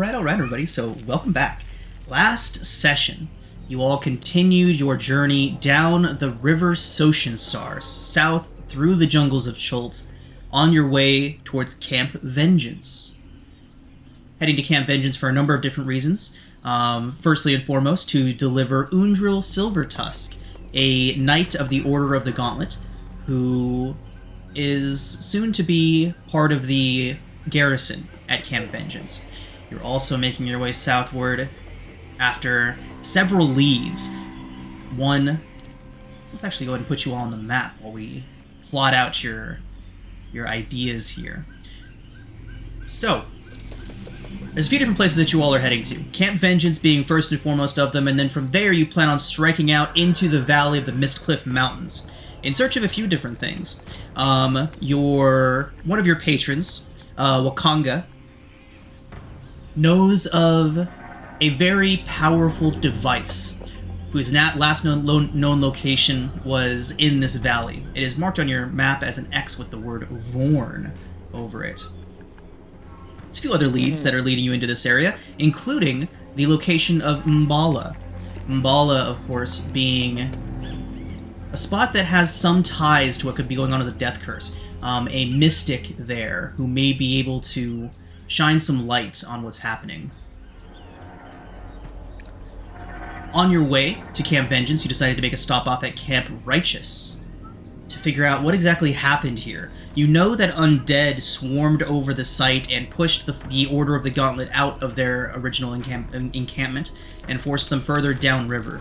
Alright, everybody, so welcome back. Last session, you all continued your journey down the River Soshenstar, south through the jungles of Chult, on your way towards Camp Vengeance. Heading to Camp Vengeance for a number of different reasons. Firstly and foremost, to deliver Undril Silvertusk, a knight of the Order of the Gauntlet, who is soon to be part of the garrison at Camp Vengeance. You're also making your way southward after several leads. One, let's actually go ahead and put you all on the map while we plot out your ideas here. So, there's a few different places that you all are heading to. Camp Vengeance being first and foremost of them, and then from there you plan on striking out into the valley of the Mistcliff Mountains in search of a few different things. One of your patrons, Wakanga, knows of a very powerful device whose last known location was in this valley. It is marked on your map as an X with the word Vorn over it. There's a few other leads that are leading you into this area, including the location of Mbala. Mbala, of course, being a spot that has some ties to what could be going on with the Death Curse. A mystic there who may be able to shine some light on what's happening. On your way to Camp Vengeance, you decided to make a stop off at Camp Righteous to figure out what exactly happened here. You know that undead swarmed over the site and pushed the Order of the Gauntlet out of their original encampment and forced them further downriver.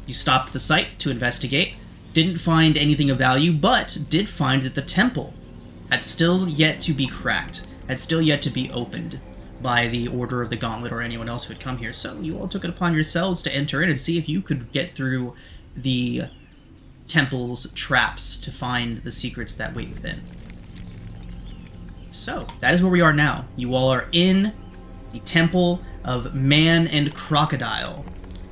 You stopped the site to investigate, didn't find anything of value, but did find that the temple had still yet to be cracked, had still yet to be opened by the Order of the Gauntlet or anyone else who had come here. So you all took it upon yourselves to enter in and see if you could get through the temple's traps to find the secrets that wait within. So, that is where we are now. You all are in the Temple of Man and Crocodile.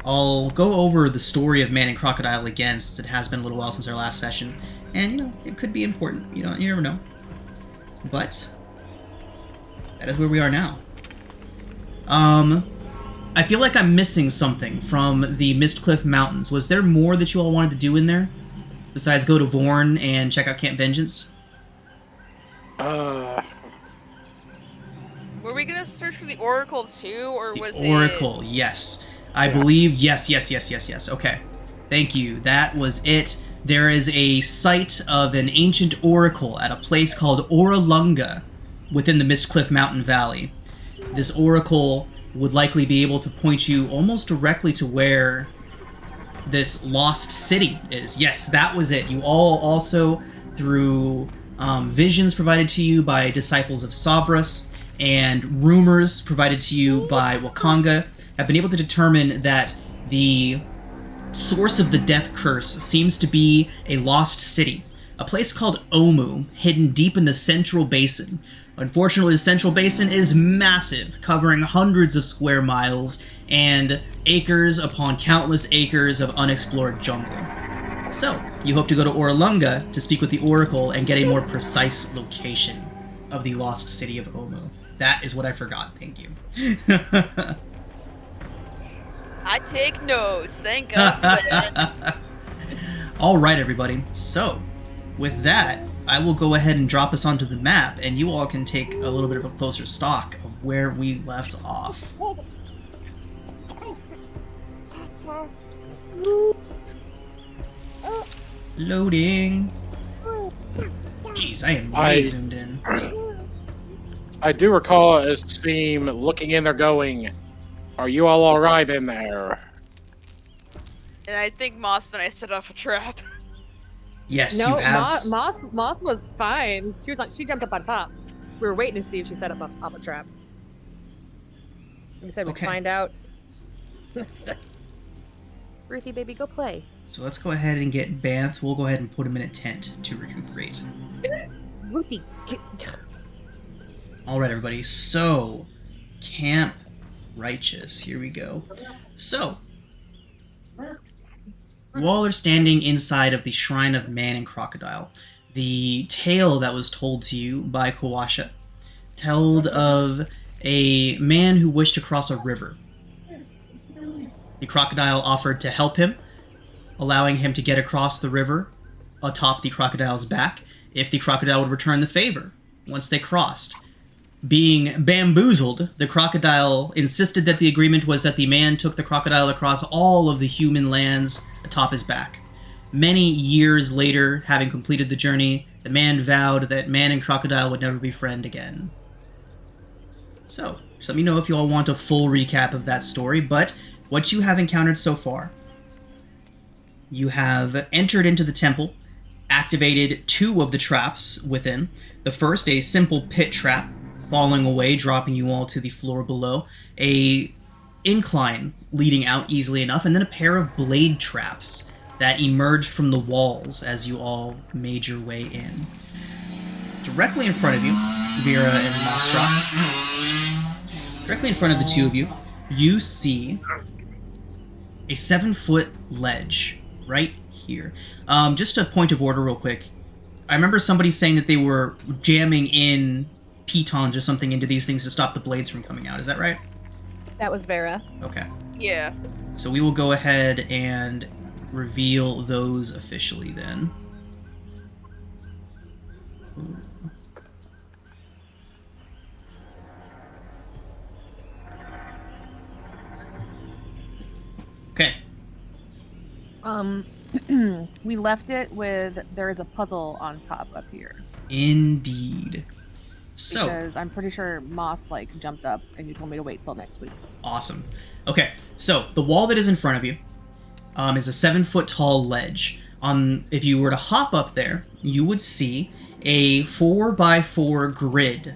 I'll go over the story of Man and Crocodile again, since it has been a little while since our last session, and, it could be important. You never know. But that is where we are now. I feel like I'm missing something from the Mistcliff Mountains. Was there more that you all wanted to do in there? Besides go to Vorn and check out Camp Vengeance? Were we gonna search for the Oracle too, or was it... Oracle, yes. I believe, yes. Okay. Thank you. That was it. There is a site of an ancient oracle at a place called Oralunga within the Mistcliff Mountain Valley. This oracle would likely be able to point you almost directly to where this lost city is. Yes, that was it. You all also, through visions provided to you by disciples of Savras and rumors provided to you by Wakanga, have been able to determine that the source of the Death Curse seems to be a lost city, a place called Omu, hidden deep in the Central Basin. Unfortunately, the Central Basin is massive, covering hundreds of square miles and acres upon countless acres of unexplored jungle. So, you hope to go to Oralunga to speak with the Oracle and get a more precise location of the lost city of Omu. That is what I forgot, thank you. I take notes, thank God for that. Alright, everybody. So, with that, I will go ahead and drop us onto the map, and you all can take a little bit of a closer stock of where we left off. Loading. Jeez, I am way zoomed in. I do recall a scene looking in there going, "Are you all alright in there?" And I think Moss and I set off a trap. Yes, no, you have. Moss was fine. She jumped up on top. We were waiting to see if she set up a trap. We said we'd find out. Ruthie, baby, go play. So let's go ahead and get Banth. We'll go ahead and put him in a tent to recuperate. Ruthie. Alright, everybody. So, Camp Righteous. Here we go. So, you all are standing inside of the Shrine of Man and Crocodile. The tale that was told to you by Kawasha told of a man who wished to cross a river. The crocodile offered to help him, allowing him to get across the river atop the crocodile's back if the crocodile would return the favor once they crossed. Being bamboozled, the crocodile insisted that the agreement was that the man took the crocodile across all of the human lands atop his back. Many years later, having completed the journey, the man vowed that man and crocodile would never be friend again. So, just let me know if you all want a full recap of that story, but what you have encountered so far. You have entered into the temple, activated 2 of the traps within. The first, a simple pit trap, falling away, dropping you all to the floor below. A incline leading out easily enough, and then a pair of blade traps that emerged from the walls as you all made your way in. Directly in front of you, Vera and Nostra, directly in front of the 2 of you, you see a 7-foot ledge right here. Just a point of order real quick. I remember somebody saying that they were jamming in pitons or something into these things to stop the blades from coming out. Is that right? That was Vera. Okay. Yeah. So we will go ahead and reveal those officially then. Ooh. Okay. We left it with there is a puzzle on top up here. Indeed. So, because I'm pretty sure Moss like jumped up and you told me to wait till next week. Awesome. Okay, so the wall that is in front of you is a 7-foot tall ledge. If you were to hop up there, you would see a 4x4 grid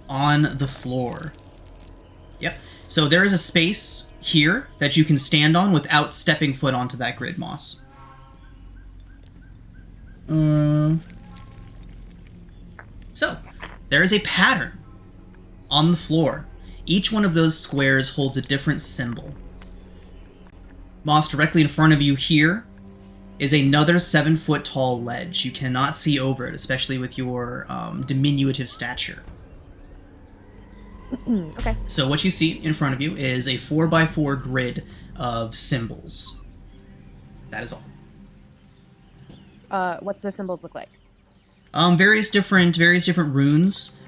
on the floor. Yep. So there is a space here that you can stand on without stepping foot onto that grid, Moss. So, there is a pattern on the floor. Each one of those squares holds a different symbol. Moss, directly in front of you here is another 7-foot tall ledge. You cannot see over it, especially with your diminutive stature. Okay. So what you see in front of you is a 4x4 grid of symbols. That is all. What the symbols look like? Various different runes.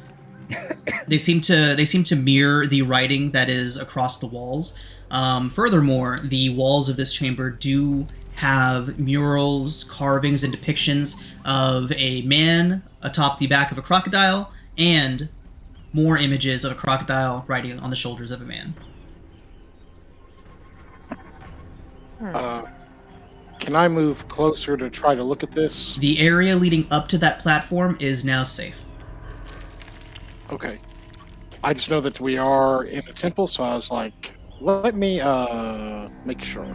They seem to mirror the writing that is across the walls. Furthermore, the walls of this chamber do have murals, carvings, and depictions of a man atop the back of a crocodile, and more images of a crocodile riding on the shoulders of a man. Can I move closer to try to look at this? The area leading up to that platform is now safe. Okay. I just know that we are in a temple, so I was like, let me make sure.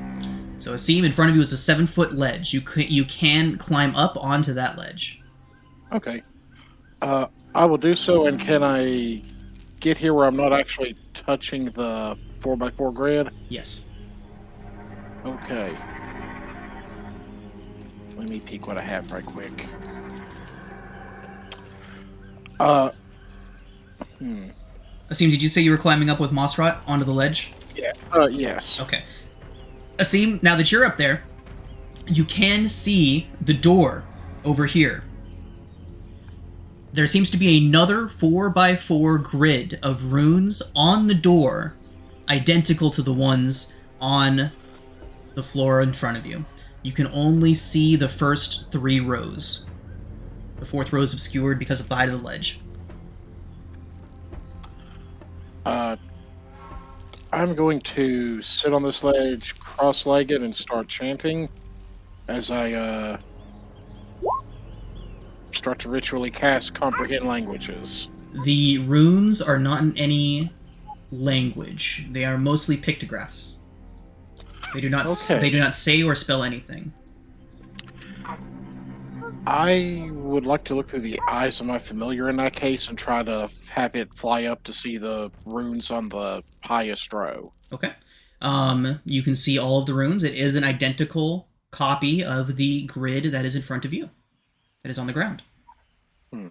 So Asim, in front of you is a 7-foot ledge. You can climb up onto that ledge. Okay. I will do so, and can I get here where I'm not actually touching the 4x4 grid? Yes. Okay. Let me peek what I have right quick. Asim, did you say you were climbing up with Mossrot onto the ledge? Yeah. Yes. Okay. Asim, now that you're up there, you can see the door over here. There seems to be another 4x4 grid of runes on the door, identical to the ones on the floor in front of you. You can only see the first 3 rows. The 4th row is obscured because of the height of the ledge. I'm going to sit on this ledge, cross-legged, and start chanting as I start to ritually cast Comprehend Languages. The runes are not in any language. They are mostly pictographs. They do not. Okay. They do not say or spell anything. I would like to look through the eyes of my familiar in that case and try to have it fly up to see the runes on the highest row. Okay. You can see all of the runes. It is an identical copy of the grid that is in front of you. That is on the ground. Can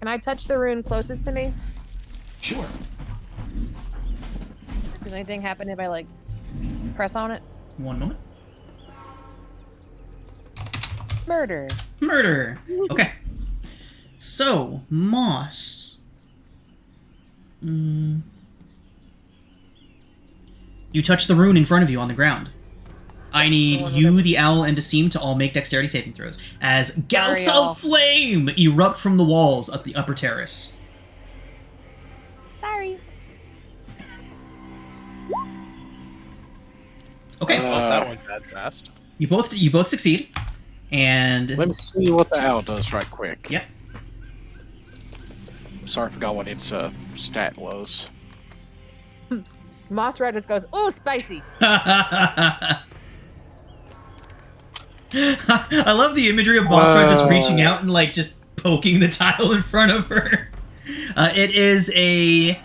Can I touch the rune closest to me? Sure. Does anything happen if I, like, press on it? One moment. Murder. Murder. Okay. So, Moss. You touch the rune in front of you on the ground. I need you, the owl, and Asim to all make dexterity saving throws as gouts of flame erupt from the walls of the upper terrace. Sorry. Okay. Well, that went bad fast. You both succeed. And Let me see what the owl does right quick. Yep. Sorry, I forgot what its stat was. Moss Red just goes, "Oh, spicy." I love the imagery of Boss Red just reaching out and like just poking the tile in front of her. It is a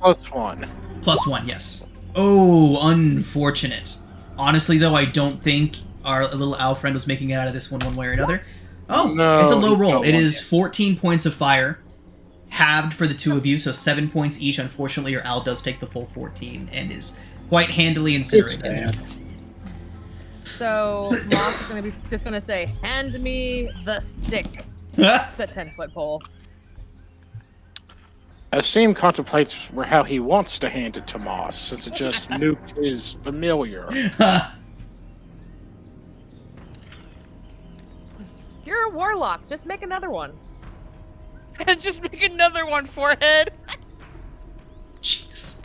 +1. +1, yes. Oh, unfortunate. Honestly, though, I don't think our little owl friend was making it out of this one way or another. Oh, No, it's a low he's roll. got It one is hit. 14 points of fire, halved for the two of you, so 7 points each. Unfortunately, your owl does take the full 14 and is quite handily incinerated. So Moss is gonna be just gonna say, "Hand me the stick." The 10-foot pole. Asim contemplates how he wants to hand it to Moss, since it just nuked his familiar. You're a warlock. Just make another one. And just make another one, forehead. Jeez.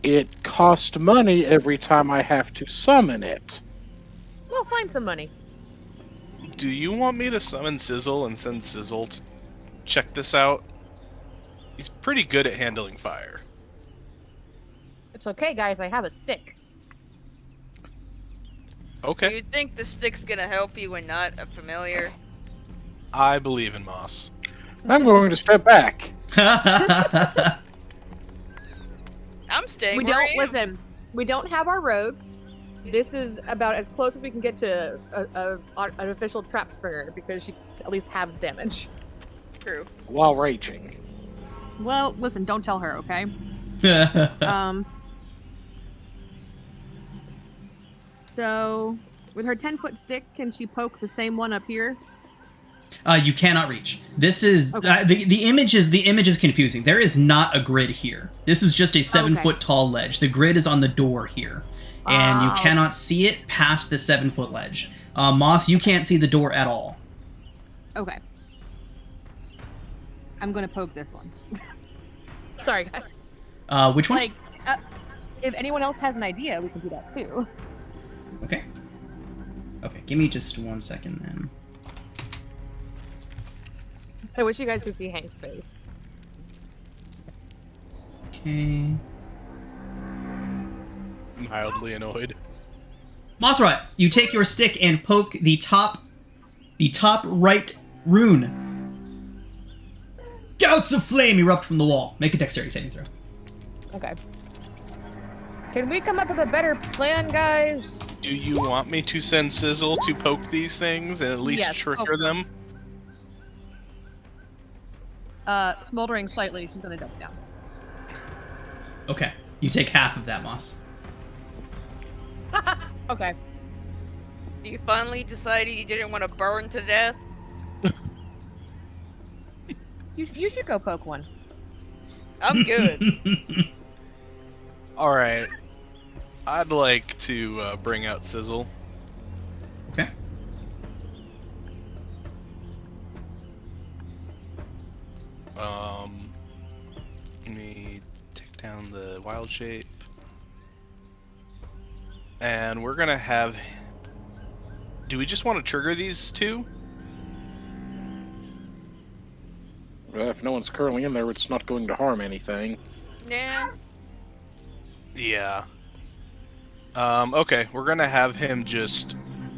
It costs money every time I have to summon it. We'll find some money. Do you want me to summon Sizzle and send Sizzle to check this out? He's pretty good at handling fire. It's okay, guys. I have a stick. Do Okay. you think the stick's gonna help you and not a familiar? I believe in Moss. I'm going to step back. I'm staying We where I don't am. listen. We don't have our rogue. This is about as close as we can get to an official trap springer because she at least halves damage. True. While raging. Well, listen. Don't tell her, okay? So, with her 10-foot stick, can she poke the same one up here? You cannot reach. This is Okay. the image is confusing. There is not a grid here. This is just a 7-foot tall ledge. The grid is on the door here, and you Oh. cannot see it past the 7-foot ledge. Moss, you can't see the door at all. Okay. I'm gonna poke this one. Sorry, guys. Which one? Like, if anyone else has an idea, we can do that too. Okay. Okay, give me just 1 second then. I wish you guys could see Hank's face. Okay. Mildly annoyed. Mothra, you take your stick and poke the top right rune. Gouts of flame erupt from the wall. Make a dexterity saving throw. Okay. Can we come up with a better plan, guys? Do you want me to send Sizzle to poke these things and at least Yes, trigger poke them? Smoldering slightly, she's gonna dump down. Okay. You take half of that, Moss. Okay. You finally decided you didn't want to burn to death? You should go poke one. I'm good. Alright. I'd like to bring out Sizzle. Okay. Let me take down the wild shape. And we're gonna have... Do we just want to trigger these two? If no one's currently in there, it's not going to harm anything. Nah. Yeah. Okay, we're gonna have him just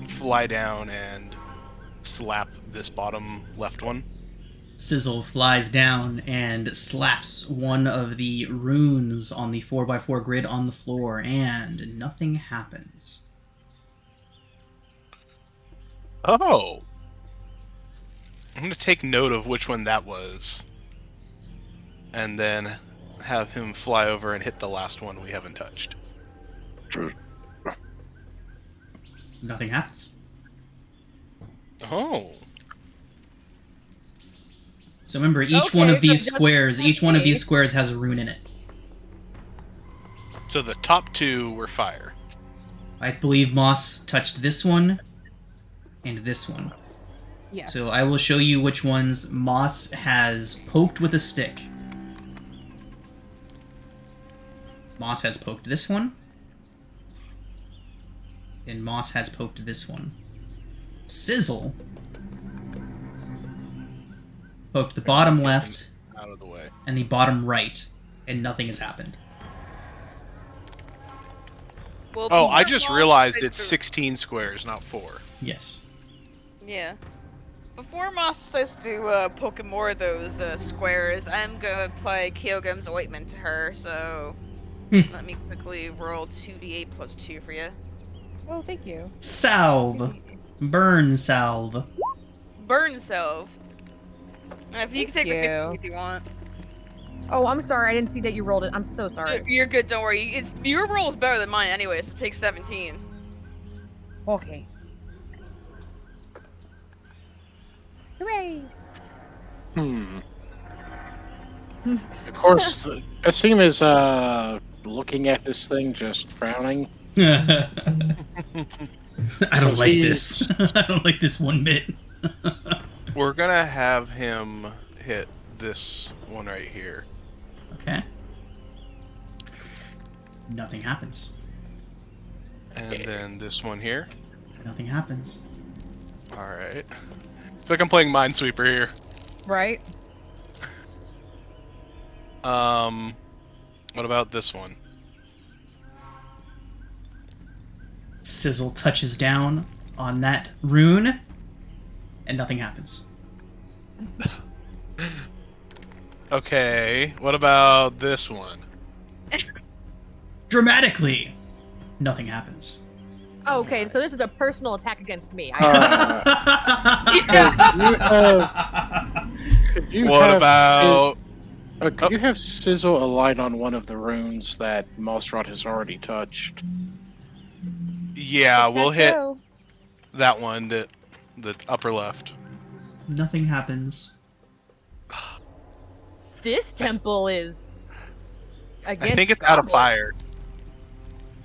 fly down and slap this bottom left one. Sizzle flies down and slaps one of the runes on the 4x4 grid on the floor, and nothing happens. Oh! I'm gonna take note of which one that was, and then have him fly over and hit the last one we haven't touched. Nothing happens. Oh. So remember, each Okay, one of so these just squares, each one of me. these squares has a rune in it. So the top two were fire. I believe Moss touched this one and this one. Yes. So I will show you which ones Moss has poked with a stick. Moss has poked this one. And Moss has poked this one. Sizzle poked the bottom left Out of the way. and the bottom right, and nothing has happened. Well, Oh, I before just Moss realized decides it's to- 16 squares, not 4. Yes. Yeah. Before Moss decides to poke more of those squares, I'm gonna apply Kyogum's ointment to her, so let me quickly roll 2d8 plus 2 for you. Oh, thank you. Salve. Burn salve. Burn Salve. If you can take Thank the 15 you. if you want. Oh, I'm sorry. I didn't see that you rolled it. I'm so sorry. You're good, don't worry. Your roll is better than mine anyway, so take 17. Okay. Hooray! Of course, as soon as looking at this thing, just frowning. I don't Because like he's- this. I don't like this one bit. We're gonna have him hit this one right here. Okay. Nothing happens. And then this one here. Nothing happens. Alright. It's like I'm playing Minesweeper here. Right? What about this one? Sizzle touches down on that rune, and nothing happens. Okay, what about this one? Dramatically, nothing happens. Oh, okay, so this is a personal attack against me. Could you What have, about... could you have Sizzle alight on one of the runes that Mossrot has already touched? Yeah, we'll hit Go. that one, the upper left. Nothing happens. This temple is. I think it's out of fire.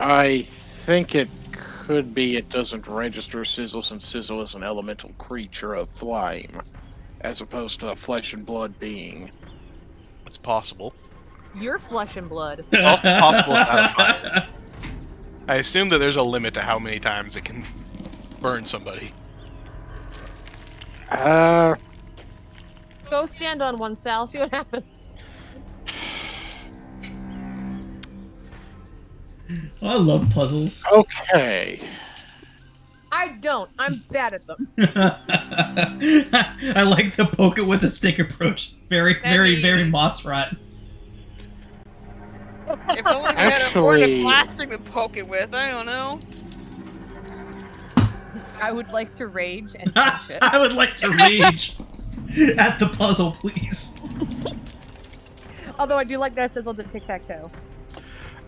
I think it could be it doesn't register Sizzle since Sizzle is an elemental creature of flame, as opposed to a flesh and blood being. It's possible. You're flesh and blood. It's also possible it's out of fire. I assume that there's a limit to how many times it can burn somebody. Uh, Go stand on one, Sal. See what happens. I love puzzles. okay. I don't. I'm bad at them. I like the poke it with a stick approach. Very, very, very Mossrot. If only we had a board of Actually- plastic to poke it with, I don't know. I would like to rage and punch it. I would like to rage at the puzzle, please. Although I do like that sizzle to tic-tac-toe.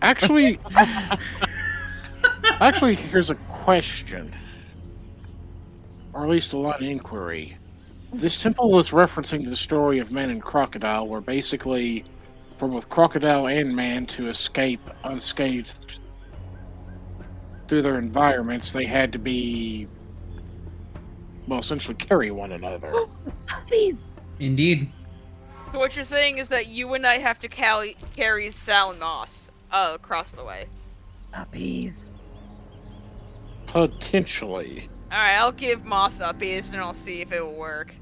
Actually, here's a question, or at least a line of inquiry. This temple is referencing the story of man and crocodile, where basically, for both crocodile and man to escape unscathed through their environments, they had to be, well, essentially carry one another. Puppies! Indeed. So what you're saying is that you and I have to carry Sal and Moss across the way. Puppies. Potentially. Alright, I'll give Moss uppies and I'll see if it will work.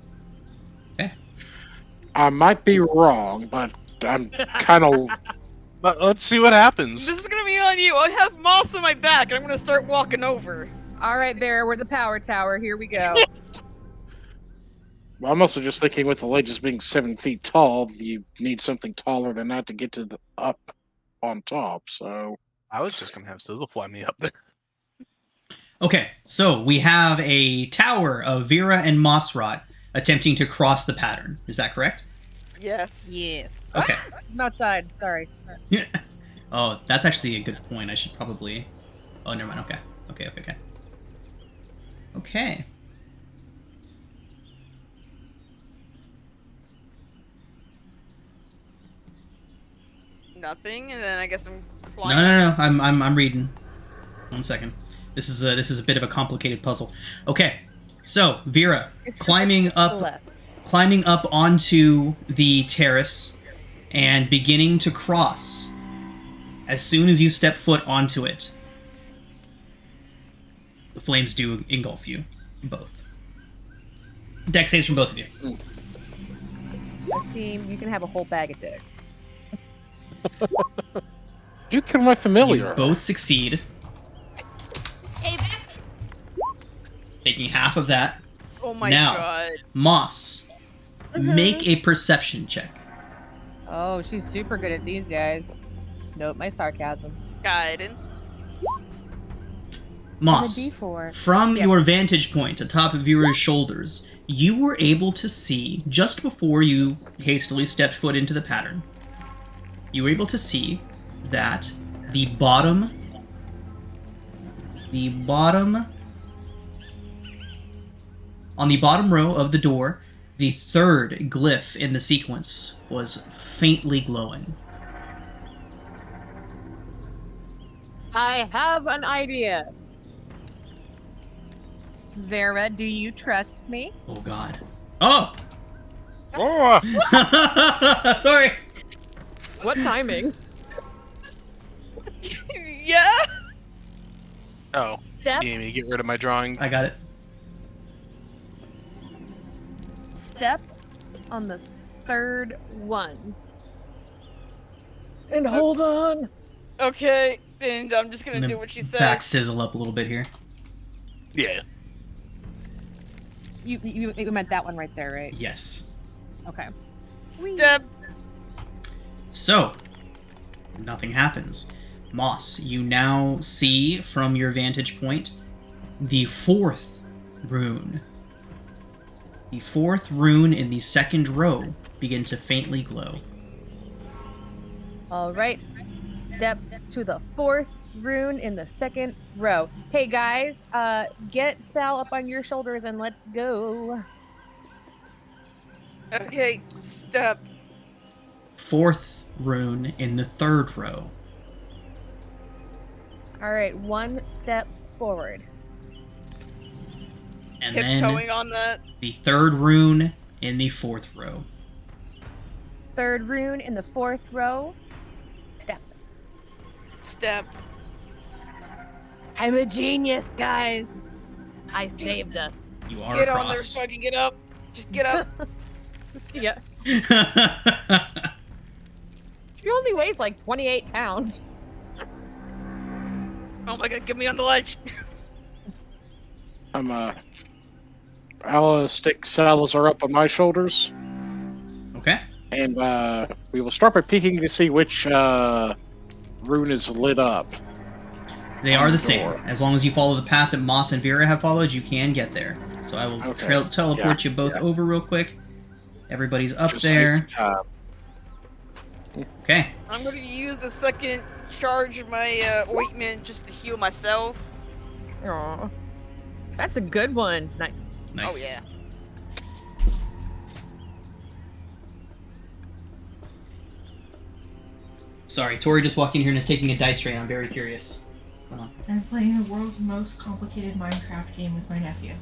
I might be wrong, but I'm kind of. Let's see what happens. This is gonna be on you. I have Moss on my back and I'm gonna start walking over. All right, Bear, we're the power tower. Here we go. Well, I'm also just thinking with the ledges being 7 feet tall, you need something taller than that to get to the up on top. So I was just gonna have Sizzle fly me up there. Okay, so we have a tower of Vera and Mossrot attempting to cross the pattern. Is that correct? Yes. Yes. Okay. Ah, I'm outside. Sorry. Oh, that's actually a good point. I should probably... Oh, never mind. Okay. Okay. Okay. Nothing, and then I guess I'm No, flying. no. I'm reading. 1 second. This is a bit of a complicated puzzle. Okay. So, Vera, It's climbing to the up left. onto the terrace and beginning to cross. As soon as you step foot onto it, the flames do engulf you, both. Dex saves from both of you. Asim, you can have a whole bag of dicks. You kill my familiar. You both succeed, Hey, taking half of that. Oh my Now. god. Moss, make a perception check. oh, she's super good at these guys. Note my sarcasm. Guidance. Moss, I'm a D4. from Yeah. your vantage point atop of Vera's shoulders, you were able to see, just before you hastily stepped foot into the pattern, you were able to see that the bottom on the bottom row of the door, the third glyph in the sequence was faintly glowing. I have an idea. Vera, do you trust me? Oh god. Oh! Oh, Sorry! What timing? Yeah. oh, Step, you need me to get rid of my drawing. I got it. step on the third one. And hold on. Okay, and I'm just gonna I'm do gonna what she back says. sizzle up a little bit here. Yeah. You meant that one right there, right? Yes. Okay. Step. So, nothing happens. Moss, you now see from your vantage point the fourth rune. The fourth rune in the second row begin to faintly glow. All right. Step to the fourth rune in the second row. Hey guys, get Sal up on your shoulders and let's go. Okay, step. Fourth rune in the third row. All right, one step forward. And Tiptoeing then on that. the third rune in the fourth row. Third rune in the fourth row. Step. Step. I'm a genius, guys. I saved us. You are Get on there, across. fucking get up. Just get up. Yeah. She only weighs like 28 pounds. Oh my god, get me on the ledge. I'll stick Salazar up on my shoulders, Okay. and we will start by peeking to see which rune is lit up. They are the door. same. As long as you follow the path that Moss and Vera have followed, you can get there. So I will Okay. teleport Yeah, you both yeah. over real quick. Everybody's up Just there. like, Okay. I'm gonna use a second charge of my ointment just to heal myself. Aw. That's a good one. Nice. Nice. Oh yeah. Sorry, Tori just walked in here and is taking a dice tray. I'm very curious. What's going on? I'm playing the world's most complicated Minecraft game with my nephew.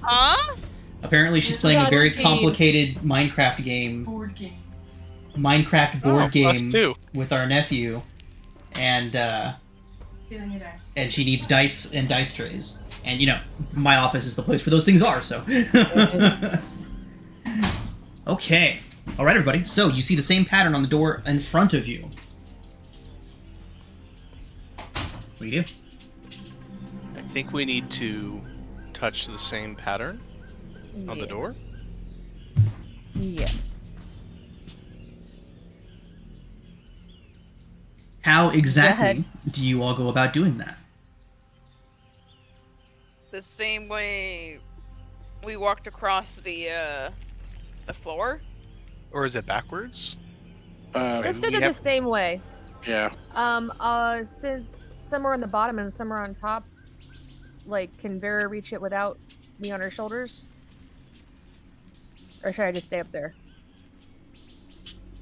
Huh? Apparently, she's playing a God's very game. complicated Minecraft game, Board game. Minecraft board Oh, us game too. with our nephew, and Stealing it out. and she needs dice and dice trays. And you know, my office is the place where those things are. So. Okay. All right, everybody. So you see the same pattern on the door in front of you. What do you do? I think we need to touch the same pattern on the door. Yes. How exactly ahead. do you all go about doing that? The same way we walked across the floor. Or is it backwards? Let's do we it the have- same way. Yeah. Since some are on the bottom and some are on top, like, can Vera reach it without me on her shoulders? Or should I just stay up there?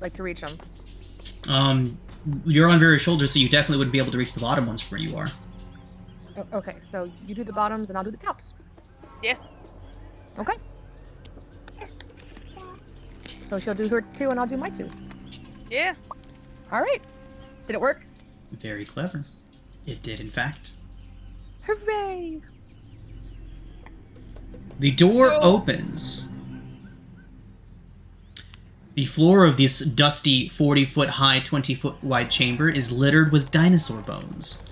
Like, to reach them? You're on Vera's shoulders, so you definitely would be able to reach the bottom ones from where you are. Okay, so you do the bottoms and I'll do the tops. Yeah. Okay. So she'll do her 2 and I'll do my 2. Yeah. Alright. Did it work? Very clever. It did, in fact. Hooray! The door So- opens. The floor of this dusty 40-foot high, 20-foot wide chamber is littered with dinosaur bones.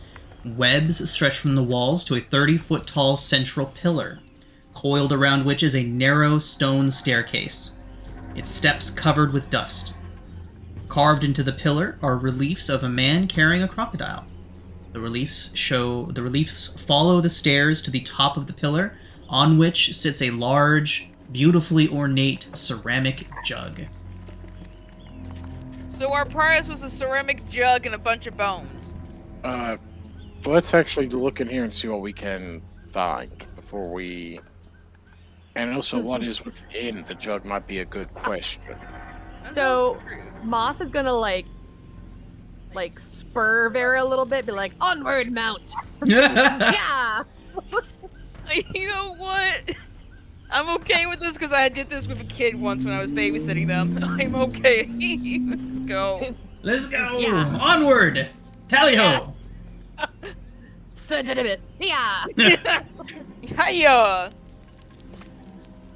Webs stretch from the walls to a 30-foot tall central pillar, coiled around which is a narrow stone staircase, its steps covered with dust. Carved into the pillar are reliefs of a man carrying a crocodile. The reliefs follow the stairs to the top of the pillar, on which sits a large, beautifully ornate ceramic jug. So our prize was a ceramic jug and a bunch of bones. Let's actually look in here and see what we can find before we. And also, what is within the jug might be a good question. That So- sounds true. Moss is gonna, like spur Vera a little bit, be like, onward, mount! Yeah! You know what? I'm okay with this because I did this with a kid once when I was babysitting them. I'm okay. Let's go. Let's go! Yeah. Onward! Tally-ho! Seditimus! Yeah! Hiya!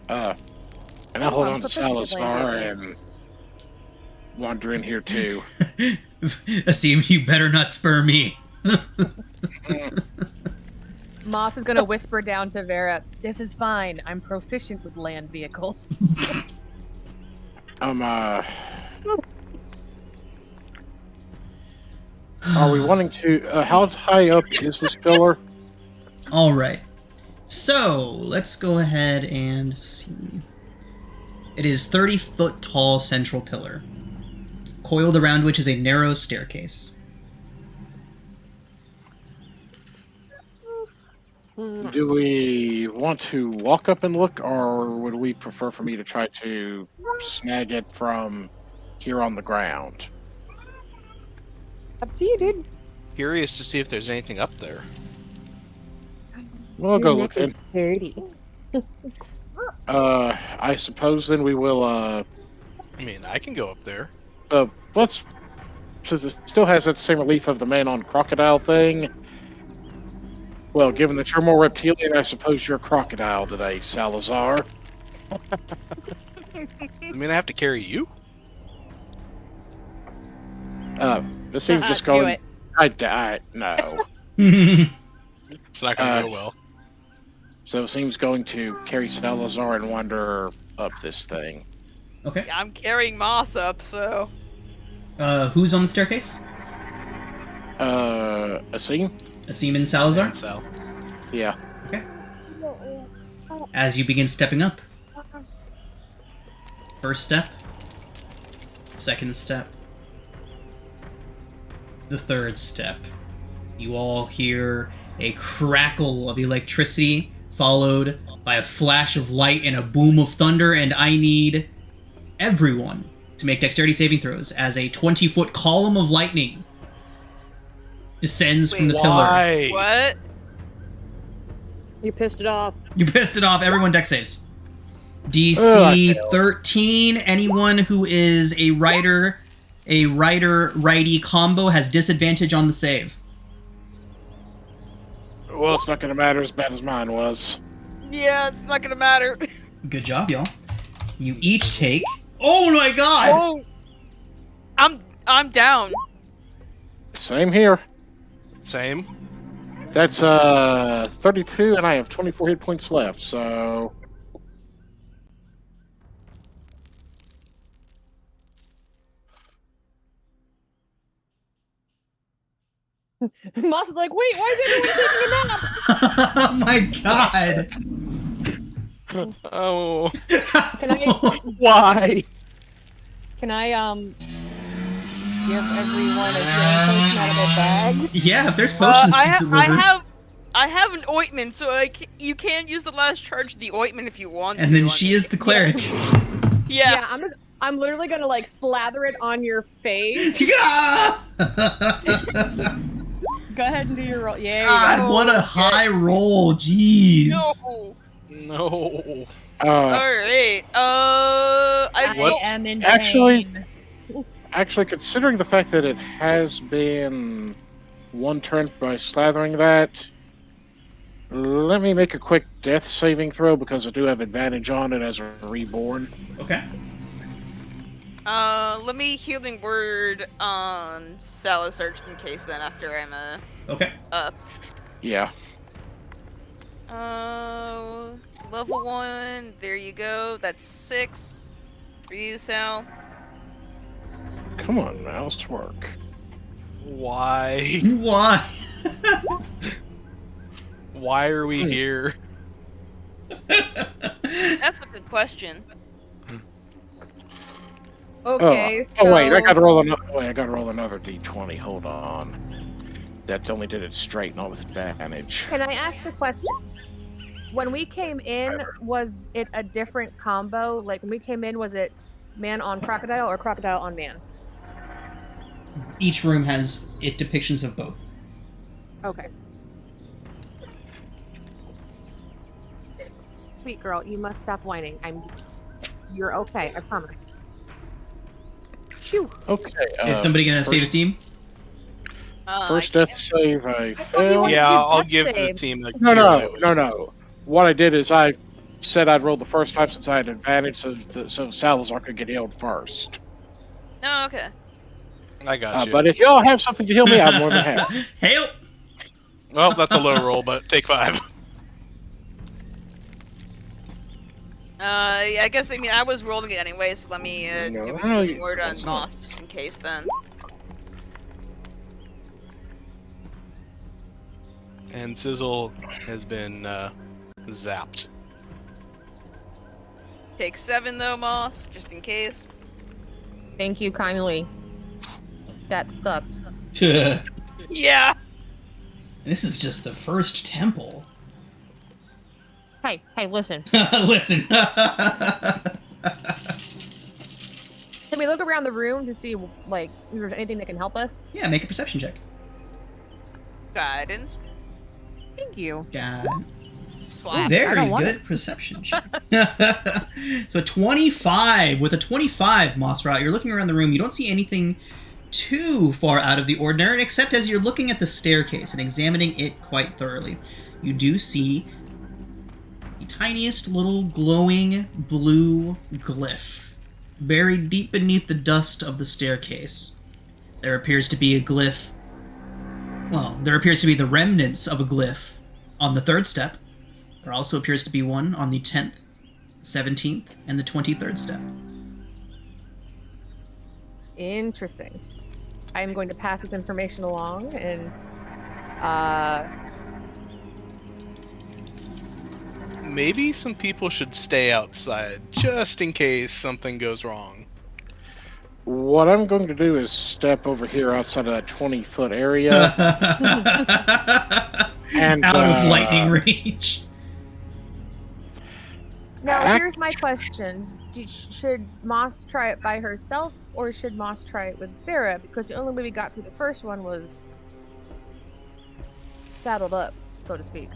And I'll hold I'm on to proficient with Salazar languages. and wander in here too. Asim, you better not spur me. Moss is gonna whisper down to Vera, this is fine. I'm proficient with land vehicles. Are we wanting to? How high up is this pillar? All right. So, let's go ahead and see. It is 30-foot tall central pillar, coiled around which is a narrow staircase. Do we want to walk up and look, or would we prefer for me to try to snag it from here on the ground? Up to you, dude. Curious to see if there's anything up there. We'll go look then. Dirty. I suppose then we will, I mean, I can go up there. let's, since it still has that same relief of the man on crocodile thing. Well, given that you're more reptilian, I suppose you're a crocodile today, Salazar. I mean, I have to carry you? This seems just Do going. it. No. It's not gonna go well. So it seems going to carry Salazar and wander up this thing. Okay. Yeah, I'm carrying Moss up, so. Who's on the staircase? Asim? Asim and Salazar? And Sal. Yeah. Okay. As you begin stepping up. First step. Second step. The third step. You all hear a crackle of electricity, followed by a flash of light and a boom of thunder, and I need everyone to make dexterity saving throws as a 20-foot column of lightning descends from the pillar. Why? What? You pissed it off. You pissed it off. Everyone dex saves. DC I failed. 13. Anyone who is a righty combo has disadvantage on the save. Well, it's not going to matter as bad as mine was. Yeah, it's not gonna matter. Good job, y'all. You each take. Oh my god! Oh! I'm down. Same here. Same. That's 32, and I have 24 hit points left, so. Moss is like, wait, why is everyone taking a nap? Oh my god! Oh, Can I Why? can I give everyone a healing potion out of their bag? Yeah, if there's potions to deliver. I have an ointment, so you can use the last charge of the ointment if you want And to. then she is the cleric. Yeah. I'm literally gonna like slather it on your face. God, Go ahead and do your roll. Yeah, you go. what a high roll. Jeez. No. no. All right. I What? am in Actually- pain. Actually, considering the fact that it has been one turn by slathering that, let me make a quick death saving throw because I do have advantage on it as a reborn. Okay. Let me healing word on Salazar just in case. Then after I'm Okay. up. Yeah. Level 1. There you go. That's 6 for you, Sal. Come on, mouse work. Why? Why? Why are we here? That's a good question. Okay, Oh wait, I so- gotta roll another. Wait, I gotta roll another d20. Hold on. That only did it straight, not with advantage. Can I ask a question? When we came in, was it a different combo? Like when we came in, was it man on crocodile or crocodile on man? Each room has depictions of both. Okay. Sweet girl, you must stop whining. You're okay, I promise. Shoo. Okay. Is somebody gonna save a first- team? First death save, I thought you failed. wanted- Yeah, I'll death give the saves. team a No. What I did is I said I'd roll the first time since I had advantage, so Salazar could get healed first. Oh, okay. I got you. But if y'all have something to heal me, I'm more than happy. Hail! Well, that's a low roll, but take 5. Yeah, I guess, I was rolling it anyway, so let me, No, do a no, healing word on that's not- Moss, just in case, then. And Sizzle has been zapped. Take 7, though, Moss, just in case. Thank you kindly. That sucked. Yeah! This is just the first temple. Hey, listen. Listen. Can we look around the room to see, like, if there's anything that can help us? Yeah, make a perception check. Guidance. Thank you. God. Slap. I Very don't want good perception check. So 25. With a 25, Mossrot, you're looking around the room. You don't see anything too far out of the ordinary, except as you're looking at the staircase and examining it quite thoroughly. You do see the tiniest little glowing blue glyph buried deep beneath the dust of the staircase. There appears to be a glyph. Well, there appears to be the remnants of a glyph on the 3rd step. There also appears to be one on the 10th, 17th, and the 23rd step. Interesting. I'm going to pass this information along and Maybe some people should stay outside, just in case something goes wrong. What I'm going to do is step over here outside of that 20-foot area. And, Out of lightning range. now here's my question. Should Moss try it by herself or should Moss try it with Vera? Because the only way we got through the first one was saddled up, so to speak.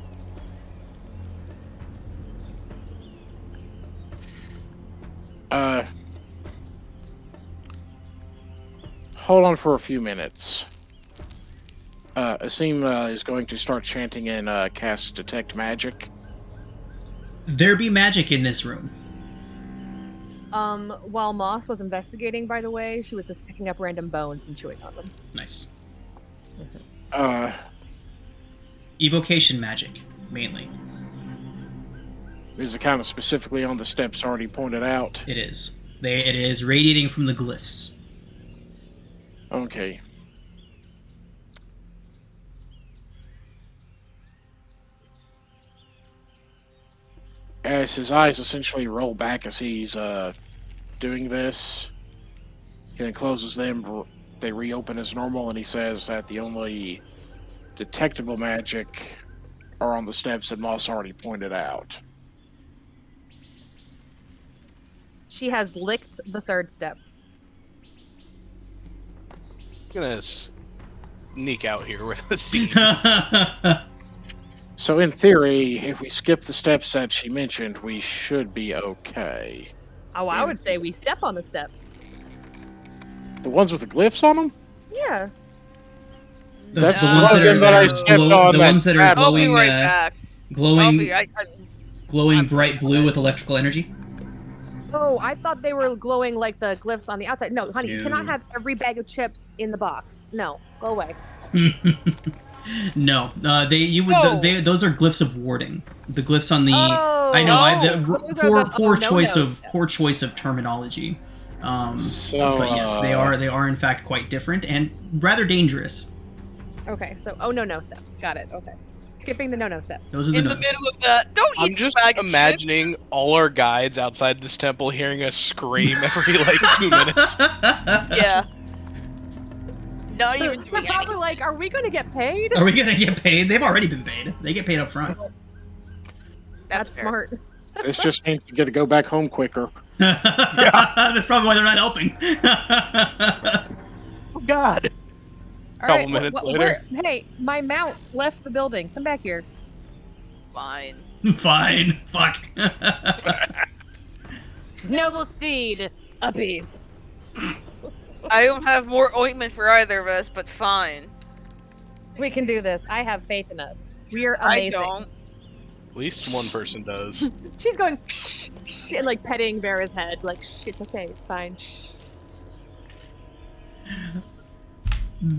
Hold on for a few minutes. Asim is going to start chanting and cast Detect Magic. There be magic in this room. While Moss was investigating, by the way, she was just picking up random bones and chewing on them. Nice. Evocation magic, mainly. Is it kind of specifically on the steps already pointed out? It is. It is radiating from the glyphs. Okay. as his eyes essentially roll back as he's doing this, he then closes them. They reopen as normal, and he says that the only detectable magic are on the steps that Moss already pointed out. She has licked the third step. Gonna sneak out here with a scene. So in theory, if we skip the steps that she mentioned, we should be okay. Oh, I would say we step on the steps. The ones with the glyphs on them? Yeah. The That's ones one that of them are, that I stepped on the that ones that are tab. I'll be glowing, right back. glowing, glowing I'm bright fine blue with with electrical energy. Oh, I thought they were glowing like the glyphs on the outside. No, honey, you cannot No. have every bag of chips in the box. No, go away. No, those are glyphs of warding. The glyphs on the Oh, I know those are the poor choice no-nos. of poor choice of terminology. So, but yes, they are in fact quite different and rather dangerous. Okay, so no steps. Got it. Okay. Skipping the no steps. Those are the In the no-nos. middle of that, don't eat I'm just bag of imagining all our guides outside this temple hearing us scream every like 2 minutes. chips. Yeah. Not even They're doing probably anything. like, are we going to get paid? Are we gonna get paid? They've already been paid. They get paid up front. That's fair. smart. this just means to get to go back home quicker. That's probably why they're not helping. Oh, God. All Couple right, minutes later. Hey, my mount left the building. Come back here. Fine. Fine. Fuck. Noble steed. Uppies. I don't have more ointment for either of us, but fine. We can do this. I have faith in us. We are I amazing. don't. At least one person does. She's going shh, shh, and like petting Vera's head, like shh, it's okay, it's fine. Shh.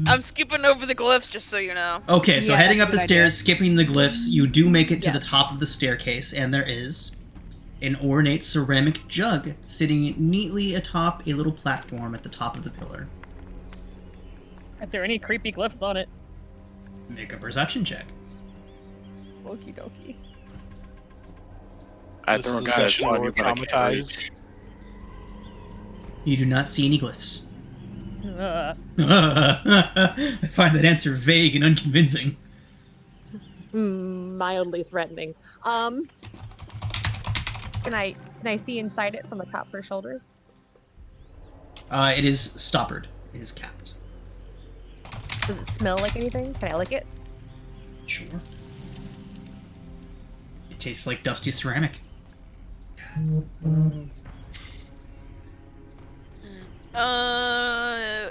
I'm skipping over the glyphs, just so you know. Okay, so Yeah, heading that's up a the good stairs, skipping the glyphs, you do make it to Yeah. the top of the staircase, and there is an ornate ceramic jug sitting neatly atop a little platform at the top of the pillar. Are there any creepy glyphs on it? Make a perception check. Okie dokie. I This throw a is the guy session at where we're you, but I can't traumatized. reach. You do not see any glyphs. Uh, I find that answer vague and unconvincing. mildly threatening. Can I see inside it from the top of her shoulders? It is stoppered. It is capped. Does it smell like anything? Can I lick it? Sure. It tastes like dusty ceramic.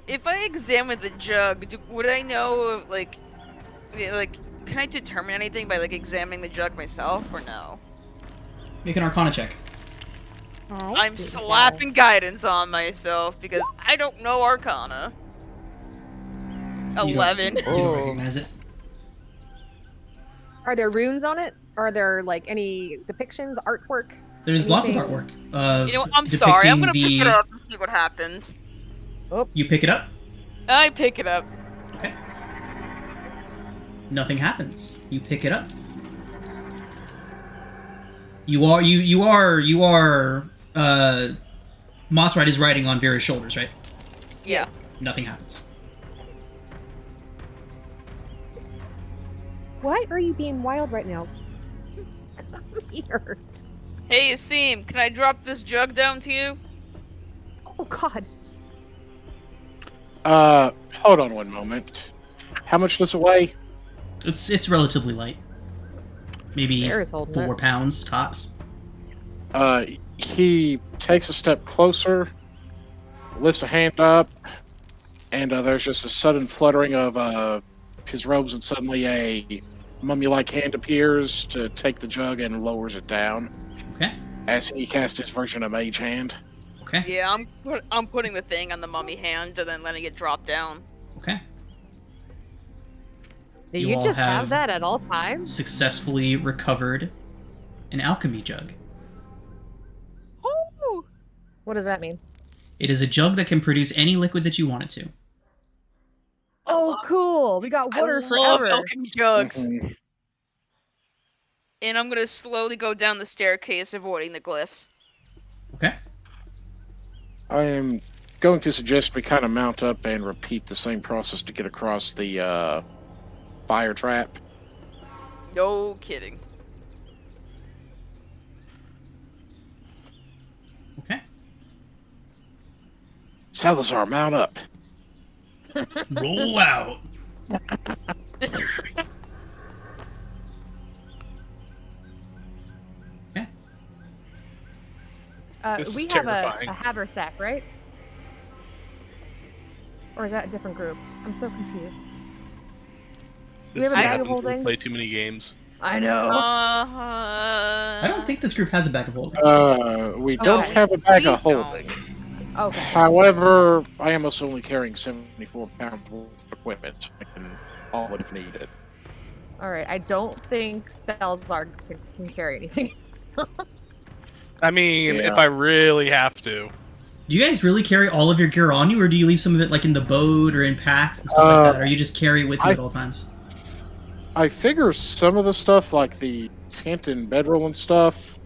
If I examine the jug, would I know, like, can I determine anything by, like, examining the jug myself, or no? Make an Arcana check. I'm slapping guidance on myself, because I don't know Arcana. You don't- 11. You don't recognize it. Are there runes on it? Are there like any depictions, artwork? There's lots of Anything? artwork. Of You know what? I'm sorry. I'm gonna depicting pick it up and see what happens. You pick it up. I pick it up. Okay. Nothing happens. You pick it up. You are Mossride is riding on Vera's shoulders, right? Yes. Nothing happens. Why are you being wild right now? Come here. Hey, Asim, can I drop this jug down to you? Oh God. Hold on one moment. How much does it weigh? It's relatively light. Maybe Vera's holding 4 it. pounds tops. He takes a step closer, lifts a hand up, and there's just a sudden fluttering of his robes, and suddenly a mummy-like hand appears to take the jug and lowers it down Okay. as he casts his version of Mage Hand. Okay. Yeah, I'm putting the thing on the mummy hand and then letting it drop down. Okay. Do You you all just have- have that at all times? Successfully recovered an alchemy jug. Oh! What does that mean? It is a jug that can produce any liquid that you want it to. Oh, cool. We got water I love forever. alchemy jugs. Mhm. and I'm gonna slowly go down the staircase, avoiding the glyphs. Okay. I am going to suggest we kind of mount up and repeat the same process to get across the fire trap. No kidding. Okay. Salazar, mount up. Roll out. Okay. This We is have terrifying. a haversack, right? Or is that a different group? I'm so confused. We This have a bag of happens when we holding? play too many games. I know. I don't think this group has a bag of holding. We don't Okay. have a bag of We holding. Okay. However, I am also only carrying 74 pounds worth of equipment. I can haul it if needed. All right. I don't think Salazar can carry anything. I mean, Yeah. if I really have to. Do you guys really carry all of your gear on you, or do you leave some of it like in the boat or in packs and stuff like that, or you just carry it with you at all times? I figure some of the stuff, like the tent and bedroll and stuff,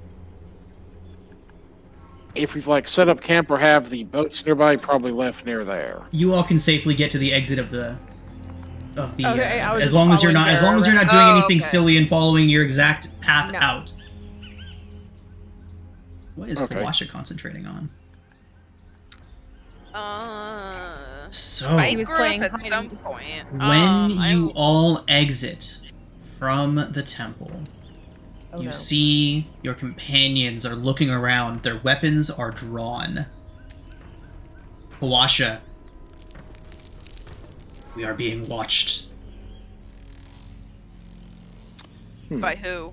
if we've like set up camp or have the boats nearby, probably left near there. You all can safely get to the exit of the Okay, I was as just long as you're following not their doing Oh, anything okay. silly and following your exact path No. out. What is Okay. Kawasha concentrating on? So Fight He was group playing at hide some and- point. when you I'm- all exit from the temple, Oh, you no. see your companions are looking around. Their weapons are drawn. Kawasha, we are being watched. By who?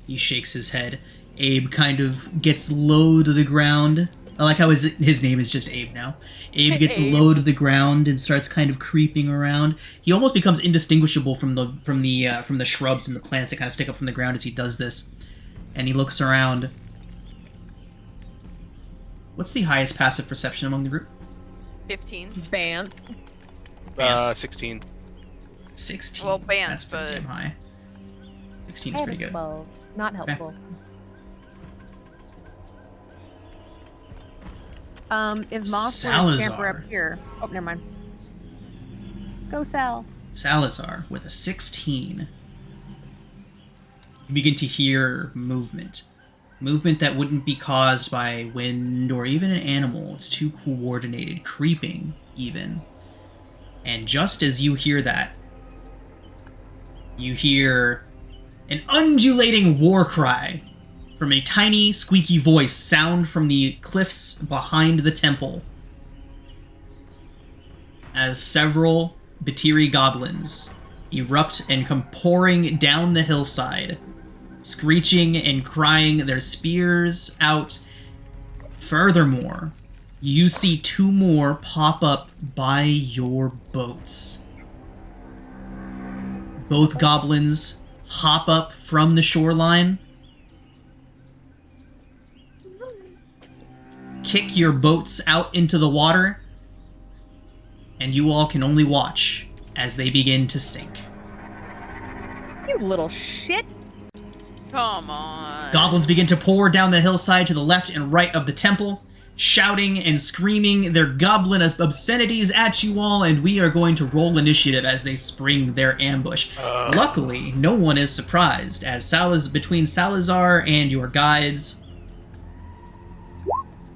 He shakes his head. Abe kind of gets low to the ground. I like how his name is just Abe now. Abe gets Abe. low to the ground and starts kind of creeping around. He almost becomes indistinguishable from the shrubs and the plants that kind of stick up from the ground as he does this. And he looks around. What's the highest passive perception among the group? 15. Bam. 16. 16. Well, Bance, That's pretty but- damn high. 16 is pretty good. Helpful. Not helpful. If Moss were to scamper Salazar. up here. Oh, never mind. Go Sal. Salazar with a 16. You begin to hear movement. Movement that wouldn't be caused by wind or even an animal. It's too coordinated, creeping even. And just as you hear that, you hear an undulating war cry from a tiny, squeaky voice sound from the cliffs behind the temple. As several Batiri goblins erupt and come pouring down the hillside, screeching and crying, their spears out. Furthermore, you see two more pop up by your boats. Both goblins hop up from the shoreline, kick your boats out into the water, and you all can only watch as they begin to sink. You little shit. Come on. Goblins begin to pour down the hillside to the left and right of the temple, shouting and screaming their goblin obscenities at you all, and we are going to roll initiative as they spring their ambush. Luckily, no one is surprised, as between Salazar and your guides,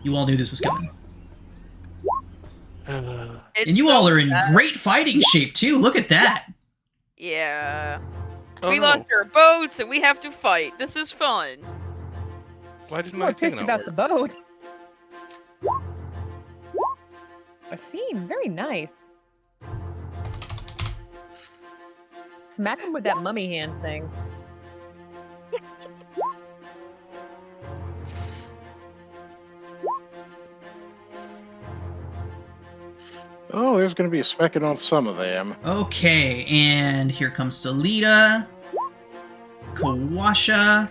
you all knew this was coming. It's And you so all are in sad. great fighting shape, too. Look at that. Yeah. Oh, we no. lost our boats and we have to fight. This is fun. Why did I'm my more thing pissed not about work? the boat. A scene. Very nice. Smack him with that mummy hand thing. Oh, there's going to be a smacking on some of them. Okay, and here comes Salida, Kawasha,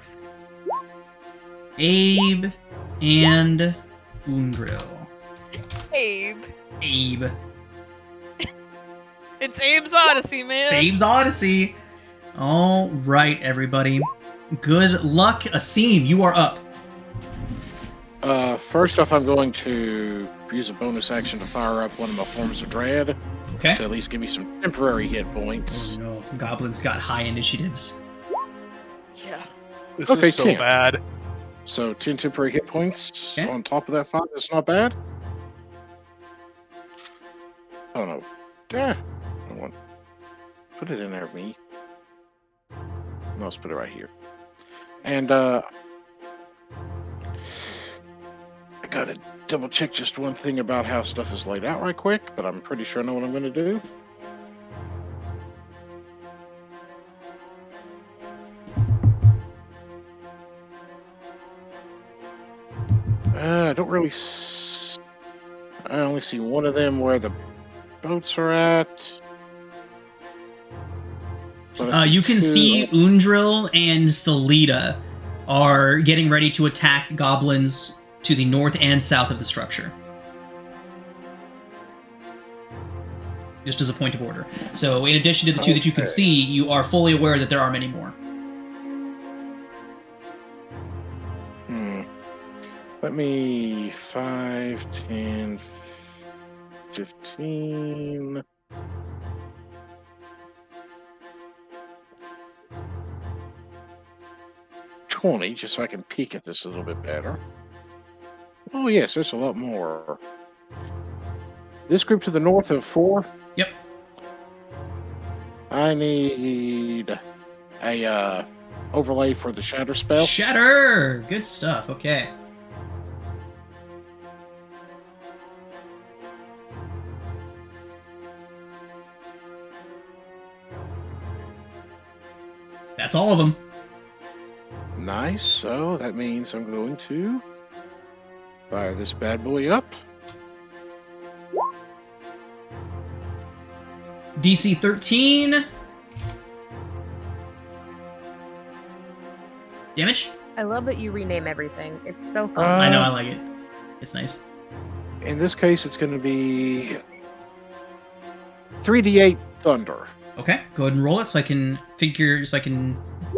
Abe, and Undril. Abe. Abe. It's Abe's Odyssey, man. Abe's Odyssey. All right, everybody. Good luck, Asim. You are up. First off, I'm going to use a bonus action to fire up one of my forms of dread Okay. to at least give me some temporary hit points. Oh no, Goblin's got high initiatives. Yeah. This Okay, is so 10. bad. So 10 temporary hit points Okay. on top of that 5. That's not bad. Oh no. Yeah. I want. Put it in there, me. No, let's put it right here. And I gotta double check just one thing about how stuff is laid out right quick, but I'm pretty sure I know what I'm gonna do. I don't really. I only see one of them where the boats are at. But I You can two- see Undril and Salida are getting ready to attack goblins to the north and south of the structure. Just as a point of order. So, in addition to the two that you can Okay. see, you are fully aware that there are many more. Let me 5, 10, 15. $20, just so I can peek at this a little bit better. Oh yes, there's a lot more. This group to the north of 4. Yep. I need a overlay for the shatter spell. Shatter! Good stuff, okay. That's all of them. Nice. So that means I'm going to fire this bad boy up. DC 13. Damage? I love that you rename everything. It's so fun. I know, I like it. It's nice. In this case, it's going to be 3d8 thunder. Okay, go ahead and roll it so I can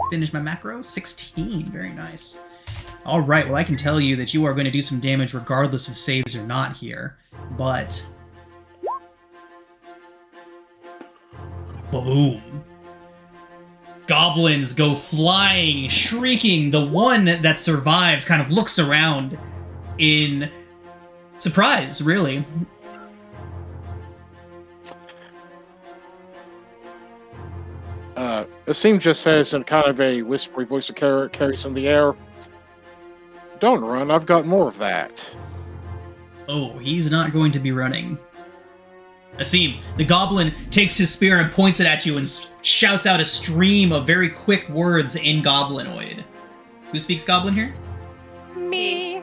finish my macro. 16, very nice. All right, well, I can tell you that you are going to do some damage regardless of saves or not here, but... Boom. Goblins go flying, shrieking. The one that survives kind of looks around in surprise, really. Asim just says in kind of a whispery voice that carries in the air, "Don't run, I've got more of that." Oh, he's not going to be running. Asim, the goblin takes his spear and points it at you and shouts out a stream of very quick words in Goblinoid. Who speaks Goblin here? Me.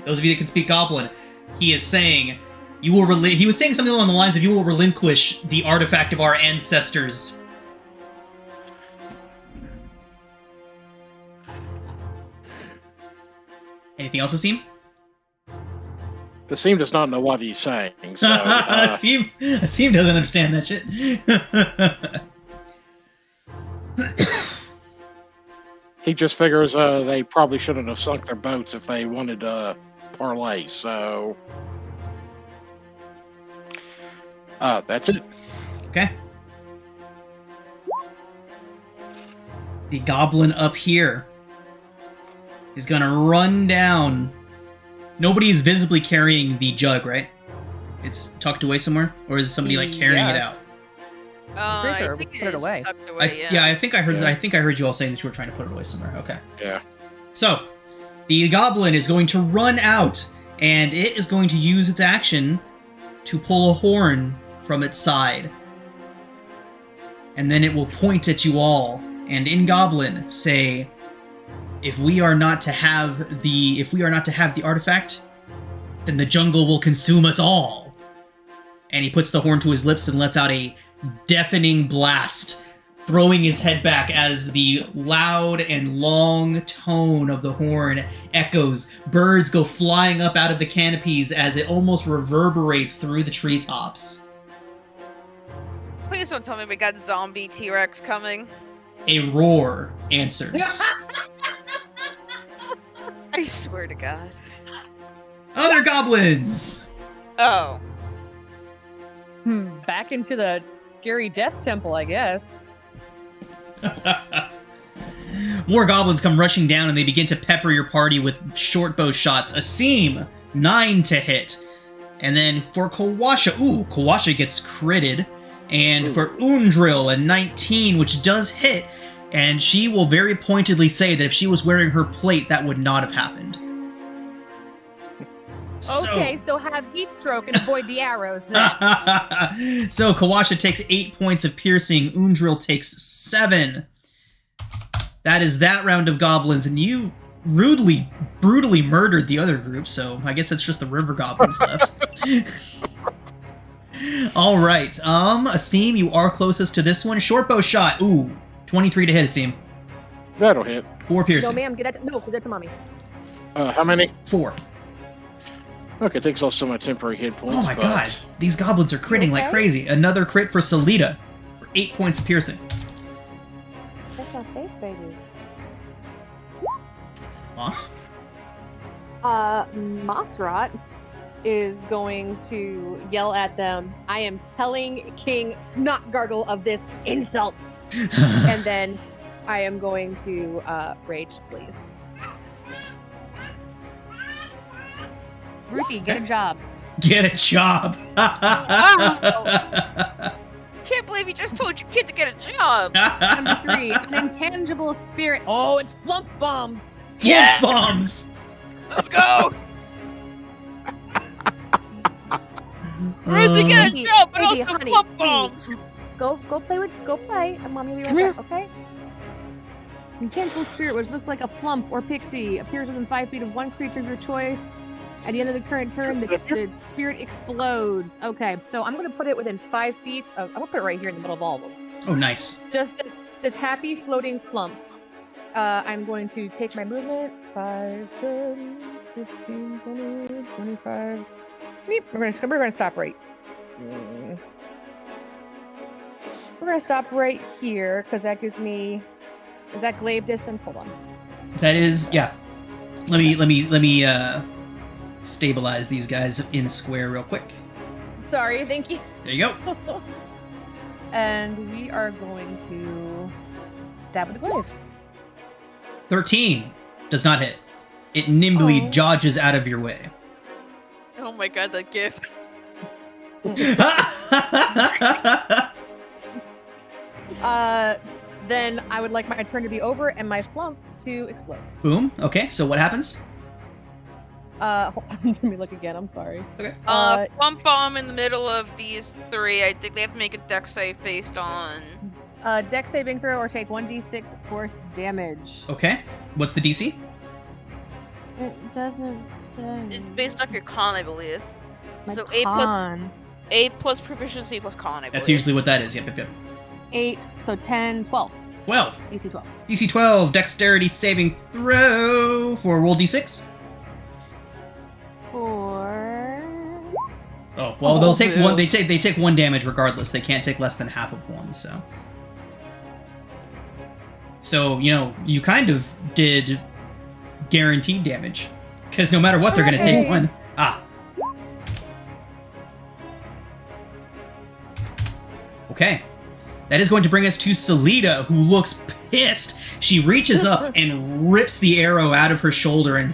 Those of you that can speak Goblin, he is saying, he was saying something along the lines of, you will relinquish the artifact of our ancestors. Anything else, Asim? Asim does not know what he's saying, so Asim doesn't understand that shit. he just figures they probably shouldn't have sunk their boats if they wanted to parlay. So that's it. Okay. The goblin up here is gonna run down. Nobody is visibly carrying the jug, right? It's tucked away somewhere, or is somebody like carrying it out? Pretty sure I we think put it is away. tucked away, I think I heard. Yeah. I think I heard you all saying that you were trying to put it away somewhere. Okay. Yeah. So, the goblin is going to run out, and it is going to use its action to pull a horn from its side, and then it will point at you all, and in Goblin say, "If we are not to have the artifact, then the jungle will consume us all." And he puts the horn to his lips and lets out a deafening blast, throwing his head back as the loud and long tone of the horn echoes. Birds go flying up out of the canopies as it almost reverberates through the treetops. Please don't tell me we got zombie T-Rex coming. A roar answers. I swear to God. Other goblins! Oh. Back into the scary death temple, I guess. More goblins come rushing down and they begin to pepper your party with short bow shots. Asim, 9 to hit. And then for Kawasha, Kawasha gets critted. And for Undril, a 19, which does hit. And she will very pointedly say that if she was wearing her plate, that would not have happened. Okay, so have heat stroke and avoid the arrows then. So Kawasha takes 8 points of piercing. Undril takes 7. That is that round of goblins, and you brutally murdered the other group, so I guess it's just the river goblins left. All right, Asim, you are closest to this one. Short bow shot. 23 to hit, Asim. That'll hit. 4 piercing. No, ma'am, give that to mommy. How many? 4. Okay, takes off some of my temporary hit points. Oh my god, these goblins are critting like crazy. Another crit for Salida for 8 points of piercing. That's not safe, baby. Moss? Mossrot is going to yell at them, I am telling King Snotgargle of this insult. And then I am going to rage, please. Ruthie, get a job. Get a job. Can't believe you just told your kid to get a job. Number 3, an intangible spirit. Oh, it's flump bombs. Flump bombs. Let's go. Ruthie, get a job, but also honey, flump please. bombs. Go play, and mommy will be right back, okay? Intangible spirit, which looks like a flump or pixie, appears within 5 feet of one creature of your choice. At the end of the current turn, the spirit explodes. Okay, so I'm going to put it within 5 feet of... I'm going to put it right here in the middle of all of them. Oh, nice. Just this happy floating flump. I'm going to take my movement. 5, 10, 15, 20, 25... Meep. We're going to stop right... We're going to stop right here, because that gives me... Is that glaive distance? Hold on. That is... Yeah. Let me stabilize these guys in a square real quick. Sorry, thank you. There you go. And we are going to stab with the glaive. 13 does not hit. It nimbly dodges out of your way. Oh my god, that gif. Then I would like my turn to be over and my flump to explode. Boom. Okay, so what happens? Hold on, let me look again. I'm sorry. Okay. Flump bomb in the middle of these 3. I think they have to make a dex save based on... Dex saving throw or take 1d6 force damage. Okay. What's the DC? It doesn't say. It's based off your con, I believe. My So con. A plus proficiency plus con, I believe. That's usually what that is. Yep. 8, so 10, 12. 12. DC 12. DC 12. Dexterity saving throw for roll D6. 4. Oh well, they'll take one. They take 1 damage regardless. They can't take less than half of 1. So you kind of did guaranteed damage because no matter what, they're going to take 1. Okay. That is going to bring us to Salida, who looks pissed. She reaches up and rips the arrow out of her shoulder and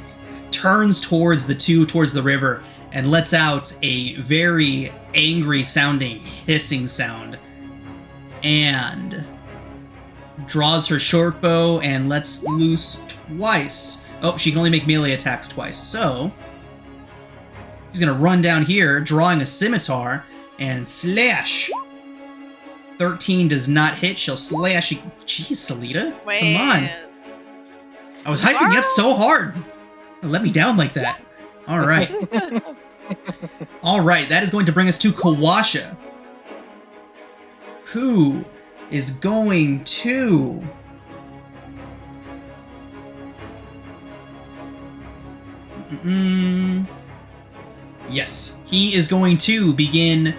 turns towards the river, and lets out a very angry sounding hissing sound. And draws her short bow and lets loose twice. Oh, she can only make melee attacks twice. So she's going to run down here, drawing a scimitar, and slash. 13 does not hit. She'll slash. Jeez, Salida. Come on. I was hyping you up so hard. Let me down like that. All right. All right. That is going to bring us to Kawasha, who is going to... Yes. He is going to begin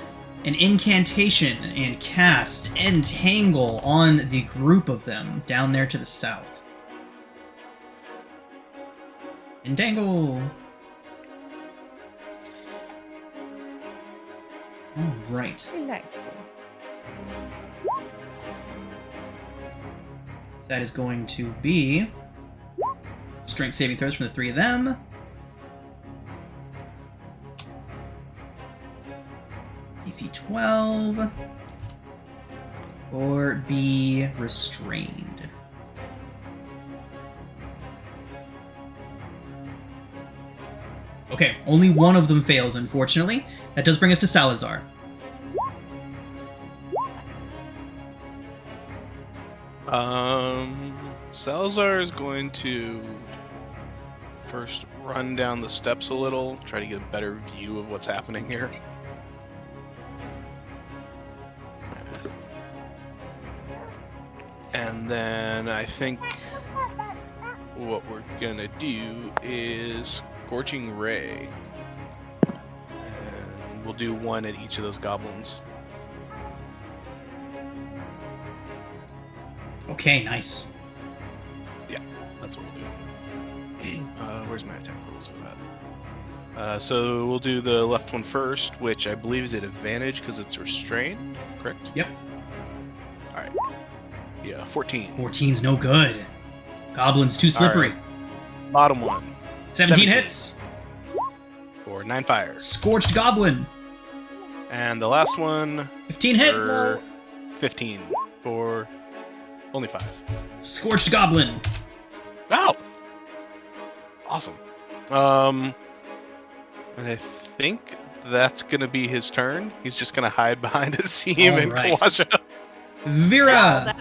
an incantation and cast Entangle on the group of them down there to the south. Entangle. All right. Relax. That is going to be strength saving throws from the three of them. DC 12. Or be restrained. Okay, only one of them fails, unfortunately. That does bring us to Salazar. Salazar is going to first run down the steps a little, try to get a better view of what's happening here. And then I think what we're gonna do is Scorching Ray. And we'll do one at each of those goblins. Okay, nice. That's what we'll do. Where's my attack rolls for that? So we'll do the left one first, which I believe is at advantage because it's restrained, correct? Yep. Alright. Yeah, 14. 14's no good. Goblin's too slippery. Alright. Bottom one. 17 hits. For 9 fire. Scorched Goblin. And the last one 15 hits. for 15 for only 5. Scorched Goblin. Wow! Awesome. And I think that's gonna be his turn. He's just gonna hide behind a seam and Alright. Kawaja. Vera. Wow,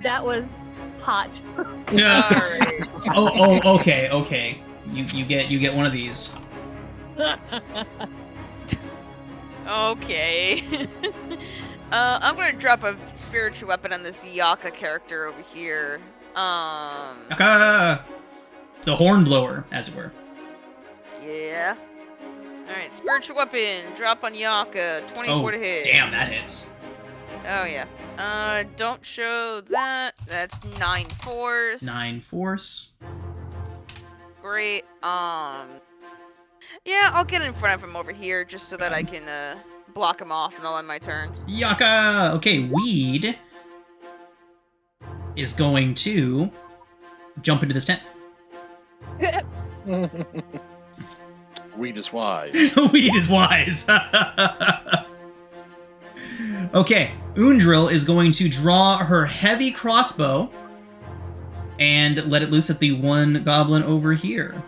that was hot. Alright. Okay. You get one of these. Okay. I'm gonna drop a spiritual weapon on this Yaka character over here. The Hornblower, as it were. Yeah. Alright, spiritual weapon, drop on Yaka, 24 to hit. Damn, that hits. Oh yeah. Don't show that. That's 9 force. 9 force. Great. Yeah, I'll get in front of him over here just so that I can block him off and I'll end my turn. Yaka! Okay, Weed is going to jump into this tent. Weed is wise. Weed is wise. Okay, Undril is going to draw her heavy crossbow and let it loose at the one goblin over here.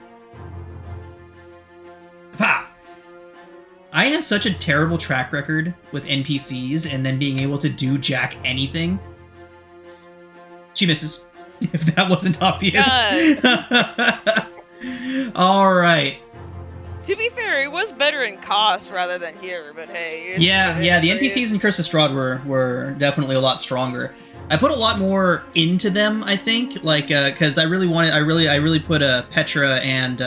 Ha! I have such a terrible track record with NPCs and then being able to do jack anything. She misses, if that wasn't obvious. All right. To be fair, it was better in cost rather than here, but hey. Yeah, the NPCs in Curse of Strahd were definitely a lot stronger. I put a lot more into them, I think, like, because I really put Petra and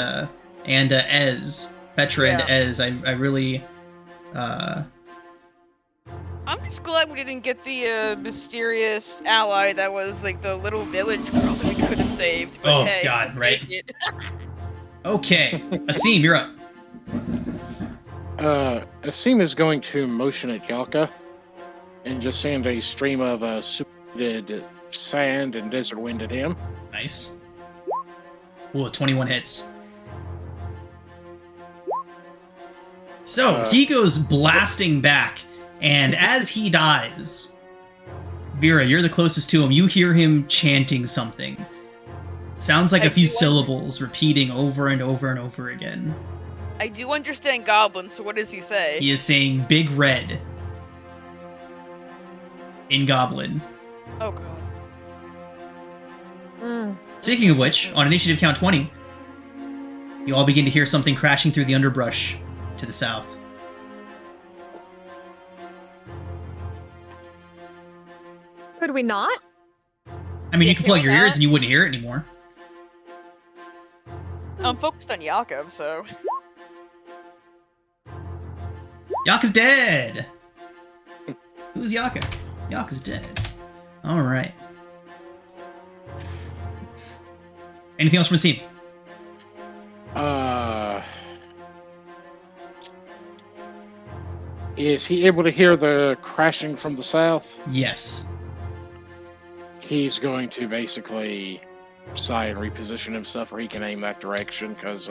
Ez. Petra and Ez, I really, I'm just glad we didn't get the mysterious ally that was like the little village girl that we could have saved. But Oh, hey, God, we'll right. take it. Okay, Asim, you're up. Asim is going to motion at Yalka and just send a stream of superheated sand and desert wind at him. Nice. Ooh, 21 hits. So, he goes blasting back, and as he dies, Vera, you're the closest to him. You hear him chanting something. Sounds like a few syllables repeating over and over and over again. I do understand Goblin, so what does he say? He is saying Big Red in Goblin. Oh god. Speaking of which, on initiative count 20, you all begin to hear something crashing through the underbrush to the south. Could we not? I mean, Yeah, you can can plug we your ears not? and you wouldn't hear it anymore. I'm focused on Yakov, so. Yaka's dead! Who's Yaka? Yaka's dead. Alright. Anything else from the scene? Is he able to hear the crashing from the south? Yes. He's going to basically sigh and reposition himself where he can aim that direction, because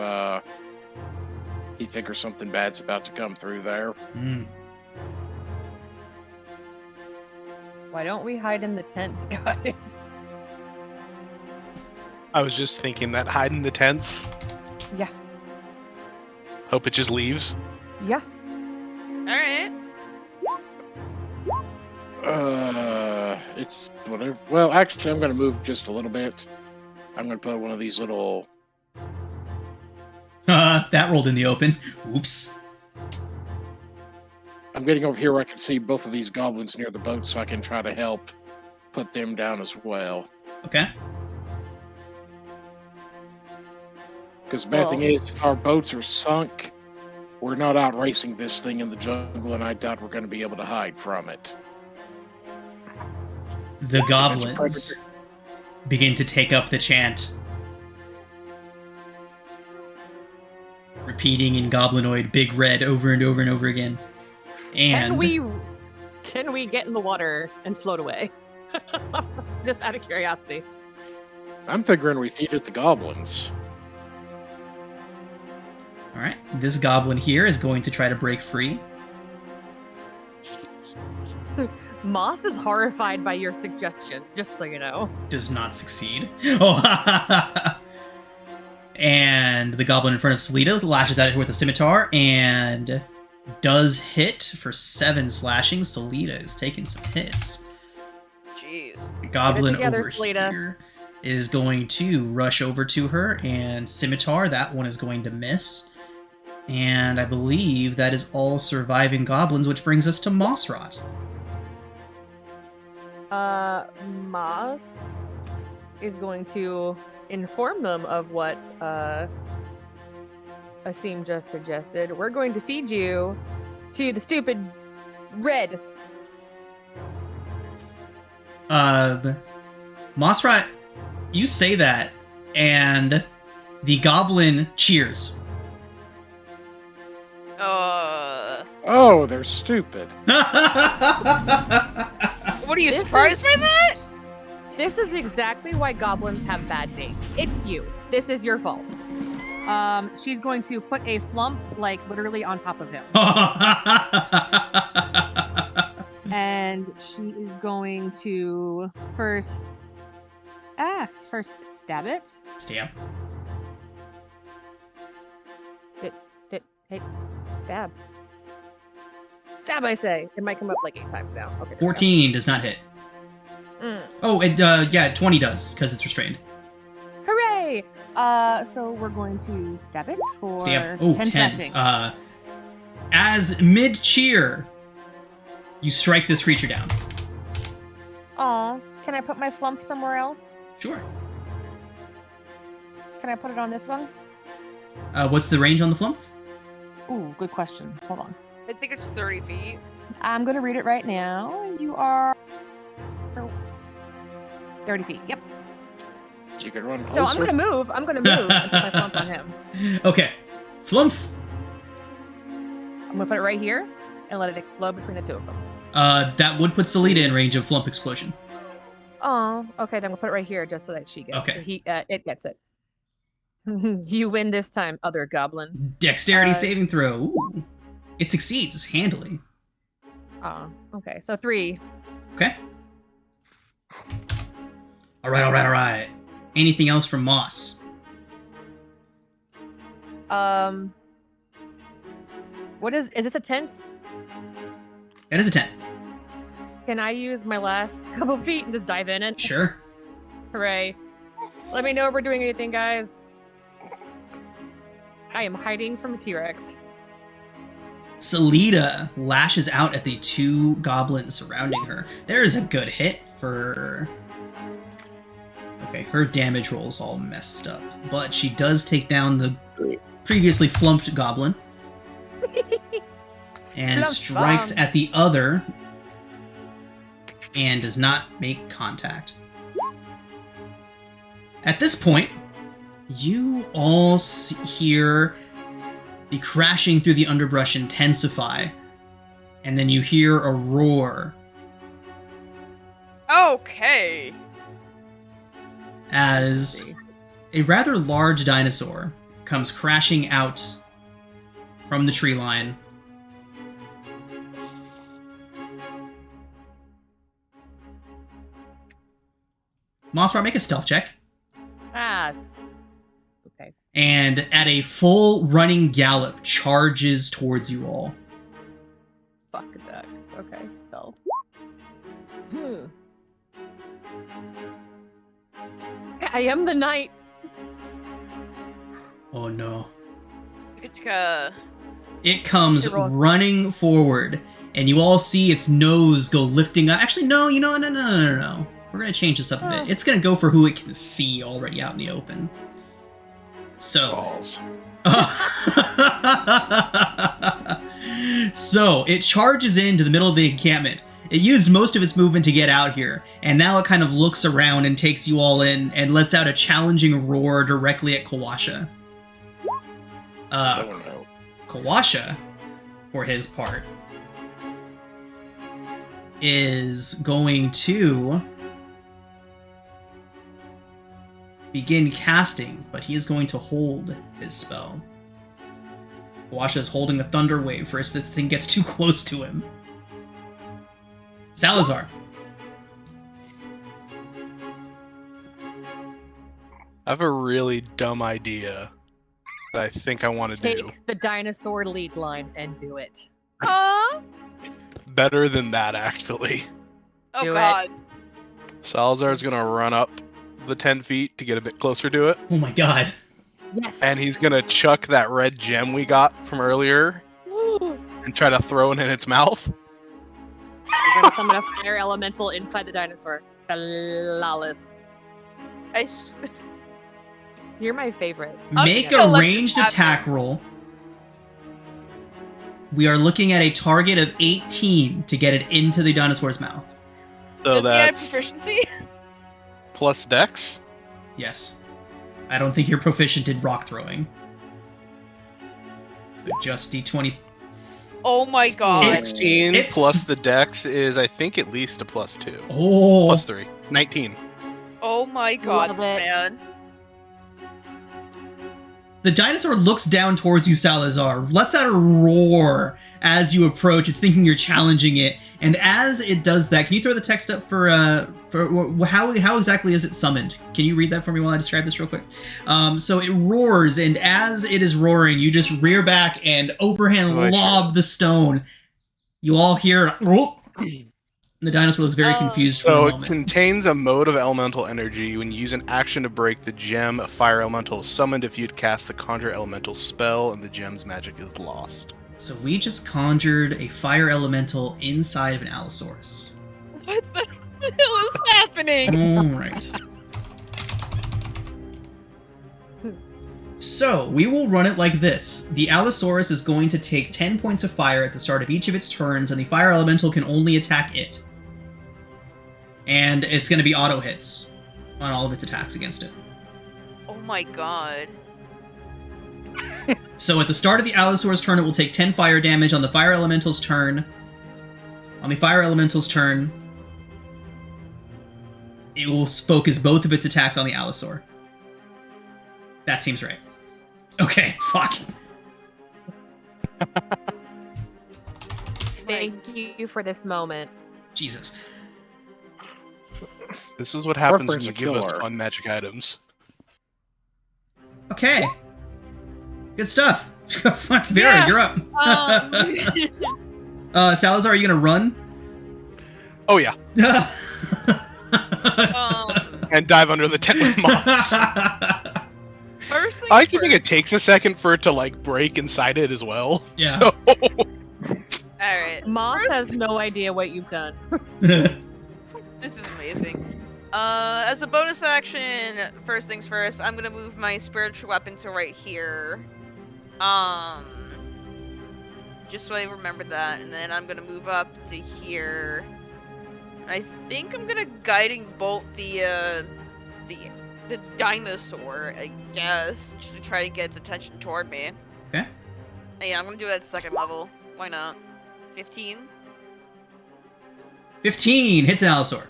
he figures something bad's about to come through there. Mm. Why don't we hide in the tents, guys? I was just thinking that hide in the tents. Yeah. Hope it just leaves. Yeah. Alright. It's whatever. Well, actually, I'm going to move just a little bit. I'm going to put one of these little... That rolled in the open. Oops. I'm getting over here where I can see both of these goblins near the boat, so I can try to help put them down as well. Okay. Because the bad thing is, if our boats are sunk, we're not out racing this thing in the jungle, and I doubt we're going to be able to hide from it. The goblins begin to take up the chant, repeating in goblinoid Big Red over and over and over again. And Can we get in the water and float away? Just out of curiosity. I'm figuring we feed it the goblins. all right, this goblin here is going to try to break free. Moss is horrified by your suggestion, just so you know. Does not succeed. Oh, and the goblin in front of Selita lashes at it with a scimitar and does hit for 7 slashing. Selita is taking some hits. Jeez. The goblin together, over Selita. here is going to rush over to her and scimitar. That one is going to miss. And I believe that is all surviving goblins, which brings us to Mossrot. Moss is going to inform them of what Asim just suggested. We're going to feed you to the stupid red. Mossrot, you say that, and the goblin cheers. Oh, they're stupid. What are you This surprised by that? This is exactly why goblins have bad names. It's you. This is your fault. She's going to put a flump, like, literally on top of him. And she is going to first stab it. Stab. Hey, stab. Stab, I say. It might come up like 8 times now. Okay. 14 does not hit. Mm. Oh, yeah, 20 does, because it's restrained. Hooray! So we're going to stab it for Stab. Oh, 10 10. slashing. As mid-cheer, you strike this creature down. Aw, can I put my flump somewhere else? Sure. Can I put it on this one? What's the range on the flump? Ooh, good question. Hold on. I think it's 30 feet. I'm going to read it right now. You are 30 feet. Yep. You could run closer. So I'm going to move. and put my flump on him. Okay. Flump. I'm going to put it right here and let it explode between the two of them. That would put Selita in range of flump explosion. Oh, okay. Then we'll put it right here just so that she gets Okay. it gets it. You win this time, other goblin. Dexterity saving throw. Ooh. It succeeds handily. Oh, okay. So 3. Okay. All right. Anything else from Moss? What is this a tent? That is a 10. Can I use my last couple feet and just dive in it? Sure. Hooray. Let me know if we're doing anything, guys. I am hiding from a T-Rex. Selita lashes out at the 2 goblins surrounding her. There is a good hit for... Okay, her damage roll's all messed up. But she does take down the previously flumped goblin. And Flump strikes bombs. at the other. And does not make contact. At this point, you all hear the crashing through the underbrush intensify and then you hear a roar Okay. as a rather large dinosaur comes crashing out from the tree line. Mossbar, make a stealth check. Okay. And at a full running gallop, charges towards you all. Fuck a duck. Okay, stealth. I am the knight. Oh no. It comes Hey, roll. running forward, and you all see its nose go lifting up. Actually, no, no. We're going to change this up a bit. It's going to go for who it can see already out in the open. So. Balls. So, it charges into the middle of the encampment. It used most of its movement to get out here, and now it kind of looks around and takes you all in and lets out a challenging roar directly at Kawasha. Kawasha, for his part, is going to begin casting, but he is going to hold his spell. Kawasha is holding a thunder wave for if this thing gets too close to him. Salazar. I have a really dumb idea that I think I want to do. Take the dinosaur lead line and do it. Better than that, actually. Oh Do it. god. Salazar's gonna run up the 10 feet to get a bit closer to it, Oh my god. Yes. and he's gonna chuck that red gem we got from earlier Woo. and try to throw it in its mouth. We're gonna summon a fire elemental inside the dinosaur. Flawless. You're my favorite. I'm Make just gonna a let this ranged happen. attack roll. We are looking at a target of 18 to get it into the dinosaur's mouth. So Does he have that's proficiency? plus dex. Yes. I don't think you're proficient in rock throwing. So just d20. Oh my god. 16 It's- plus the dex is, I think, at least a +2. Oh. Plus 3. 19. Oh my god, Love it. man. The dinosaur looks down towards you, Salazar, lets out a roar as you approach. It's thinking you're challenging it, and as it does that, can you throw the text up for how exactly is it summoned? Can you read that for me while I describe this real quick? So it roars, and as it is roaring, you just rear back and overhand Oh, I lob the stone. You all hear, "Whoop." The dinosaur looks very confused for So a it moment. contains a mode of elemental energy. When you use an action to break the gem, a fire elemental is summoned if you'd cast the conjure elemental spell, and the gem's magic is lost. So we just conjured a fire elemental inside of an Allosaurus. What the hell is happening? Alright. So, we will run it like this. The Allosaurus is going to take 10 points of fire at the start of each of its turns, and the fire elemental can only attack it. And it's going to be auto hits on all of its attacks against it. Oh my god. So at the start of the Allosaurus turn, it will take 10 fire damage. On the fire elemental's turn, it will focus both of its attacks on the Allosaur. That seems right. Okay, fuck. Thank you for this moment. Jesus. This is what happens when Reference you a give us killer. fun magic items. Okay. Good stuff. Fuck, Vera, Yeah. you're up. Salazar, are you gonna run? Oh yeah, um, and dive under the tent with moss. first things I actually think it first. takes a second for it to like break inside it as well. Yeah. So Alright. Moss First- has no idea what you've done. This is amazing. As a bonus action, first things first, I'm gonna move my spiritual weapon to right here. Just so I remember that, and then I'm gonna move up to here. I think I'm gonna guiding bolt the dinosaur, I guess, just to try to get its attention toward me. Okay. Yeah, I'm gonna do it at second level. Why not? 15. 15 hits an Allosaur.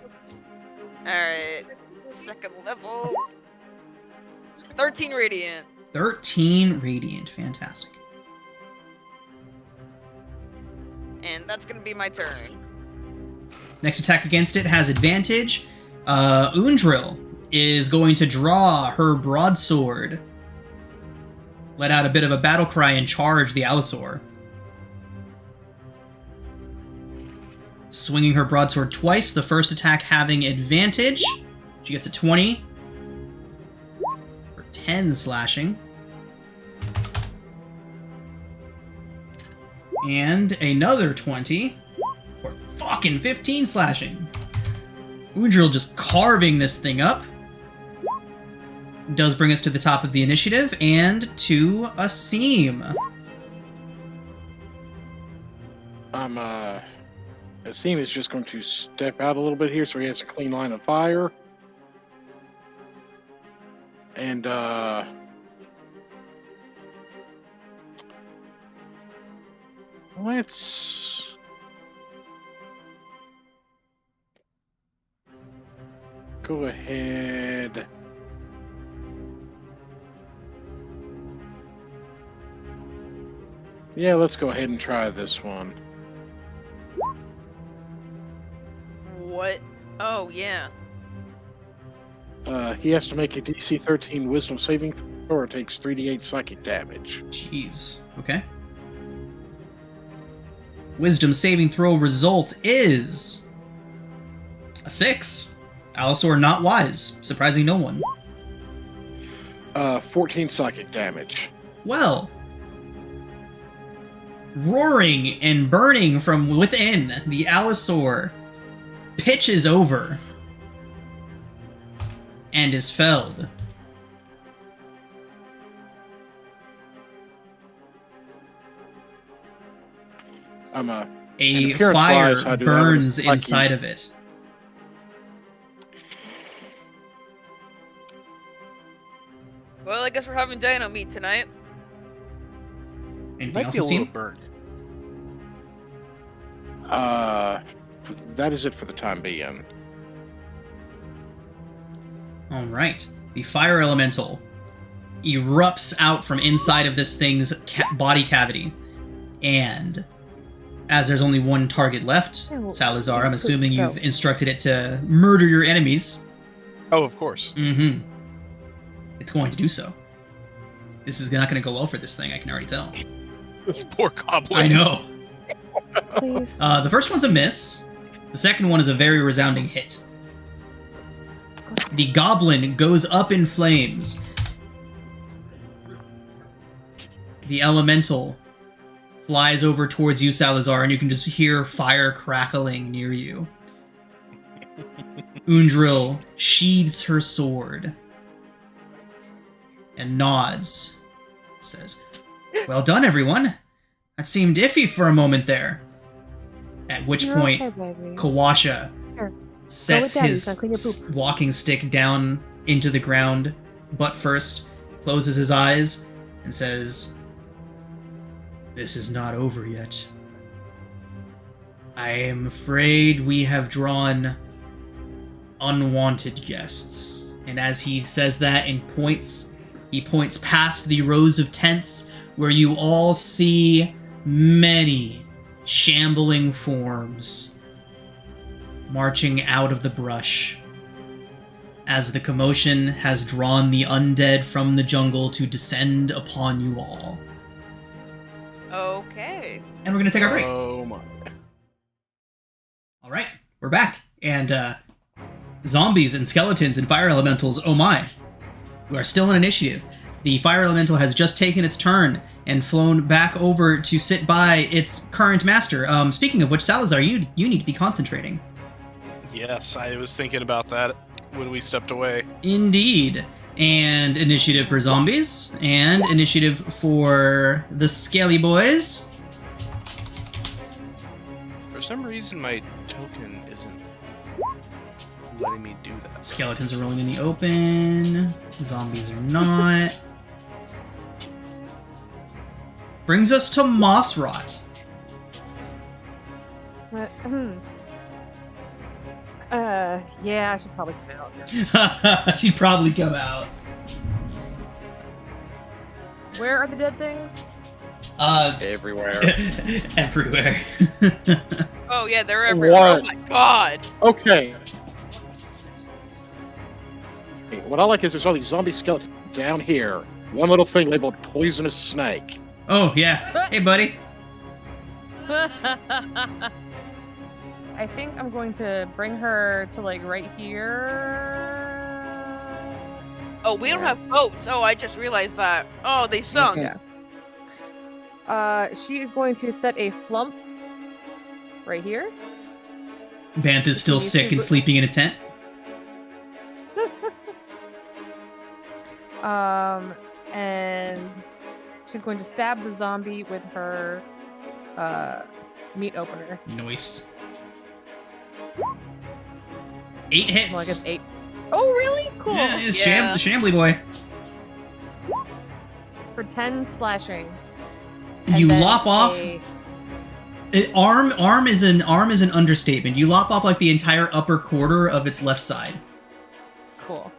Alright. Second level. 13 radiant. 13 radiant. Fantastic. And that's gonna be my turn. Next attack against it has advantage. Undril is going to draw her broadsword, let out a bit of a battle cry, and charge the Allosaur. Swinging her broadsword twice, the first attack having advantage. She gets a 20 for 10 slashing. And another 20 for fucking 15 slashing. Undril just carving this thing up. Does bring us to the top of the initiative and to Asim. Asim is just going to step out a little bit here so he has a clean line of fire. And, let's go ahead. Yeah, let's go ahead and try this one. What? Oh, yeah. He has to make a DC 13 Wisdom saving throw or takes 3d8 psychic damage. Jeez. Okay. Wisdom saving throw result is a 6. Allosaur not wise, surprising no one. 14 psychic damage. Well, roaring and burning from within, the Allosaur pitches over and is felled. A fire burns inside of it. Well, I guess we're having dino meat tonight. Anything Might else be a to little see? burnt. That is it for the time being. All right. The fire elemental erupts out from inside of this thing's body cavity. And as there's only one target left, Salazar, I'm assuming you've instructed it to murder your enemies. Oh, of course. Mm-hmm. It's going to do so. This is not going to go well for this thing, I can already tell. This poor goblin. I know. Please. The first one's a miss. The second one is a very resounding hit. The goblin goes up in flames. The elemental flies over towards you, Salazar, and you can just hear fire crackling near you. Undril sheathes her sword and nods. Says, "Well done, everyone. That seemed iffy for a moment there." At which You're point, okay, baby. Kawasha Here, sets Daddy, his so I clean your poop. walking stick down into the ground, but first closes his eyes and says, "This is not over yet. I am afraid we have drawn unwanted guests." And as he says that and he points past the rows of tents where you all see many shambling forms marching out of the brush as the commotion has drawn the undead from the jungle to descend upon you all. Okay. And we're going to take our break. Oh my. All right, we're back. And zombies and skeletons and fire elementals, oh my. We are still in initiative. The fire elemental has just taken its turn and flown back over to sit by its current master. Speaking of which, Salazar, you need to be concentrating. Yes, I was thinking about that when we stepped away. Indeed. And initiative for zombies, and initiative for the scaly boys. For some reason, my token isn't letting me do that. Skeletons are rolling in the open. Zombies are not. Brings us to Mossrot. Yeah, I should probably come out. She'd probably come out. Where are the dead things? Everywhere. Everywhere. Oh yeah, they're everywhere. What? Oh my god. Okay. What I like is there's all these zombie skeletons down here. One little thing labeled poisonous snake. Oh, yeah. Hey, buddy. I think I'm going to bring her to like right here. Oh, we don't Yeah. have boats. Oh, I just realized that. Oh, they sunk. Yeah. She is going to set a flump right here. Banth's still sick and sleeping in a tent. And she's going to stab the zombie with her meat opener. Nice. 8 hits. Well, I guess 8. Oh, really? Cool. Yeah, it's Yeah. Shambly boy. For 10 slashing. And You then lop off. Arm is an understatement. You lop off like the entire upper quarter of its left side. Cool.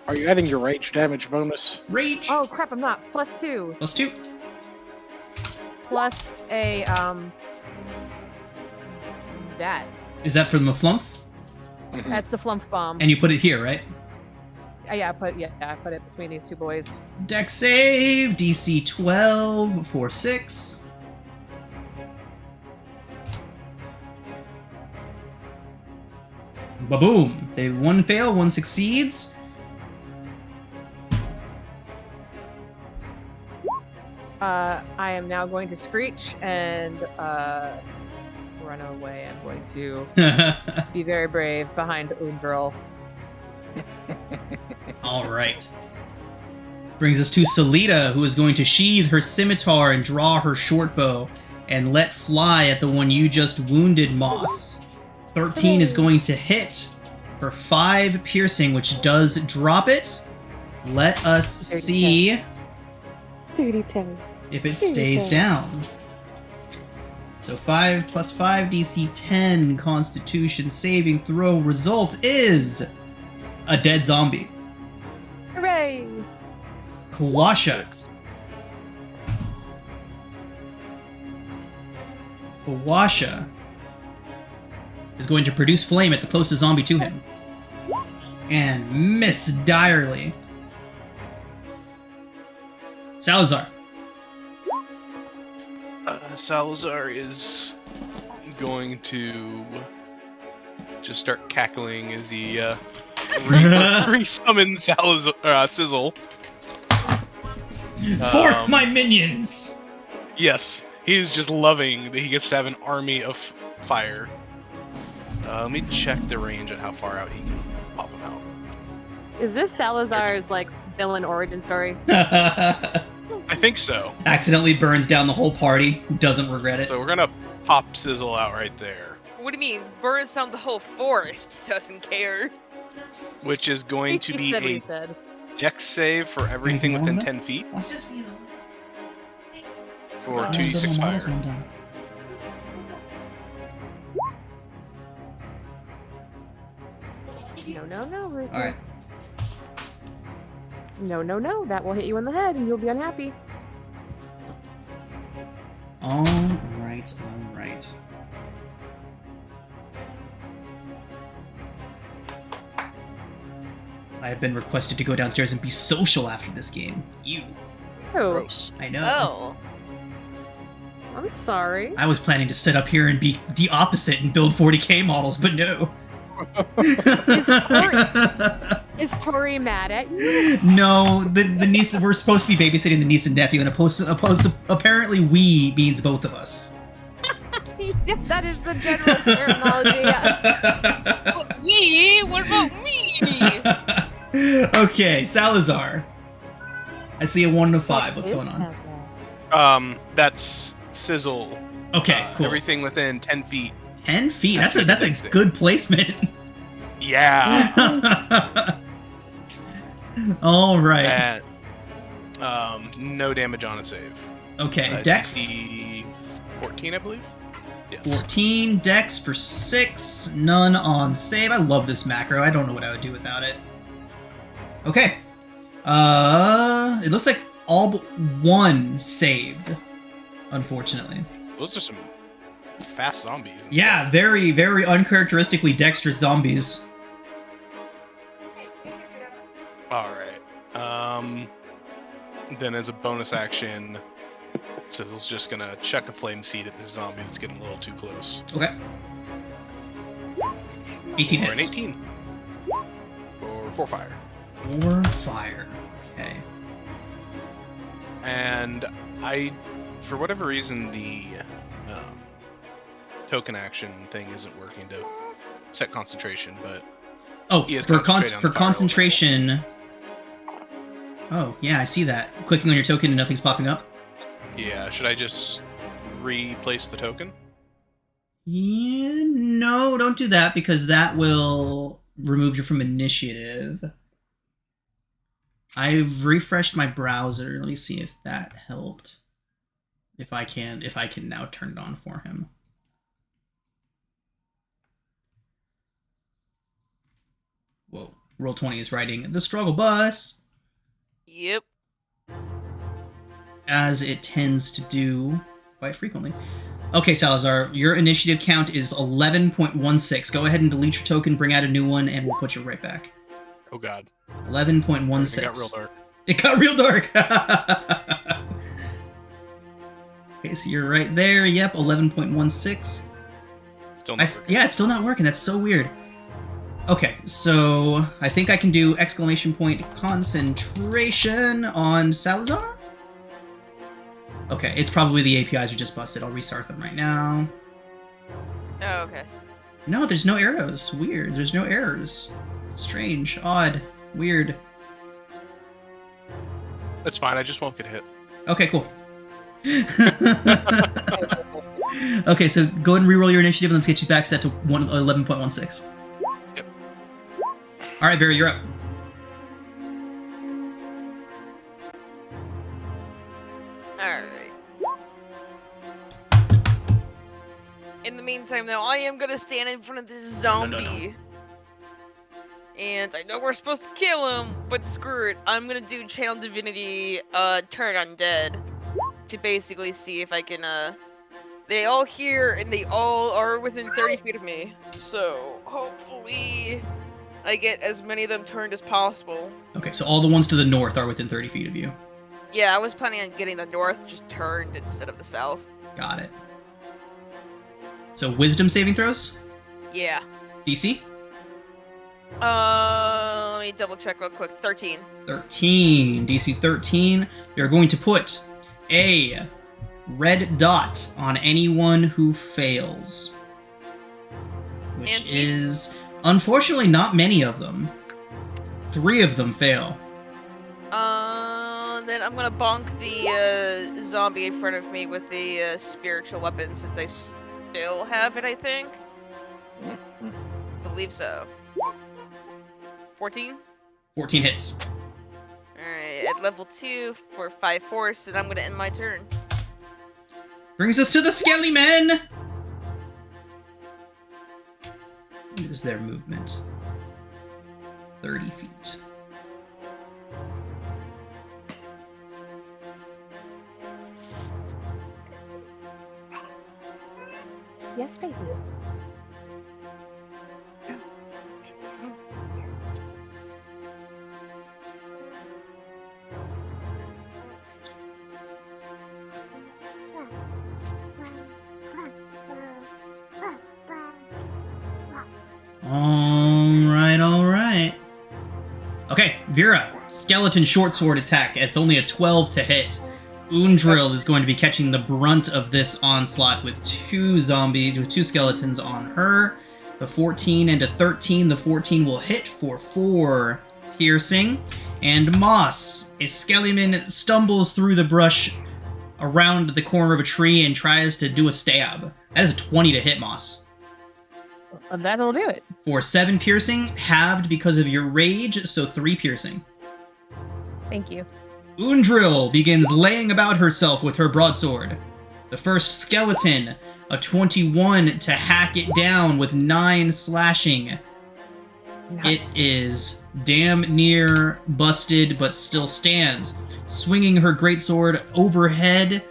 Are you adding your rage damage bonus? Rage. Oh crap! I'm not. +2. +2. Plus a that. Is that from the flump? That's the flump bomb. And you put it here, right? Yeah, I put it between these two boys. Dex save, DC 12 for 6. Ba-boom! They one fail, one succeeds. I am now going to screech and run away. I'm going to be very brave behind Undril. All right. Brings us to Salita, who is going to sheathe her scimitar and draw her short bow and let fly at the one you just wounded, Moss. 13 is going to hit for 5 piercing, which does drop it. Let us see 30 times. if it stays down. So 5 plus 5, DC 10, Constitution saving throw. Result is a dead zombie. Hooray! Kawasha. Kawasha is going to produce flame at the closest zombie to him. And miss direly. Salazar. Salazar is going to just start cackling as he resummons Sizzle. For my minions! Yes, he's just loving that he gets to have an army of fire. Let me check the range on how far out he can pop them out. Is this Salazar's like villain origin story? I think so. Accidentally burns down the whole party. Doesn't regret it. So we're gonna pop Sizzle out right there, What do you mean? Burns down the whole forest. Doesn't care. which is going to He be said what a he said. dex save for everything Anything within wrong 10 feet with for 2d6 fire. No, Ruthie. Alright. No. That will hit you in the head and you'll be unhappy. Alright. I have been requested to go downstairs and be social after this game. You. Oh, Gross. I know. Oh. I'm sorry. I was planning to sit up here and be the opposite and build 40k models, but no. Is Tori mad at you? No, the niece. We're supposed to be babysitting the niece and nephew, and apparently we means both of us. Yeah, that is the general terminology. Yeah. But me? What about me? Okay, Salazar. I see a 1 and a 5. What's going on? That's Sizzle. Okay, cool. Everything within 10 feet. 10 feet. That's a That's good placement. Yeah. All right. And no damage on a save. Okay, Dex. DC 14, I believe. Yes. 14, dex for 6, none on save. I love this macro. I don't know what I would do without it. Okay. It looks like all but one saved, unfortunately. Those are some fast zombies. and Yeah, stuff. very, very uncharacteristically dexterous zombies. All right. Then as a bonus action, Sizzle's just gonna check a flame seed at this zombie that's getting a little too close. Okay. 18 For an hits. 18. For 4 fire. 4 fire. Okay. And for whatever reason, the token action thing isn't working to set concentration, but Oh, He is for concentrating on the fire concentration. Oh, yeah, I see that. Clicking on your token and nothing's popping up. yeah, should I just replace the token? Yeah, no, don't do that because that will remove you from initiative. I've refreshed my browser. Let me see if that helped. If I can now turn it on for him. Whoa. Roll20 is writing the struggle bus, Yep. as it tends to do quite frequently. Okay, Salazar, your initiative count is 11.16. Go ahead and delete your token, bring out a new one, and we'll put you right back. Oh god. 11.16. It got real dark. It got real dark. Okay, so you're right there. Yep, 11.16. Still not working. Yeah, it's still not working. That's so weird. Okay, so I think I can do exclamation point concentration on Salazar. Okay, it's probably the APIs are just busted. I'll restart them right now. Oh, okay. No, there's no arrows. Weird. There's no errors. Strange. Odd. Weird. That's fine, I just won't get hit. Okay, cool. Okay, so go ahead and reroll your initiative and let's get you back set to 11.16. Yep. Alright, Vera, you're up. Alright. In the meantime, though, I am gonna stand in front of this zombie. And I know we're supposed to kill him, but screw it. I'm gonna do Channel Divinity, Turn Undead. To basically see if I can, They all hear and they all are within 30 feet of me. So, hopefully, I get as many of them turned as possible. Okay, so all the ones to the north are within 30 feet of you. Yeah, I was planning on getting the north just turned instead of the south. Got it. So wisdom saving throws? Yeah. DC? Let me double check real quick. 13. 13. DC 13. You're going to put a red dot on anyone who fails. Which And he's- is, unfortunately, not many of them. 3 of them fail. Then I'm gonna bonk the zombie in front of me with the spiritual weapon since I still have it, I think. Believe so. 14? 14 hits. Alright, at level 2 for 5 force, and I'm gonna end my turn. Brings us to the Skelly Men! What is their movement? 30 feet. Yes, baby. Alright. Okay, Vera, skeleton short sword attack. It's only a 12 to hit. Undril is going to be catching the brunt of this onslaught with 2 skeletons on her. The 14 and a 13. The 14 will hit for 4 piercing. And Moss, a skeleton, stumbles through the brush around the corner of a tree and tries to do a stab. That is a 20 to hit, Moss. That'll do it. For 7 piercing, halved because of your rage, so 3 piercing. Thank you. Undril begins laying about herself with her broadsword. The first skeleton A 21 to hack it down with 9 slashing. Nice. It is damn near busted, but still stands. Swinging her greatsword overhead.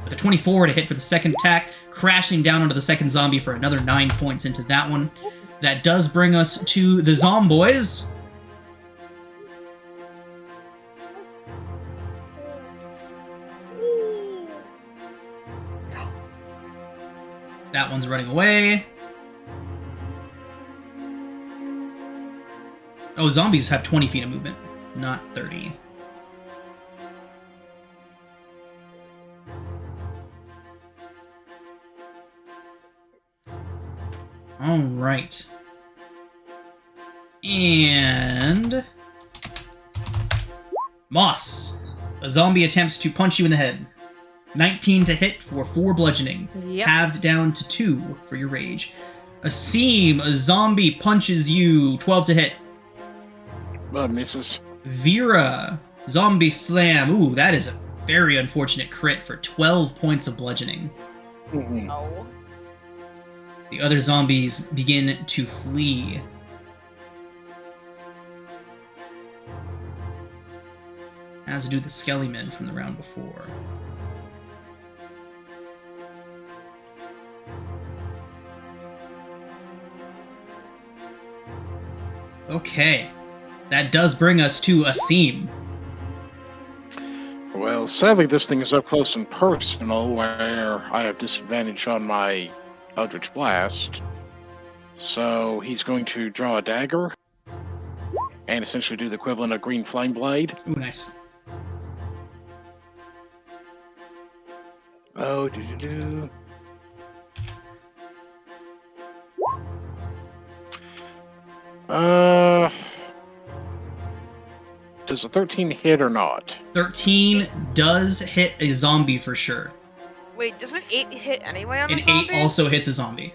With a 24 to hit for the second attack, crashing down onto the second zombie for another 9 points into that one. That does bring us to the zomboys. That one's running away. Oh, zombies have 20 feet of movement, not 30. All right. And Moss. A zombie attempts to punch you in the head. 19 to hit for 4 bludgeoning. Yep. Halved down to 2 for your rage. Asim, a zombie punches you. 12 to hit. Misses. Vera, zombie slam. Ooh, that is a very unfortunate crit for 12 points of bludgeoning. Mhm. Oh. The other zombies begin to flee. Has to do with the Skelly Men from the round before. Okay. That does bring us to Asim. Well, sadly, this thing is up close and personal, where I have disadvantage on my Eldritch Blast. So he's going to draw a dagger and essentially do the equivalent of Green Flame Blade. Ooh, nice. Oh, do. Does a 13 hit or not? 13 does hit a zombie for sure. Wait, doesn't 8 hit anyway on And the zombie? 8 also hits a zombie.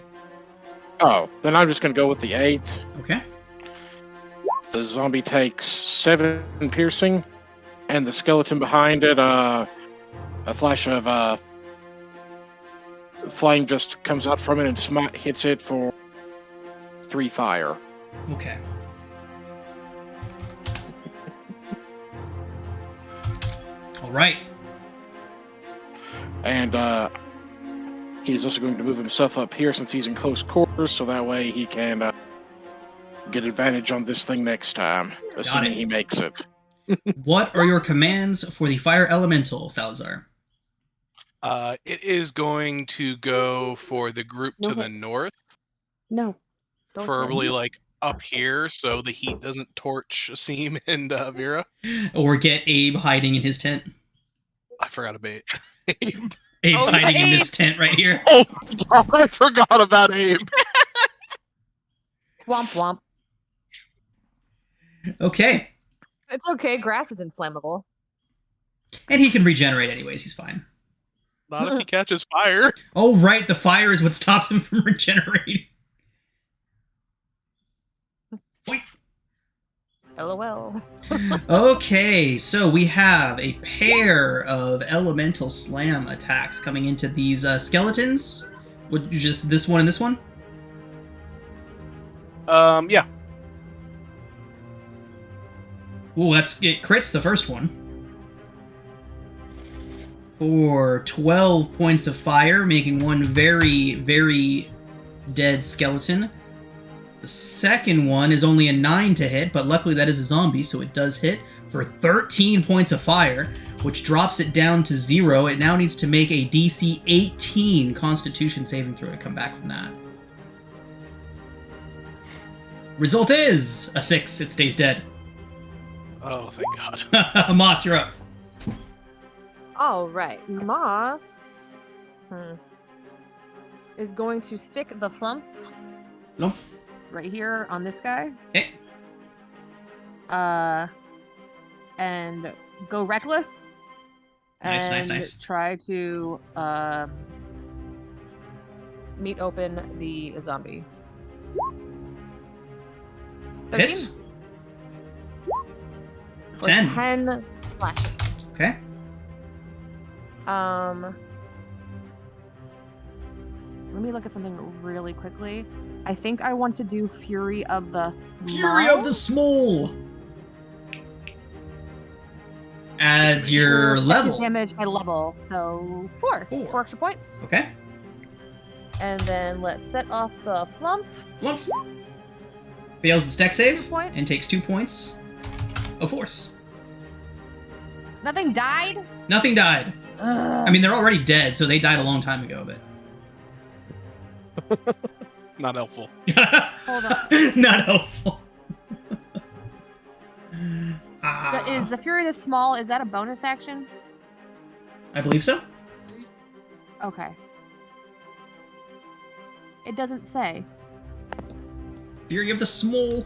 Oh, then I'm just going to go with the 8. Okay. The zombie takes 7 piercing, and the skeleton behind it, a flash of flame just comes out from it and hits it for 3 fire. Okay. All right. And he's also going to move himself up here since he's in close quarters, so that way he can get advantage on this thing next time, assuming it. he makes it. What are your commands for the fire elemental, Salazar? It is going to go for the group No to the hits. north, No. Don't preferably hit. like up here, so the heat doesn't torch Asim and Vera. Or get Abe hiding in his tent? I forgot about Abe. Abe's Oh, hiding in Abe! this tent right here. Oh my god, I forgot about Abe. Womp womp. Okay. It's okay. Grass is inflammable. And he can regenerate anyways. He's fine. Not if he catches fire. Oh, right. The fire is what stops him from regenerating. Wait. LOL. Okay, so we have a pair of elemental slam attacks coming into these skeletons. Would you just this one and this one? Yeah. Ooh, it crits the first one. For 12 points of fire, making one very, very dead skeleton. The second one is only a 9 to hit, but luckily that is a zombie, so it does hit for 13 points of fire, which drops it down to 0. It now needs to make a DC 18 Constitution saving throw to come back from that. Result is a 6. It stays dead. Oh, thank God. Moss, you're up. All right. Moss is going to stick the flump Nope. right here on this guy. Okay. And go reckless. Nice, and nice. try to meet open the zombie. 13? Hits. For 10. 10 slashing. Okay. let me look at something really quickly. I think I want to do Fury of the Small. Fury of the Small. Adds your Extra level. damage by level, so 4. 4 extra points. Okay. And then let's set off the flump. Flump. Fails its deck save 2 point. and takes 2 points of force. Nothing died? Nothing died. Ugh. I mean, they're already dead, so they died a long time ago, but... Not helpful. Hold on. Not helpful. Is the Fury of the Small, is that a bonus action? I believe so. Okay. It doesn't say. Fury of the Small.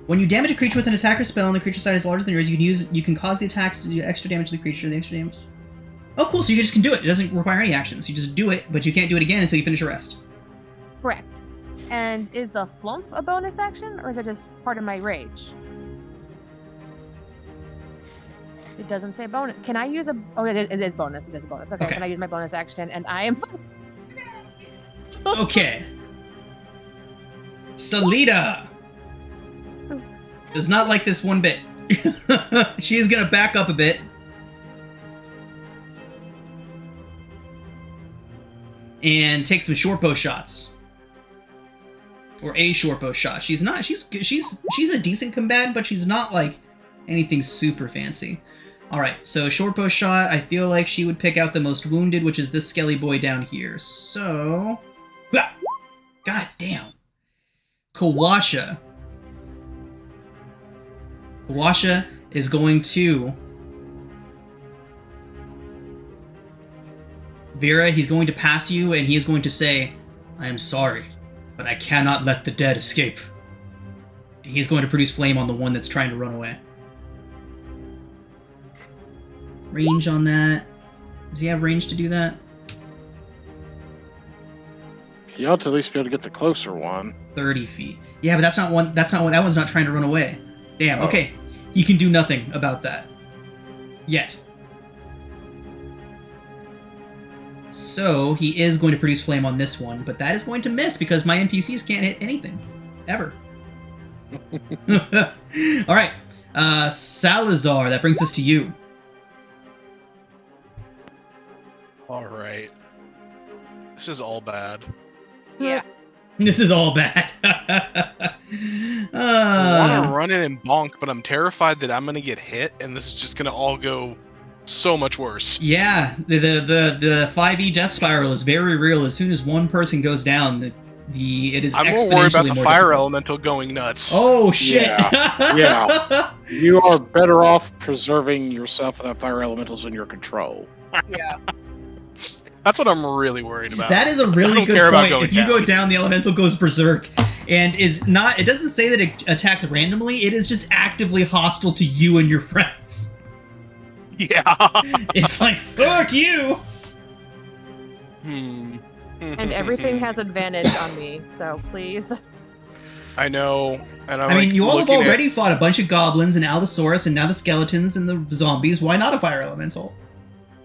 When you damage a creature with an attacker spell and the creature size is larger than yours, you can cause the attack to do extra damage to the creature. The extra damage. Oh, cool! So you just can do it. It doesn't require any actions. You just do it, but you can't do it again until you finish a rest. Correct. And is the flump a bonus action, or is it just part of my rage? It doesn't say bonus. Can I use a? Oh, it is bonus. It is a bonus. Okay. Okay. Can I use my bonus action? And I am. Okay. Salida does not like this one bit. She is gonna back up a bit. And take some short bow shots. Or a short bow shot. She's a decent combatant, but she's not like anything super fancy. Alright, so short bow shot, I feel like she would pick out the most wounded, which is this skelly boy down here. So God damn. Kawasha. Kawasha is going to... Vera, he's going to pass you, and he is going to say, I am sorry, but I cannot let the dead escape. And he's going to produce flame on the one that's trying to run away. Range on that. Does he have range to do that? You ought to at least be able to get the closer one. 30 feet. Yeah, but that's not one. That one's not trying to run away. Damn. Oh. Okay, he can do nothing about that yet. So he is going to produce flame on this one, but that is going to miss because my NPCs can't hit anything ever. All right, Salazar. That brings us to you. All right. This is all bad. Yeah. This is all bad. I want to run in and bonk, but I'm terrified that I'm gonna get hit, and this is just gonna all go so much worse. Yeah, the 5e death spiral is very real. As soon as one person goes down, it is I'm exponentially more worried about the more fire difficult. elemental going nuts. Oh shit! Yeah. You are better off preserving yourself with that fire elementals in your control. Yeah. That's what I'm really worried about. That is a I really don't good care about point. going If you go down. down, the elemental goes berserk, and is not. It doesn't say that it attacked randomly. It is just actively hostile to you and your friends. Yeah. It's like fuck you. And everything has advantage on me, so please. I know, and I'm I mean, like, you all have looking at- already fought a bunch of goblins and Allosaurus, and now the skeletons and the zombies. Why not a fire elemental?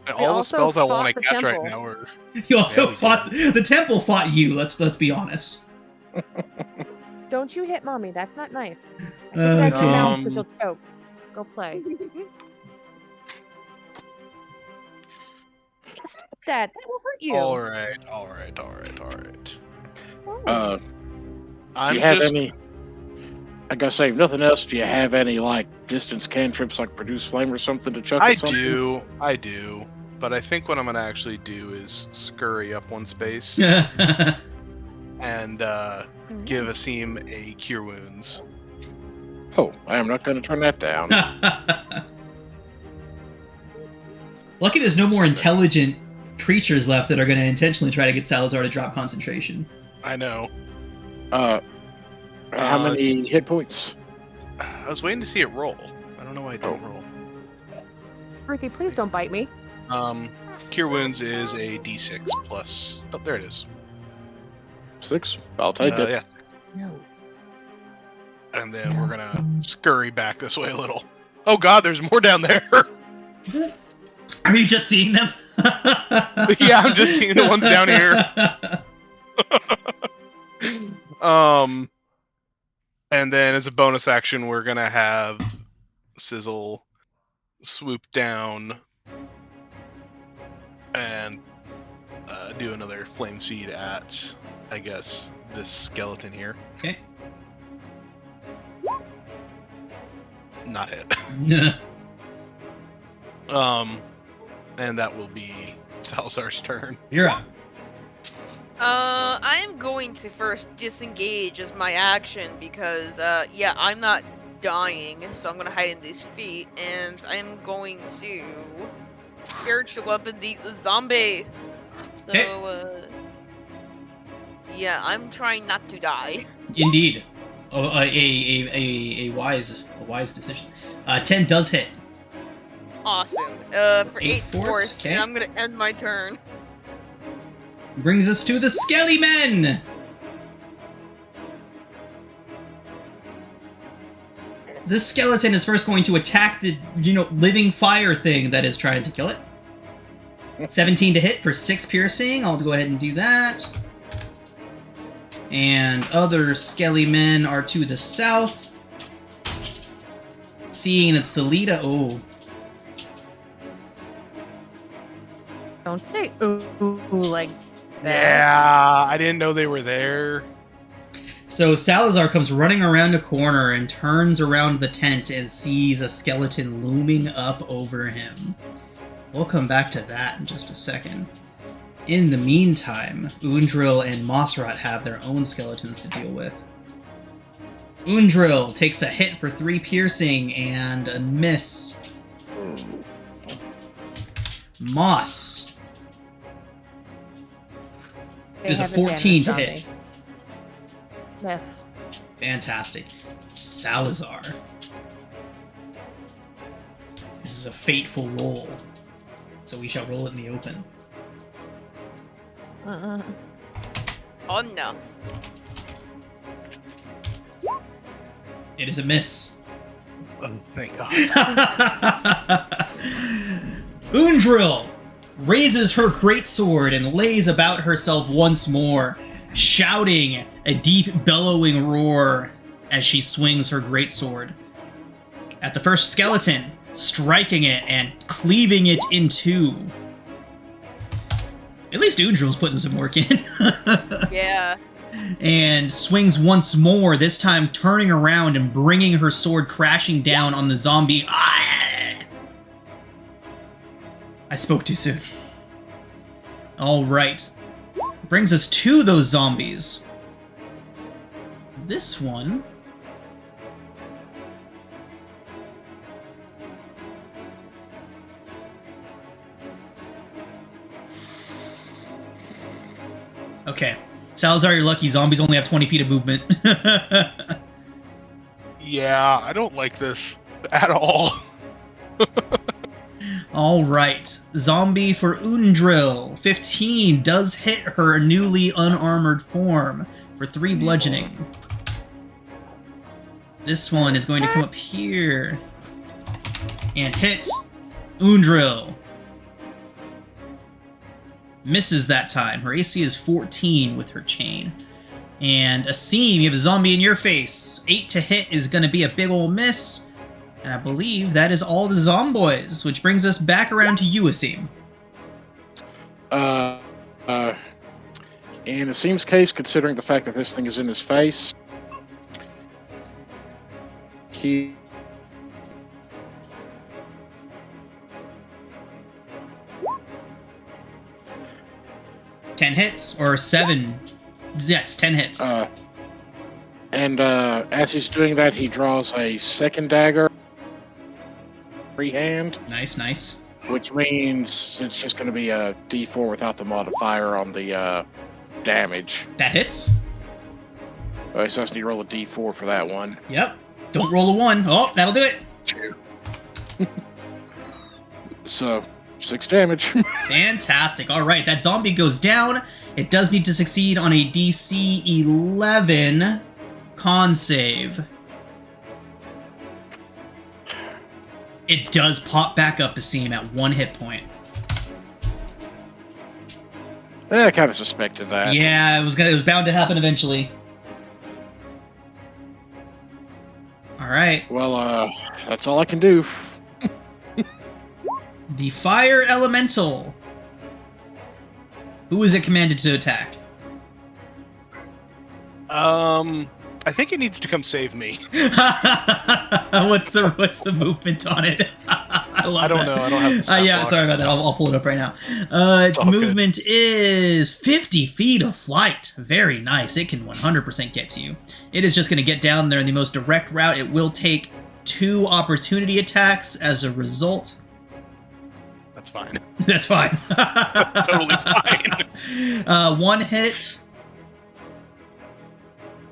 all the also spells I fought want to the catch right temple. now are. You also Yeah, we fought the temple. Fought you. Let's be honest. Don't you hit mommy? That's not nice. I Uh, can catch you now Um, because you'll choke. Go play. Stop that. That will hurt you. All right. Oh. Do I'm you have just. any? I gotta say, if nothing else, do you have any like distance cantrips, like produce flame or something to chuck? I at something? do, but I think what I'm gonna actually do is scurry up one space and give Asim a cure wounds. Oh, I am not going to turn that down. Lucky there's no more intelligent creatures left that are going to intentionally try to get Salazar to drop concentration. I know. How many hit points? I was waiting to see it roll. I don't know why it didn't roll. Ruthie, please don't bite me. Cure wounds is a d6 plus. Oh, there it is. 6. I'll take it. Yeah. No. And then we're gonna scurry back this way a little. Oh god, there's more down there. Are you just seeing them? Yeah, I'm just seeing the ones down here. And then as a bonus action, we're gonna have Sizzle swoop down and do another flame seed at, I guess, this skeleton here. Okay. Not hit. Nah. And that will be Salazar's turn. You're up. I am going to first disengage as my action because, yeah, I'm not dying, so I'm gonna hide in these feet, and I'm going to spiritual weapon the zombie. So, yeah, I'm trying not to die. Indeed. Oh, a wise decision. 10 does hit. Awesome. For 8 force, force, okay. and I'm gonna end my turn. Brings us to the Skelly Men. This skeleton is first going to attack the, living fire thing that is trying to kill it. 17 to hit for 6 piercing. I'll go ahead and do that. And other Skelly Men are to the south. Seeing that Salida... Oh. Don't say ooh like that. Yeah, I didn't know they were there. So Salazar comes running around a corner and turns around the tent and sees a skeleton looming up over him. We'll come back to that in just a second. In the meantime, Undril and Mossrot have their own skeletons to deal with. Undril takes a hit for 3 piercing and a miss. Moss They is a have 14 to advantage hit. on me. Yes. Fantastic. Salazar. This is a fateful roll, so we shall roll it in the open. Oh no. It is a miss. Oh, thank God. Undril raises her greatsword and lays about herself once more, shouting a deep bellowing roar as she swings her greatsword at the first skeleton, striking it and cleaving it in two. At least Undril's putting some work in. Yeah. And swings once more, this time turning around and bringing her sword crashing down on the zombie. I spoke too soon. Alright. Brings us to those zombies. This one... Okay. Salazar, you're lucky. Zombies only have 20 feet of movement. Yeah, I don't like this at all. Alright. Zombie for Undril. 15 does hit her newly unarmored form for 3 bludgeoning. This one is going to come up here and hit Undril. Misses that time. Her AC is 14 with her chain. And Asim, you have a zombie in your face. 8 to hit is going to be a big ol' miss. And I believe that is all the zomboys, which brings us back around to you, Asim. In Asim's case, considering the fact that this thing is in his face, he... Ten hits or 7? Yes, 10 hits. And as he's doing that, he draws a second dagger, freehand, Nice, nice. which means it's just going to be a D4 without the modifier on the damage. That hits. So he has to roll a D4 for that one. Yep. Don't roll a 1. Oh, that'll do it. So 6 damage. Fantastic. All right, that zombie goes down. It does need to succeed on a DC 11 con save. It does pop back up, Asim, at 1 hit point. I kind of suspected that. Yeah, it was bound to happen eventually. All right. Well, that's all I can do. The fire elemental. Who is it commanded to attack? I think it needs to come save me. what's the movement on it? I don't know. I don't have the stat yeah, block. sorry about that. I'll pull it up right now. Its all good. movement is 50 feet of flight. Very nice. It can 100% get to you. It is just going to get down there in the most direct route. It will take 2 opportunity attacks as a result. That's fine. That's fine. Totally fine. 1 hit.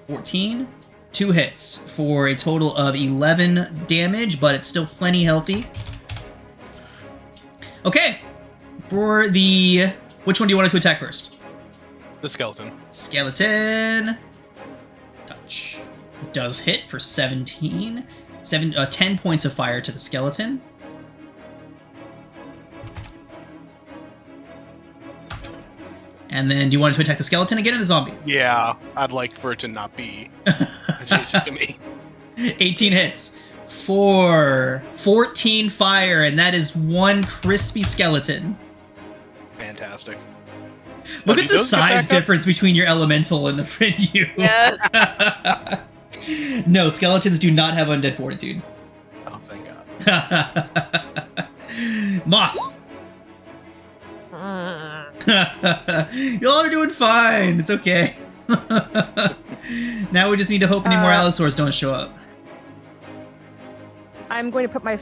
14. 2 hits for a total of 11 damage, but it's still plenty healthy. Okay. For the... Which one do you want it to attack first? The skeleton. Skeleton. Touch. Does hit for 17. 10 points of fire to the skeleton. And then, do you want it to attack the skeleton again or the zombie? Yeah, I'd like for it to not be adjacent to me. 18 hits for 14 fire, and that is 1 crispy skeleton. Fantastic. Look But at he the does get size back up? difference between your elemental and the friend you. Yeah. No, skeletons do not have undead fortitude. Oh, thank God. Moss. Y'all are doing fine. It's okay. Now we just need to hope any more allosaurs don't show up. I'm going to put my...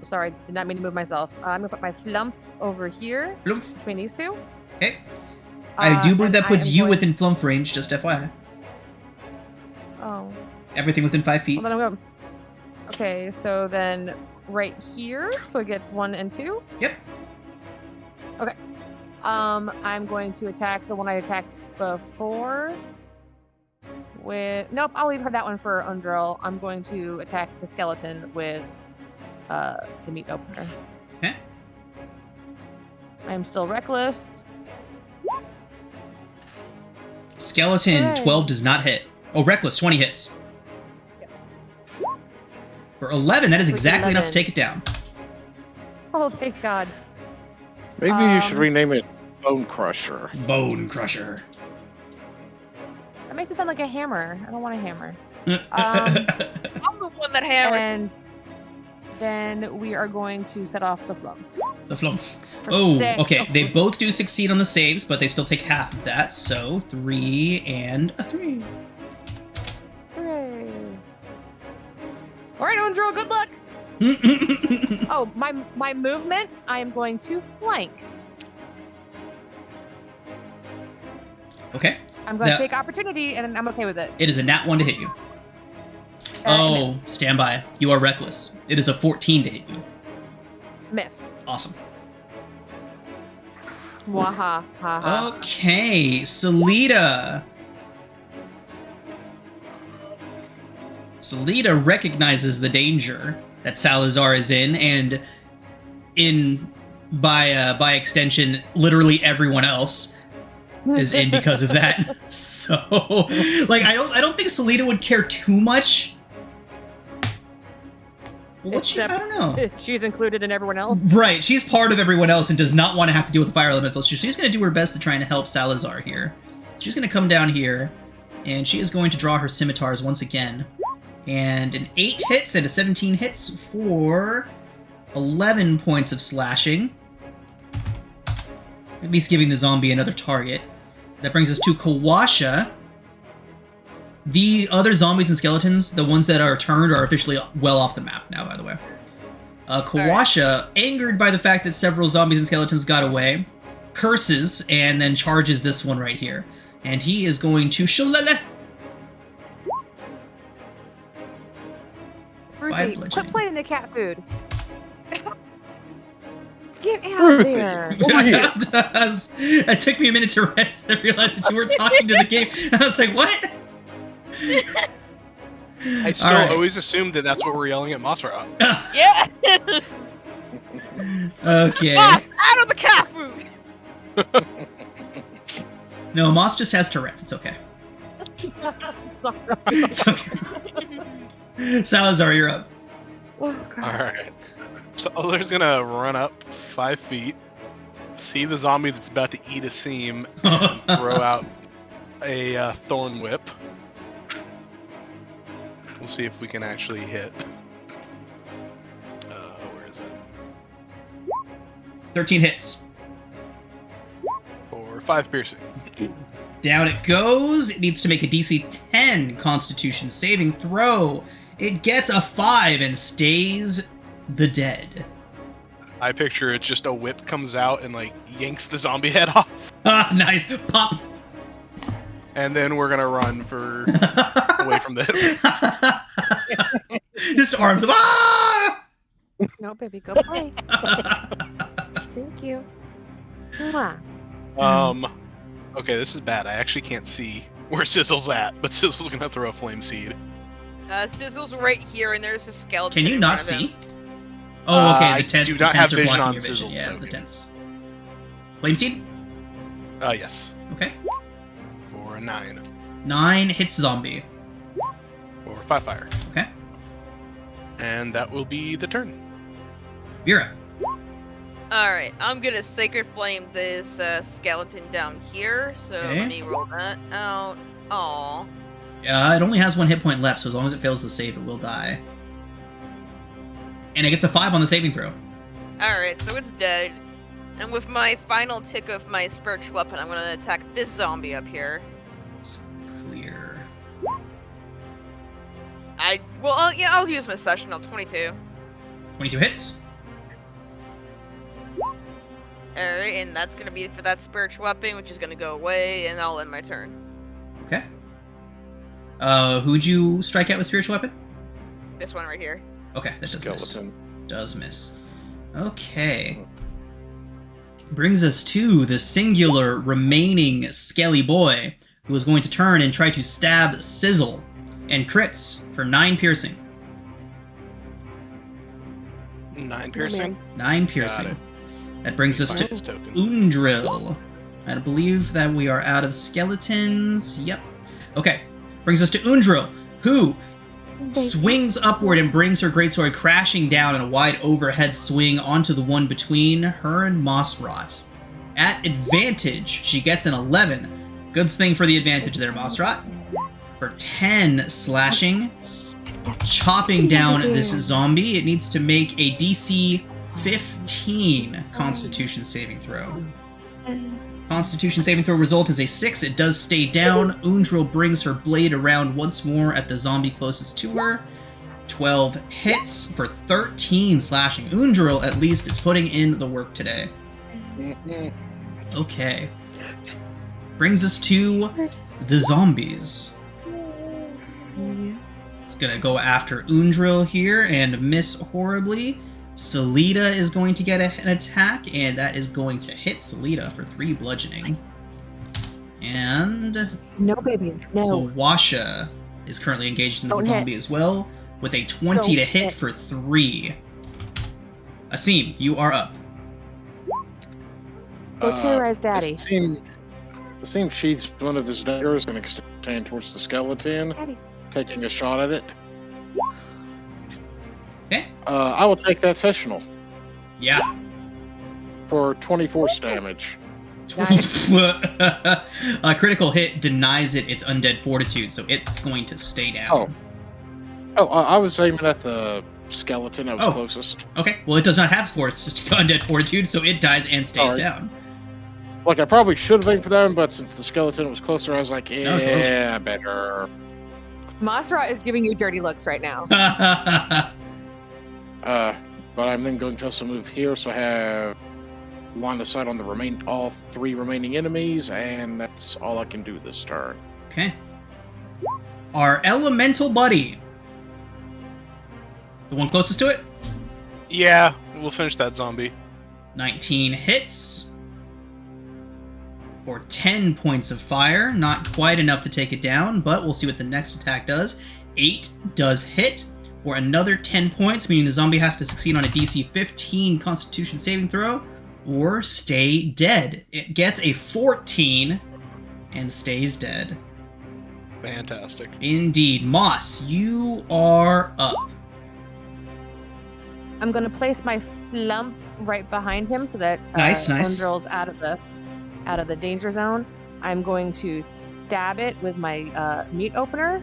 sorry. Did not mean to move myself. I'm going to put my flump over here Flump. between these two. Okay. I do believe and that puts I am you going- within flump range, just FYI. Oh. Everything within 5 feet. Hold on, I'm going. Okay, so then right here, so it gets 1 and 2. Yep. Okay. I'm going to attack the one I attacked before. Nope, I'll leave that one for Undrill. I'm going to attack the skeleton with the meat opener. Okay. I'm still reckless. Skeleton, Hooray. 12 does not hit. Oh, reckless, 20 hits. For 11, that is For exactly enough to 11. take it down. Oh, thank God. Maybe you should Um, rename it Bone Crusher. Bone Crusher. That makes it sound like a hammer. I don't want a hammer. I'm the one that hammered. And then we are going to set off the flump. The flump. For Oh, 6. okay. They both do succeed on the saves, but they still take half of that. So 3 and a 3. Hooray. All right, Undrill, good luck. Oh, my movement, I am going to flank. Okay. I'm going Now- to take opportunity, and I'm okay with it. It is a nat 1 to hit you. Oh, Oh, stand by. You are reckless. It is a 14 to hit you. miss. Awesome. Waha ha ha. Okay, Salida. Salida recognizes the danger that Salazar is in, and by extension, literally everyone else is in because of that. So, like, I don't think Salida would care too much. Would she? I don't know. She's included in everyone else. Right, she's part of everyone else and does not want to have to deal with the fire elemental. She's going to do her best to try and help Salazar here. She's going to come down here, and she is going to draw her scimitars once again. And an 8 hits and a 17 hits for 11 points of slashing. At least giving the zombie another target. That brings us to Kawasha. The other zombies and skeletons, the ones that are turned, are officially well off the map now, by the way. Kawasha, angered by the fact that several zombies and skeletons got away, curses and then charges this one right here. And he is going to shillelagh. Ruthie, bludgeoning. quit playing the cat food. Get out of there. Over here. It took me a minute to realize that you were talking to the game. And I was like, what? I still always assumed that that's what we're yelling at Mossra. Yeah. Okay. Moss, out of the cat food. No, Moss just has Tourette's. It's okay. Sorry. It's okay. Salazar, you're up. Oh, God. Alright. So Salazar's gonna run up 5 feet, see the zombie that's about to eat a seam, and throw out a thorn whip. We'll see if we can actually hit. Where is it? 13 hits. For 5 piercing. Down it goes. It needs to make a DC 10 Constitution saving throw. It gets a 5 and stays the dead. I picture it's just a whip comes out and like yanks the zombie head off, Ah, nice. Pop. and then we're gonna run for away from this. Just arms. Ah! No, baby, go play. Thank you. Mwah. Okay, this is bad. I actually can't see where Sizzle's at, but Sizzle's gonna throw a flame seed. Sizzle's right here, and there's a skeleton. Can you in not front of him. see? Oh, okay. I The tents. do The not tents have are vision blocking on your vision. Sizzle's Yeah, the token. tents. Flame seed. Yes. Okay. For a 9. 9 hits zombie. For 5 fire. Okay. And that will be the turn. Vera. Alright, I'm gonna Sacred Flame this skeleton down here, so Okay. let me roll that out. Aw. It only has 1 hit point left, so as long as it fails the save, it will die. And it gets a 5 on the saving throw. Alright, so it's dead. And with my final tick of my spiritual weapon, I'm gonna attack this zombie up here. It's clear. I'll use my sessional 22. 22 hits. Alright, and that's gonna be for that spiritual weapon, which is gonna go away, and I'll end my turn. Okay. Who'd you strike at with spiritual weapon? This one right here. Okay, that does miss. Skeleton. Does miss. Okay. Brings us to the singular remaining skelly boy, who is going to turn and try to stab Sizzle, and crits for 9 piercing. 9 piercing. 9 Got piercing. it. That brings us Find to his token. Undril. I believe that we are out of skeletons. Yep. Okay. Brings us to Undril, who swings upward and brings her greatsword crashing down in a wide overhead swing onto the one between her and Mossrot. At advantage, she gets an 11. Good thing for the advantage there, Mossrot. For 10 slashing, chopping down this zombie. It needs to make a DC 15 Constitution saving throw. Constitution saving throw result is a 6. It does stay down. Undril brings her blade around once more at the zombie closest to her. 12 hits for 13 slashing. Undril, at least, is putting in the work today. Okay. Brings us to the zombies. It's gonna go after Undril here and miss horribly. Salida is going to get an attack, and that is going to hit Salida for 3 bludgeoning. And No, baby, no. Owasha is currently engaged in the Don't hit. zombie as well, with a 20 Don't to hit hit. for 3. Asim, you are up. Go terrorize Daddy. The same sheaths one of his daggers and extend towards the skeleton, Daddy. taking a shot at it. Okay. I will take that sessional Yeah. for 24 damage. A critical hit denies it its undead fortitude, so it's going to stay down. I was aiming at the skeleton that was Oh. closest. Okay, well, it does not have undead fortitude, so it dies and stays Sorry. down. Like, I probably should have aimed for them, but since the skeleton was closer, I was like, No, totally. yeah, better. Mossrot is giving you dirty looks right now. But I'm then going to also move here, so I have line of sight on the all 3 remaining enemies, and that's all I can do this turn. Okay. Our elemental buddy. The one closest to it? Yeah, we'll finish that zombie. 19 hits. For 10 points of fire. Not quite enough to take it down, but we'll see what the next attack does. 8 does hit for another 10 points, meaning the zombie has to succeed on a DC 15 Constitution saving throw or stay dead. It gets a 14 and stays dead. Fantastic. Indeed. Moss, you are up. I'm gonna place my flump right behind him so that Nice. Ondril's out of the danger zone. I'm going to stab it with my meat opener.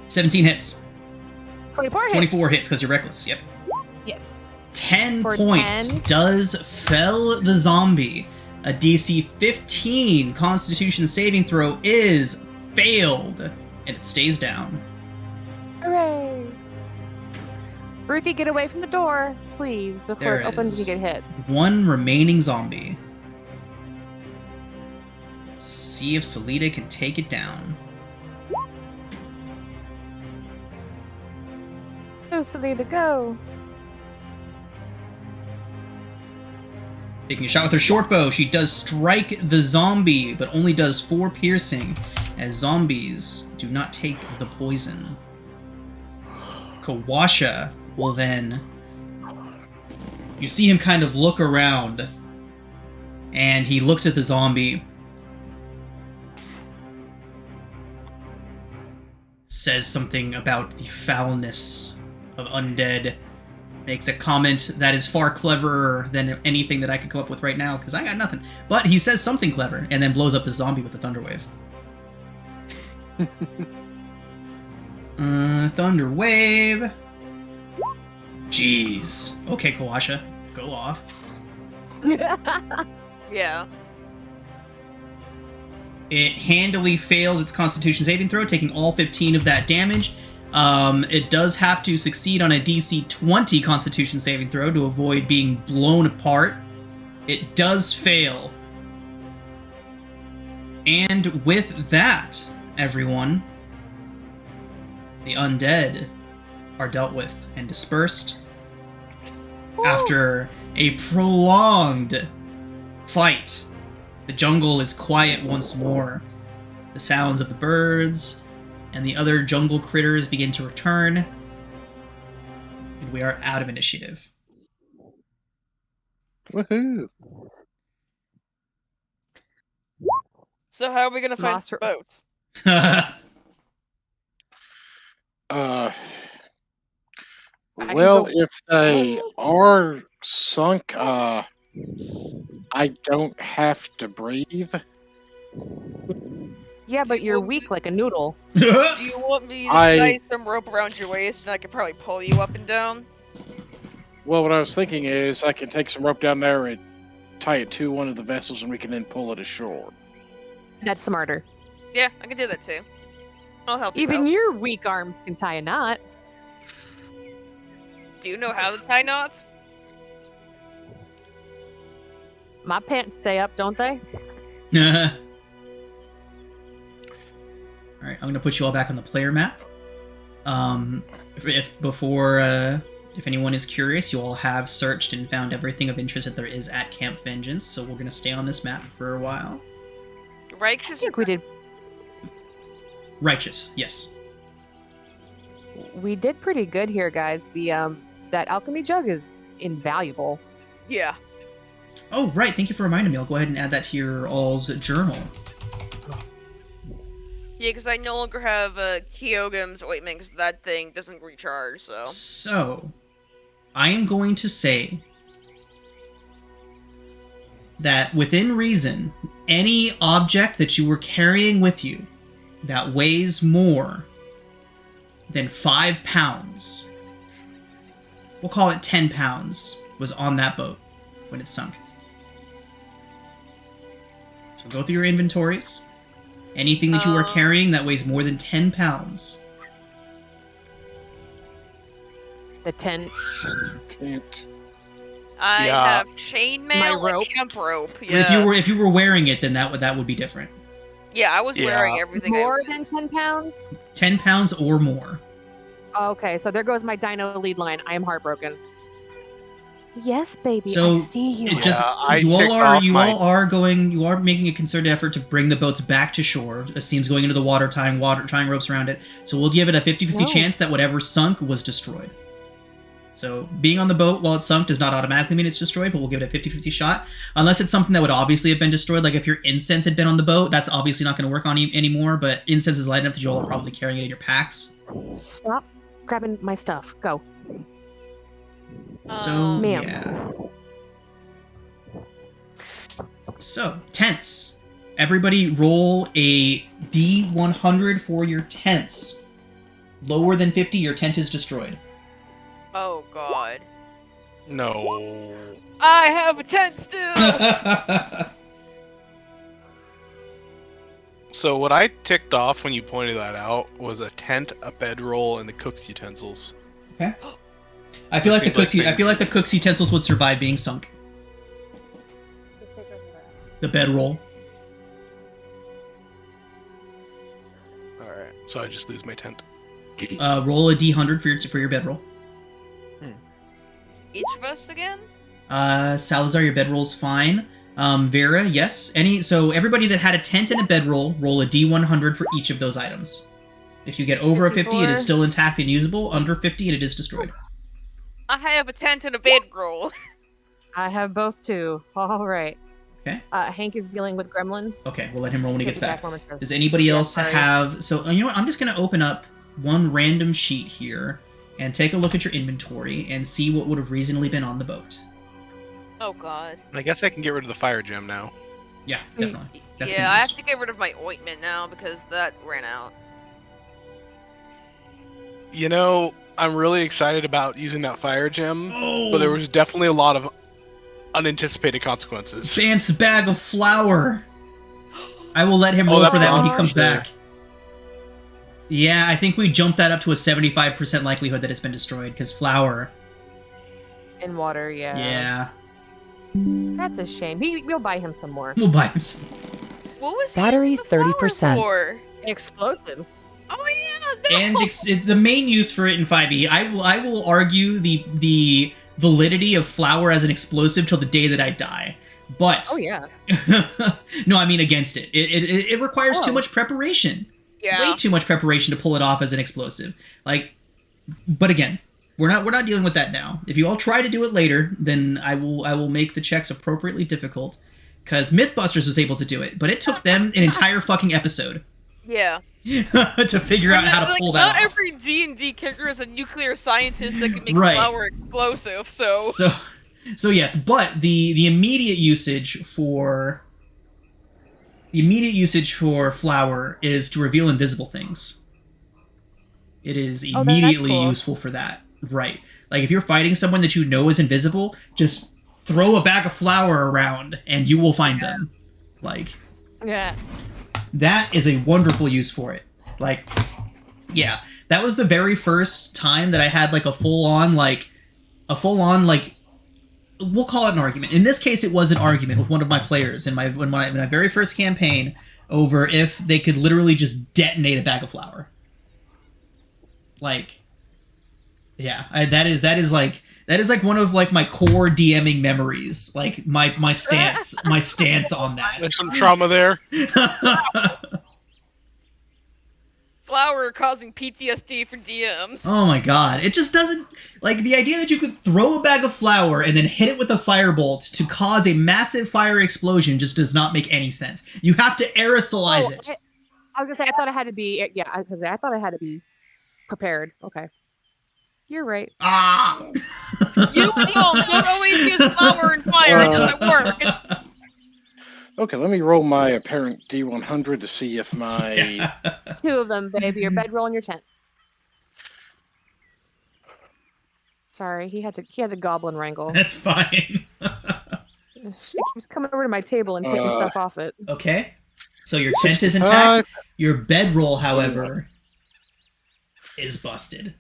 17 hits. 24 hits. 24 hits because you're reckless. Yep. Yes. 10 For points 10. does fell the zombie. A DC 15 Constitution saving throw is failed, and it stays down. Hooray! Ruthie, get away from the door, please, before There it opens and is you get hit. one remaining zombie. See if Salida can take it down. Go, Salida, go. Taking a shot with her short bow, she does strike the zombie, but only does 4 piercing, as zombies do not take the poison. Kawasha will then... You see him kind of look around, and he looks at the zombie, says something about the foulness of undead, makes a comment that is far cleverer than anything that I could come up with right now, because I got nothing. But he says something clever, and then blows up the zombie with a thunder wave. Thunder wave. Jeez. Okay, Kawasha, go off. Yeah. It handily fails its Constitution saving throw, taking all 15 of that damage. It does have to succeed on a DC 20 Constitution saving throw to avoid being blown apart. It does fail. And with that, everyone, the undead are dealt with and dispersed. After a prolonged fight, the jungle is quiet once more. The sounds of the birds and the other jungle critters begin to return, and we are out of initiative. Woohoo! So how are we gonna find Monster- boats? can Well, go- if they are sunk, I don't have to breathe. Yeah, but you're weak like a noodle. Do you want me to I- tie some rope around your waist and I could probably pull you up and down? Well, what I was thinking is I can take some rope down there and tie it to one of the vessels, and we can then pull it ashore. That's smarter. Yeah, I can do that too. I'll help you Even out. your weak arms can tie a knot. Do you know how to tie knots? My pants stay up, don't they? Alright, I'm gonna put you all back on the player map. If anyone is curious, you all have searched and found everything of interest that there is at Camp Vengeance, so we're gonna stay on this map for a while. I Righteous. think we did. Righteous, yes. We did pretty good here, guys. The that alchemy jug is invaluable. Yeah. Oh, right, thank you for reminding me. I'll go ahead and add that to your all's journal. Yeah, because I no longer have Kyogum's ointment because that thing doesn't recharge, so. So, I am going to say that within reason, any object that you were carrying with you that weighs more than 5 pounds, we'll call it 10 pounds, was on that boat when it sunk. So go through your inventories. Anything that you are carrying that weighs more than 10 pounds. The tent. Tent. I Yeah. have chainmail My rope. and hemp rope. But Yeah. if you were wearing it, then that would be different. Yeah, I was wearing Yeah. everything. More than 10 pounds? 10 pounds or more. Okay, so there goes my dino lead line. I am heartbroken. Yes, baby. So I see you. it just I you ticked all are off you my- all are making a concerted effort to bring the boats back to shore. It seems going into the water, tying ropes around it. So we'll give it a 50-50 No. chance that whatever sunk was destroyed. So being on the boat while it's sunk does not automatically mean it's destroyed, but we'll give it a 50-50 shot. Unless it's something that would obviously have been destroyed, like if your incense had been on the boat, that's obviously not going to work on anymore, but incense is light enough that you all are probably carrying it in your packs. Stop grabbing my stuff. Go. So, Ma'am. yeah. So, tents. Everybody roll a D100 for your tents. Lower than 50, your tent is destroyed. Oh god. No. I have a tent still! So what I ticked off when you pointed that out was a tent, a bedroll, and the cook's utensils. Okay. I feel like the things- cook's utensils would survive being sunk. The bedroll. Alright, so I just lose my tent. Roll a D100 for your bedroll. Each of us again? Salazar, your bedroll's fine. Vera, yes. So everybody that had a tent and a bedroll, roll a D100 for each of those items. If you get over a 50, it 54. is still intact and usable. Under 50, it is destroyed. I have a tent and a bedroll. I have both too. All right. Okay. Hank is dealing with Gremlin. Okay, we'll let him roll when he He'll gets be back. momentarily. Does anybody Yeah, else sorry. have... So, you know what? I'm just going to open up one random sheet here and take a look at your inventory and see what would have reasonably been on the boat. Oh god. I guess I can get rid of the fire gem now. Yeah, definitely. That's Yeah, good I news. have to get rid of my ointment now because that ran out. You know, I'm really excited about using that fire gem, Oh, but there was definitely a lot of unanticipated consequences. Bant's bag of flour. I will let him roll that's for that when he right. comes Sure. back. Yeah, I think we jumped that up to a 75% likelihood that it's been destroyed, because flour. In water, yeah. Yeah. That's a shame. We'll buy him some more. We'll buy him some. What was he Battery using the flour 30%. for? Explosives. Oh yeah, no! And the main use for it in 5e, I will argue the validity of flour as an explosive till the day that I die. But Oh yeah. no, I mean against it. It requires too Oh. much preparation. Yeah. Way too much preparation to pull it off as an explosive. But again, we're not dealing with that now. If you all try to do it later, then I will make the checks appropriately difficult. Because Mythbusters was able to do it, but it took them an entire fucking episode Yeah. to figure out how to Like, pull that not off. every D&D character is a nuclear scientist that can make Right. flour explosive, so... So yes, but the immediate usage for flour is to reveal invisible things. It is Oh, that's immediately cool. useful for that. Right. Like if you're fighting someone that you know is invisible, just throw a bag of flour around and you will find them. Like Yeah. that is a wonderful use for it. Like, yeah, that was the very first time that I had like a full on we'll call it an argument. In this case, it was an argument with one of my players in my very first campaign over if they could literally just detonate a bag of flour. Like, yeah, that is like one of like my core DMing memories. Like my stance on that. There's some trauma there. Flour causing PTSD for DMs. Oh my god. It just doesn't... Like, the idea that you could throw a bag of flour and then hit it with a firebolt to cause a massive fire explosion just does not make any sense. You have to aerosolize it. I was gonna say I thought it had to be I thought it had to be prepared. Okay. You're right. Ah! You don't always use flour and fire, it doesn't work. Okay, let me roll my apparent D100 to see if my... Two of them, baby. Your bedroll and your tent. Sorry, he had to goblin wrangle. That's fine. She keeps coming over to my table and taking stuff off it. Okay. So your tent is 65. intact. Your bedroll, however, is busted.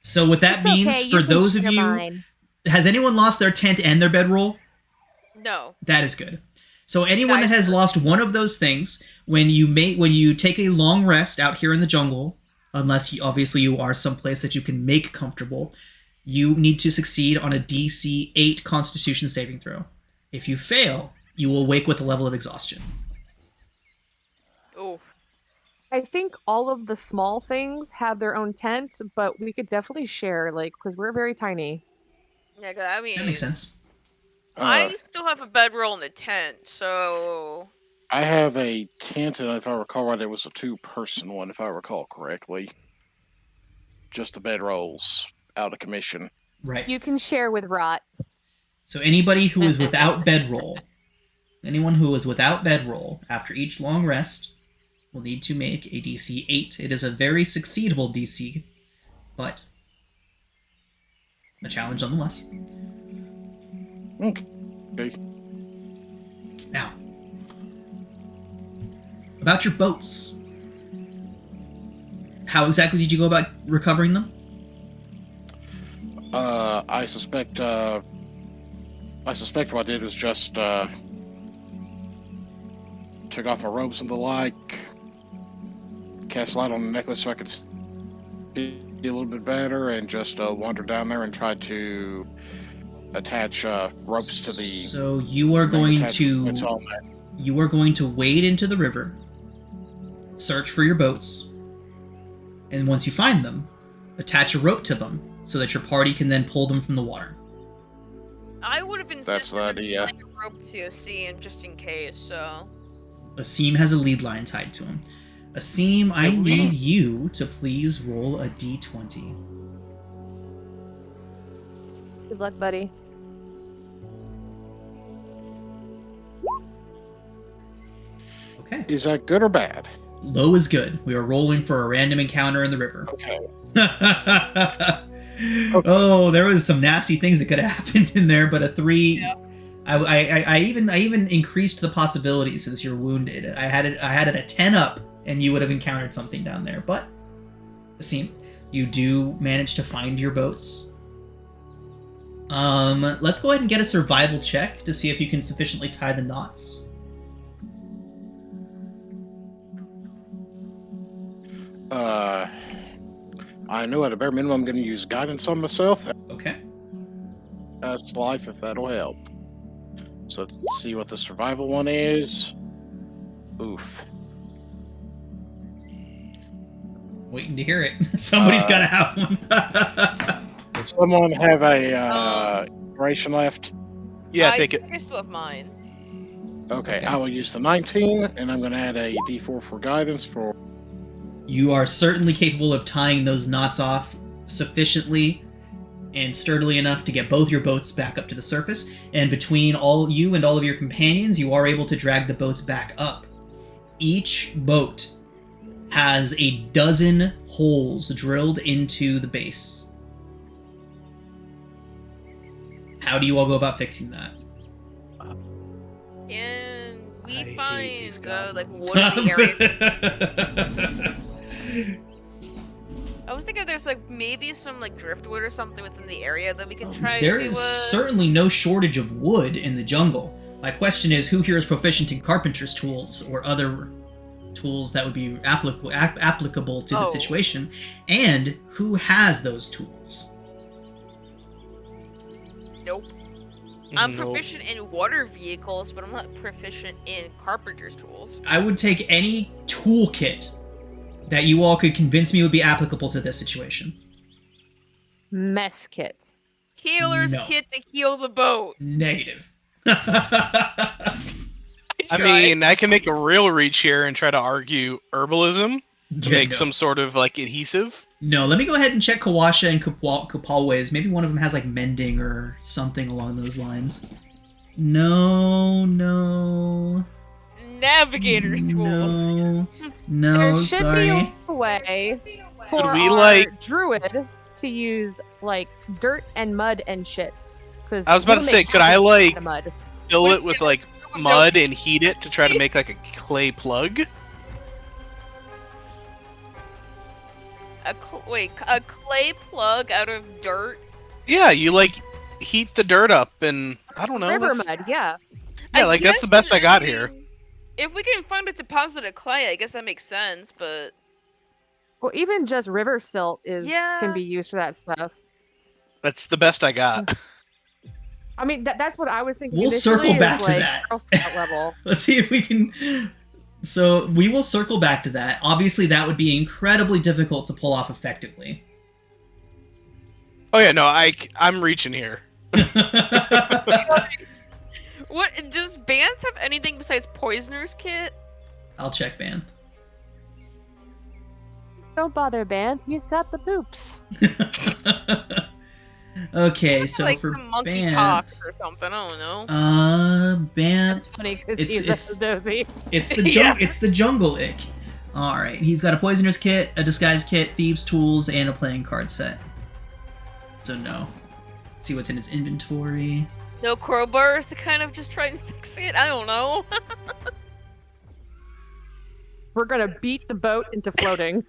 So what that It's means okay, for you can those of share you... mine. Has anyone lost their tent and their bedroll? No. That is good. So anyone that has lost one of those things, when you take a long rest out here in the jungle, unless obviously you are someplace that you can make comfortable, you need to succeed on a DC 8 Constitution saving throw. If you fail, you will wake with a level of exhaustion. Oh, I think all of the small things have their own tent, but we could definitely share, like, because we're very tiny. yeah. 'Cause I That makes mean, sense. I still have a bedroll in the tent, so I have a tent, and if I recall right, it was a 2-person one, if I recall correctly. Just the bedrolls out of commission. Right. You can share with Rot. So anybody who is without bedroll, anyone who is without bedroll after each long rest will need to make a DC 8. It is a very succeedable DC, but a challenge nonetheless. Okay. Now, about your boats. How exactly did you go about recovering them? I suspect what I did was just took off my ropes and the like, cast light on the necklace so I could see a little bit better, and just wandered down there and tried to attach ropes to the. So you are going to wade into the river, search for your boats, and once you find them, attach a rope to them so that your party can then pull them from the water. I would have That's insisted the on idea. tying a rope to a seam just in case. So Asim has a lead line tied to him. Asim, I need you to please roll a d20. Good luck, buddy. Okay. Is that good or bad? Low is good. We are rolling for a random encounter in the river. Okay. Oh, there was some nasty things that could have happened in there, but a 3. Yeah. I even increased the possibility since you're wounded. I had it at 10 up, and you would have encountered something down there. But Asim, you do manage to find your boats. Let's go ahead and get a survival check to see if you can sufficiently tie the knots. I know at a bare minimum I'm going to use guidance on myself Okay. as life, if that'll help. So let's see what the survival one is. Oof. Waiting to hear it. Somebody's got to have one. Does someone have a duration left? Yeah, I take it. think I still have mine. Okay, I will use the 19, and I'm going to add a d4 for guidance for. You are certainly capable of tying those knots off sufficiently and sturdily enough to get both your boats back up to the surface, and between all you and all of your companions, you are able to drag the boats back up. Each boat has a dozen holes drilled into the base. How do you all go about fixing that? Can we I hate these find like goblins. wood in the area? I was thinking there's like maybe some like driftwood or something within the area that we can try There to. is certainly no shortage of wood in the jungle. My question is, who here is proficient in carpenter's tools or other tools that would be applicable to the situation, and who has those tools? Nope. I'm Nope. proficient in water vehicles, but I'm not proficient in carpenter's tools. I would take any toolkit that you all could convince me would be applicable to this situation. Mess kit. Healer's No. kit to heal the boat. Negative. I I tried. mean, I can make a real reach here and try to argue herbalism to Yeah, make no. some sort of like adhesive. No, let me go ahead and check Kawasha and Kupalways. Maybe one of them has like mending or something along those lines. No. Navigator's tools. No, There should sorry. be a way for we, our like- druid to use like dirt and mud and shit. Because I was about to say, could I, like- mud? Fill it with like mud and heat it to try to make like a clay plug. A clay plug out of dirt. Yeah, you like heat the dirt up and I don't know. River that's- mud, yeah. Yeah, like that's the best I got here. If we can find a deposit of clay, I guess that makes sense. But Well, even just river silt is Yeah. can be used for that stuff. That's the best I got. I mean, that's what I was thinking. We'll initially, circle is back to like that. Girl Scout level. Let's see if we can. So we will circle back to that. Obviously, that would be incredibly difficult to pull off effectively. Oh yeah, no, I'm reaching here. What does Banth have anything besides Poisoner's Kit? I'll check Van. Don't bother, Banth. He's got the poops. Okay, so like for some monkey Banth, pox or something. I don't know. Banth, That's funny because It's- he's a dozy. it's the Yeah. it's the jungle ick. All right, he's got a poisoner's kit, a disguise kit, thieves' tools, and a playing card set. So no. See what's in his inventory. No crowbars to kind of just try and fix it. I don't know. We're gonna beat the boat into floating.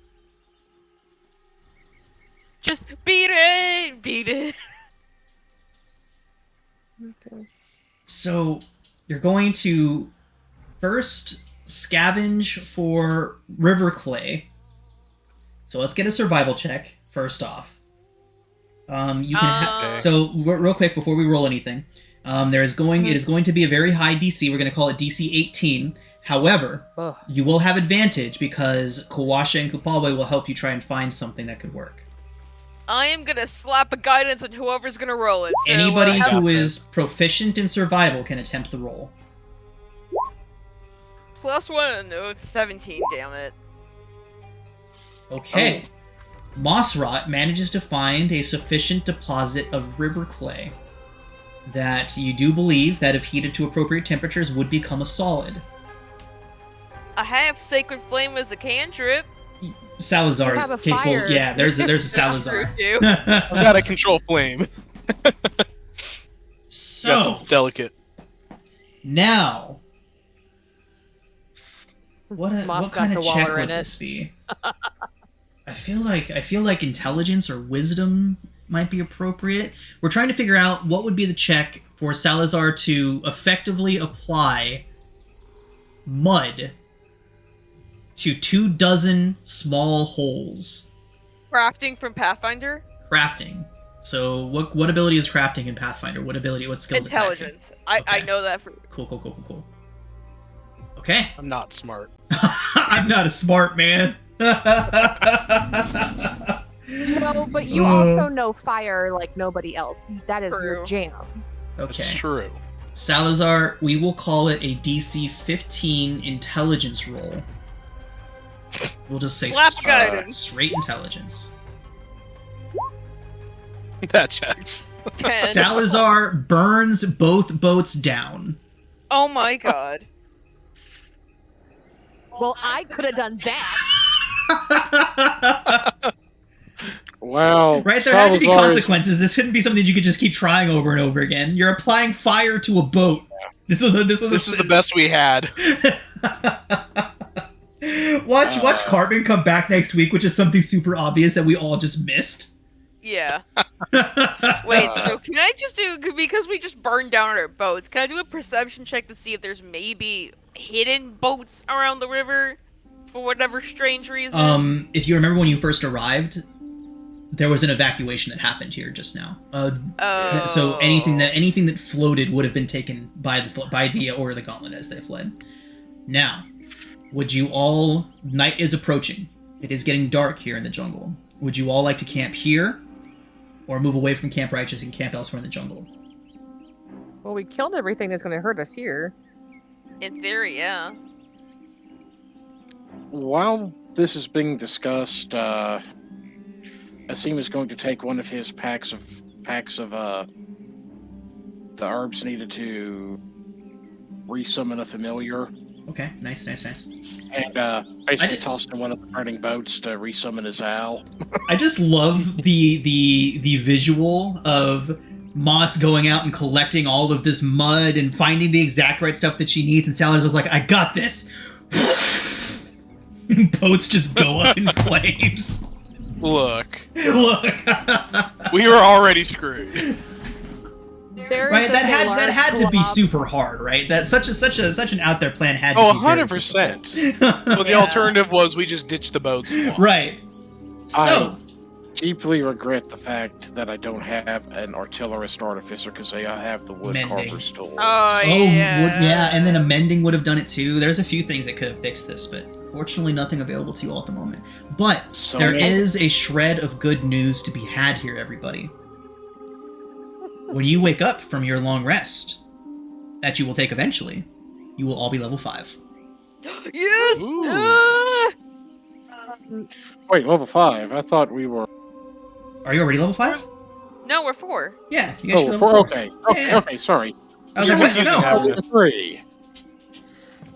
Just beat it. Okay. So you're going to first scavenge for river clay. So let's get a survival check first off. You can so real quick before we roll anything, it is going to be a very high DC. We're going to call it DC 18. However, Ugh. you will have advantage because Kawasha and Kupalwe will help you try and find something that could work. I am gonna slap a guidance on whoever's gonna roll it. So, Anybody have who this. is proficient in survival can attempt the roll. +1. No, it's 17. Damn it. Okay. Mossrot manages to find a sufficient deposit of river clay that you do believe that if heated to appropriate temperatures would become a solid. I have Sacred Flame as a cantrip. Salazar You have a is capable. fire. Yeah, there's a That's Salazar. true, too. I've got a control flame. Got So some delicate. now, what Moss kind got of to check waller would in it. this be? I feel like intelligence or wisdom might be appropriate. We're trying to figure out what would be the check for Salazar to effectively apply mud to 24 small holes. Crafting from Pathfinder. Crafting. So what ability is crafting in Pathfinder? What skills? Intelligence. I Okay. know that for. Cool. Okay. I'm not smart. I'm not a smart man. No, but you also know fire like nobody else. That is your True. jam. It's Okay. true. Salazar, we will call it a DC 15 intelligence roll. We'll just say Slap guidance. straight intelligence. That checks. 10. Salazar burns both boats down. Oh my god. Well, I could have done that. Well, Right, there had to be Salazar is- consequences. This shouldn't be something that you could just keep trying over and over again. You're applying fire to a boat. This is the best we had. Watch Cartman come back next week, which is something super obvious that we all just missed. Yeah. Wait, so can I just do, because we just burned down our boats, can I do a perception check to see if there's maybe hidden boats around the river for whatever strange reason? If you remember when you first arrived, there was an evacuation that happened here just now. Oh. So anything that floated would have been taken by the or the gauntlet as they fled. Now, would you all? Night is approaching. It is getting dark here in the jungle. Would you all like to camp here, or move away from Camp Righteous and camp elsewhere in the jungle? Well, we killed everything that's going to hurt us here. In theory, yeah. While this is being discussed, Asim is going to take one of his packs of the herbs needed to resummon a familiar, Okay, nice. and basically toss in one of the burning boats to resummon his owl. I just love the visual of Moss going out and collecting all of this mud and finding the exact right stuff that she needs, and Salazar's like, I got this. Boats just go up in flames. Look, Look. we were already screwed. There Right, is that a large had to be glob. super hard, right? That such an out there plan had to Oh, be very 100%. difficult. But the alternative was we just ditched the boats. And walked. Right. So, deeply regret the fact that I don't have an artillerist artificer because I have the wood Mending. carver's tool. Oh, yeah, and then a mending would have done it too. There's a few things that could have fixed this, but fortunately nothing available to you all at the moment. But So there many- is a shred of good news to be had here, everybody. When you wake up from your long rest, that you will take eventually, you will all be level 5. Yes! Ooh. Ah! Wait, level 5? I thought we were. Are you already level 5? No, we're 4. Yeah, you guys should Oh, be four. level 4. Okay. Yeah, Okay. yeah. Okay. Sorry. I was Yeah, like, what? just No. have Level 3.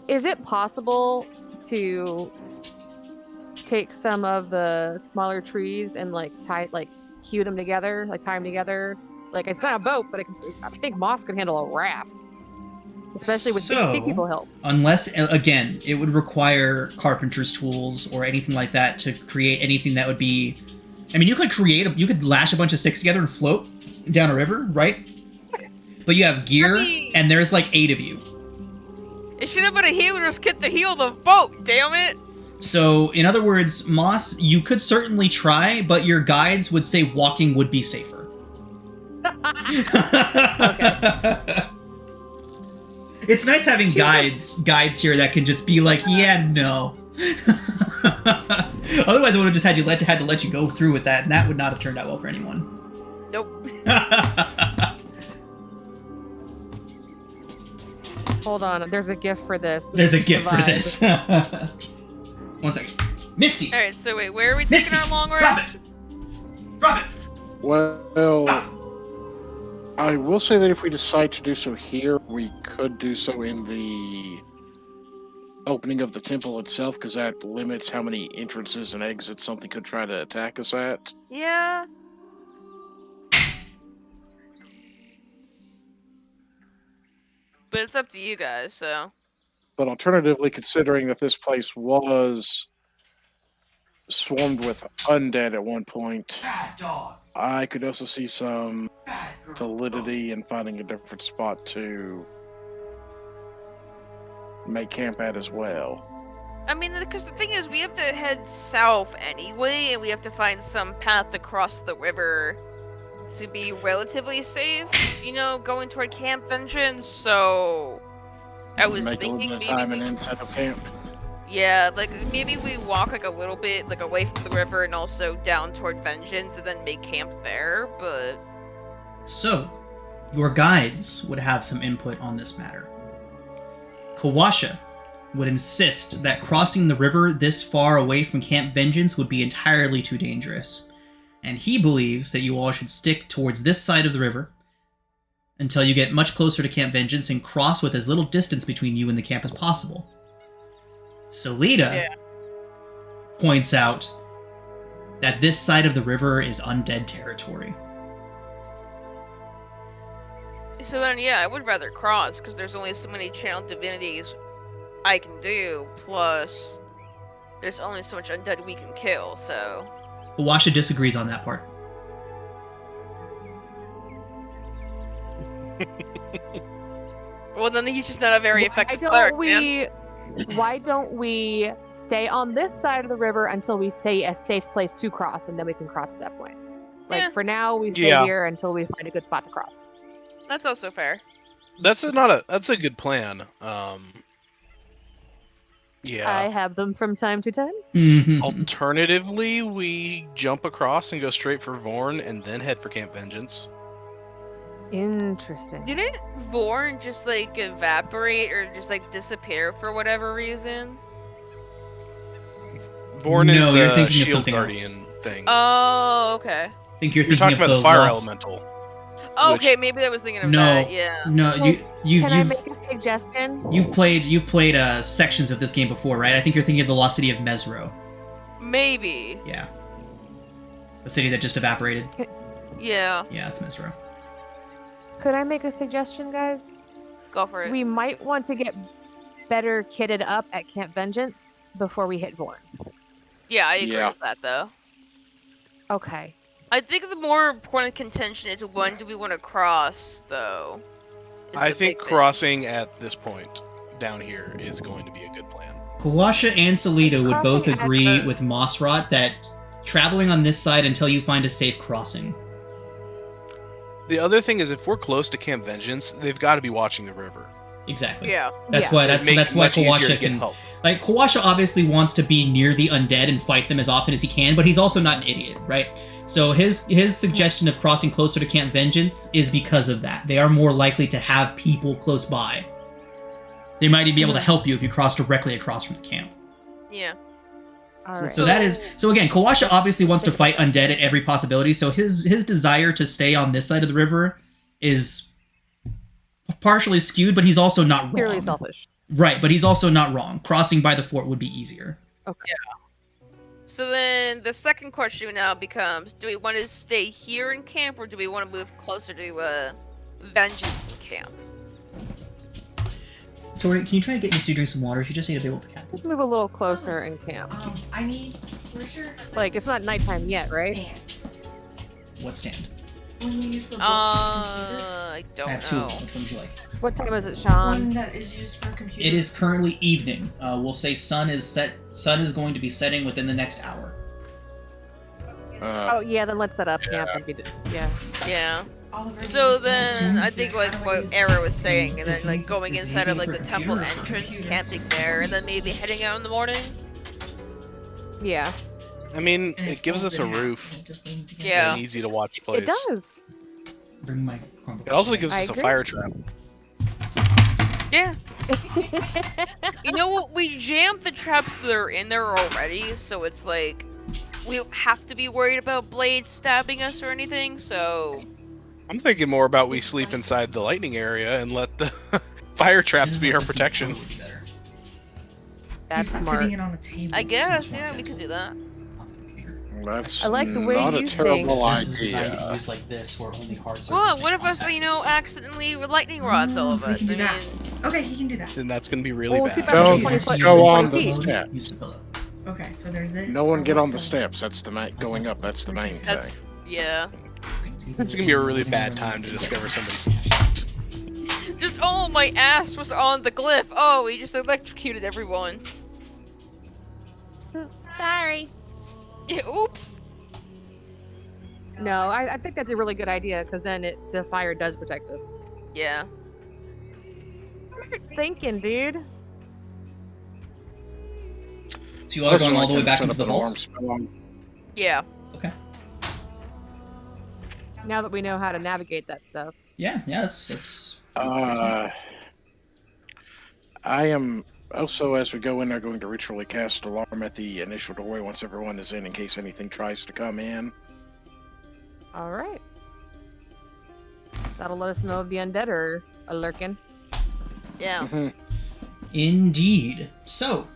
Is it possible to take some of the smaller trees and hew them together, tie them together? Like, it's not a boat, but I think Moss could handle a raft, especially with big people help. Unless, again, it would require carpenter's tools or anything like that to create anything that would be... I mean, you could lash a bunch of sticks together and float down a river, right? But you have gear, and there's like 8 of you. It should have been a healer's kit to heal the boat, damn it! So, in other words, Moss, you could certainly try, but your guides would say walking would be safer. It's nice having guides here that can just be like, yeah, no. Otherwise, I would have just had to let you go through with that, and that would not have turned out well for anyone. Nope. Hold on, there's a gift for this. There's a This is gift the for vibe. this. 1 second. Misty! Alright, so wait, where are we Misty, taking our long drop rest? it! Drop it! Well, I will say that if we decide to do so here, we could do so in the opening of the temple itself, because that limits how many entrances and exits something could try to attack us at. Yeah. But it's up to you guys, so... But alternatively, considering that this place was swarmed with undead at one point, Bad dog. I could also see some Bad girl. validity in finding a different spot to make camp at as well. I mean, because the thing is, we have to head south anyway, and we have to find some path across the river to be relatively safe, going toward Camp Vengeance, so... I was make a thinking little bit of time maybe... and inside of camp. Yeah, maybe we walk, a little bit, away from the river and also down toward Vengeance and then make camp there, but... So, your guides would have some input on this matter. Kawasha would insist that crossing the river this far away from Camp Vengeance would be entirely too dangerous, and he believes that you all should stick towards this side of the river until you get much closer to Camp Vengeance and cross with as little distance between you and the camp as possible. Selita points out that this side of the river is undead territory. So then, yeah, I would rather cross, because there's only so many channeled divinities I can do, plus there's only so much undead we can kill, so... Kawasha disagrees on that part. Well, then he's just not a very effective cleric, man. Why don't we stay on this side of the river until we say a safe place to cross, and then we can cross at that point? Yeah. For now, we stay here until we find a good spot to cross. That's also fair. That's a good plan. Yeah. I have them from time to time. Mhm. Alternatively, we jump across and go straight for Vorn and then head for Camp Vengeance. Interesting. Didn't Vorn just, evaporate or just, disappear for whatever reason? Vorn No, is you're the thinking of shield something guardian thing. Oh, okay. I think you're You're thinking talking of about the fire lost... elemental. Oh, Which- okay, maybe I was thinking of No, that, yeah. no, Well, you've Can I make a suggestion? you've played sections of this game before, right? I think you're thinking of the lost city of Mesro. Maybe. Yeah, the city that just evaporated. Yeah, Yeah, it's Mesro. Could I make a suggestion, guys? go for it. We might want to get better kitted up at Camp Vengeance before we hit Vorn. Yeah, I agree Yeah. with that, though. Okay. I think the more important contention is when do we want to cross, though? is I the think big thing. crossing at this point down here is going to be a good plan. Kawasha and Salida would both Crossing at agree the- with Mossrot that traveling on this side until you find a safe crossing. The other thing is, if we're close to Camp Vengeance, they've got to be watching the river. Exactly. Yeah. That's Yeah. why It'd make that's it why much easier to Kawasha get can help. like Kawasha obviously wants to be near the undead and fight them as often as he can, but he's also not an idiot, right? So his suggestion of crossing closer to Camp Vengeance is because of that. They are more likely to have people close by. They might even be able to help you if you cross directly across from the camp. Yeah. All right. So that is so again, Kawasha obviously wants to fight undead at every possibility. So his desire to stay on this side of the river is partially skewed, but he's also not wrong. Purely selfish. Right, but he's also not wrong. Crossing by the fort would be easier. Okay. So then the second question now becomes: do we want to stay here in camp, or do we want to move closer to Vengeance in camp? Tori, can you try to get Misty to drink some water? She just ate a big old cat. Let's move a little closer in camp. I need. Where's your Like, it's not nighttime yet, right? stand? What stand? One you use for books and I I don't have two. know. Which one would you like? What time is it, computer. Sean? One that is used for computer. It is currently evening. We'll say sun is going to be setting within the next hour. Oh, yeah, then let's set up camp and be yeah. Yeah. Oliver So needs then to- I think like How do I what use Era it? was saying, and then like going inside of like the temple entrance, camping there, and then maybe heading out in the morning. Yeah, I mean, And it it's gives us a folded in half, roof and just lean together. Yeah. and easy to watch place. it does. Bring my Chromebook. It also gives I us a agree. fire trap. Yeah. You know what? We jammed the traps that are in there already, so it's like we don't have to be worried about blades stabbing us or anything. So I'm thinking more about we sleep inside the lightning area and let the fire traps be our protection. That's He's smart. sitting it on a table. I guess, yeah, we could do that. That's I like the way not you a terrible This is designed to be idea. used like this, where only hard surface. Well, make what if us, contact. accidentally with lightning rods all of So we us? can I do that. mean, Okay, he can do that. Then that's going to be really Well, see, bad. that's Don't 20 foot, go 20 on the feet. step. Use the pillow. Okay, so there's this. No one get on the Okay. steps. That's the going up. That's the main that's thing. yeah. It's going to be a really bad time to discover somebody's. Just oh, my ass was on the glyph. Oh, he just electrocuted everyone. Sorry. Yeah, oops. No, I think that's a really good idea because then the fire does protect us. Yeah. Thinking, dude. So you all are going Also, I all the way can back set into up the an alarm vault? spell on- Yeah. Okay. Now that we know how to navigate that stuff. Yeah, that's I am also, as we go in, are going to ritually cast alarm at the initial doorway once everyone is in case anything tries to come in. All right. That'll let us know if the undead are lurking. Yeah. Mhm. indeed. So,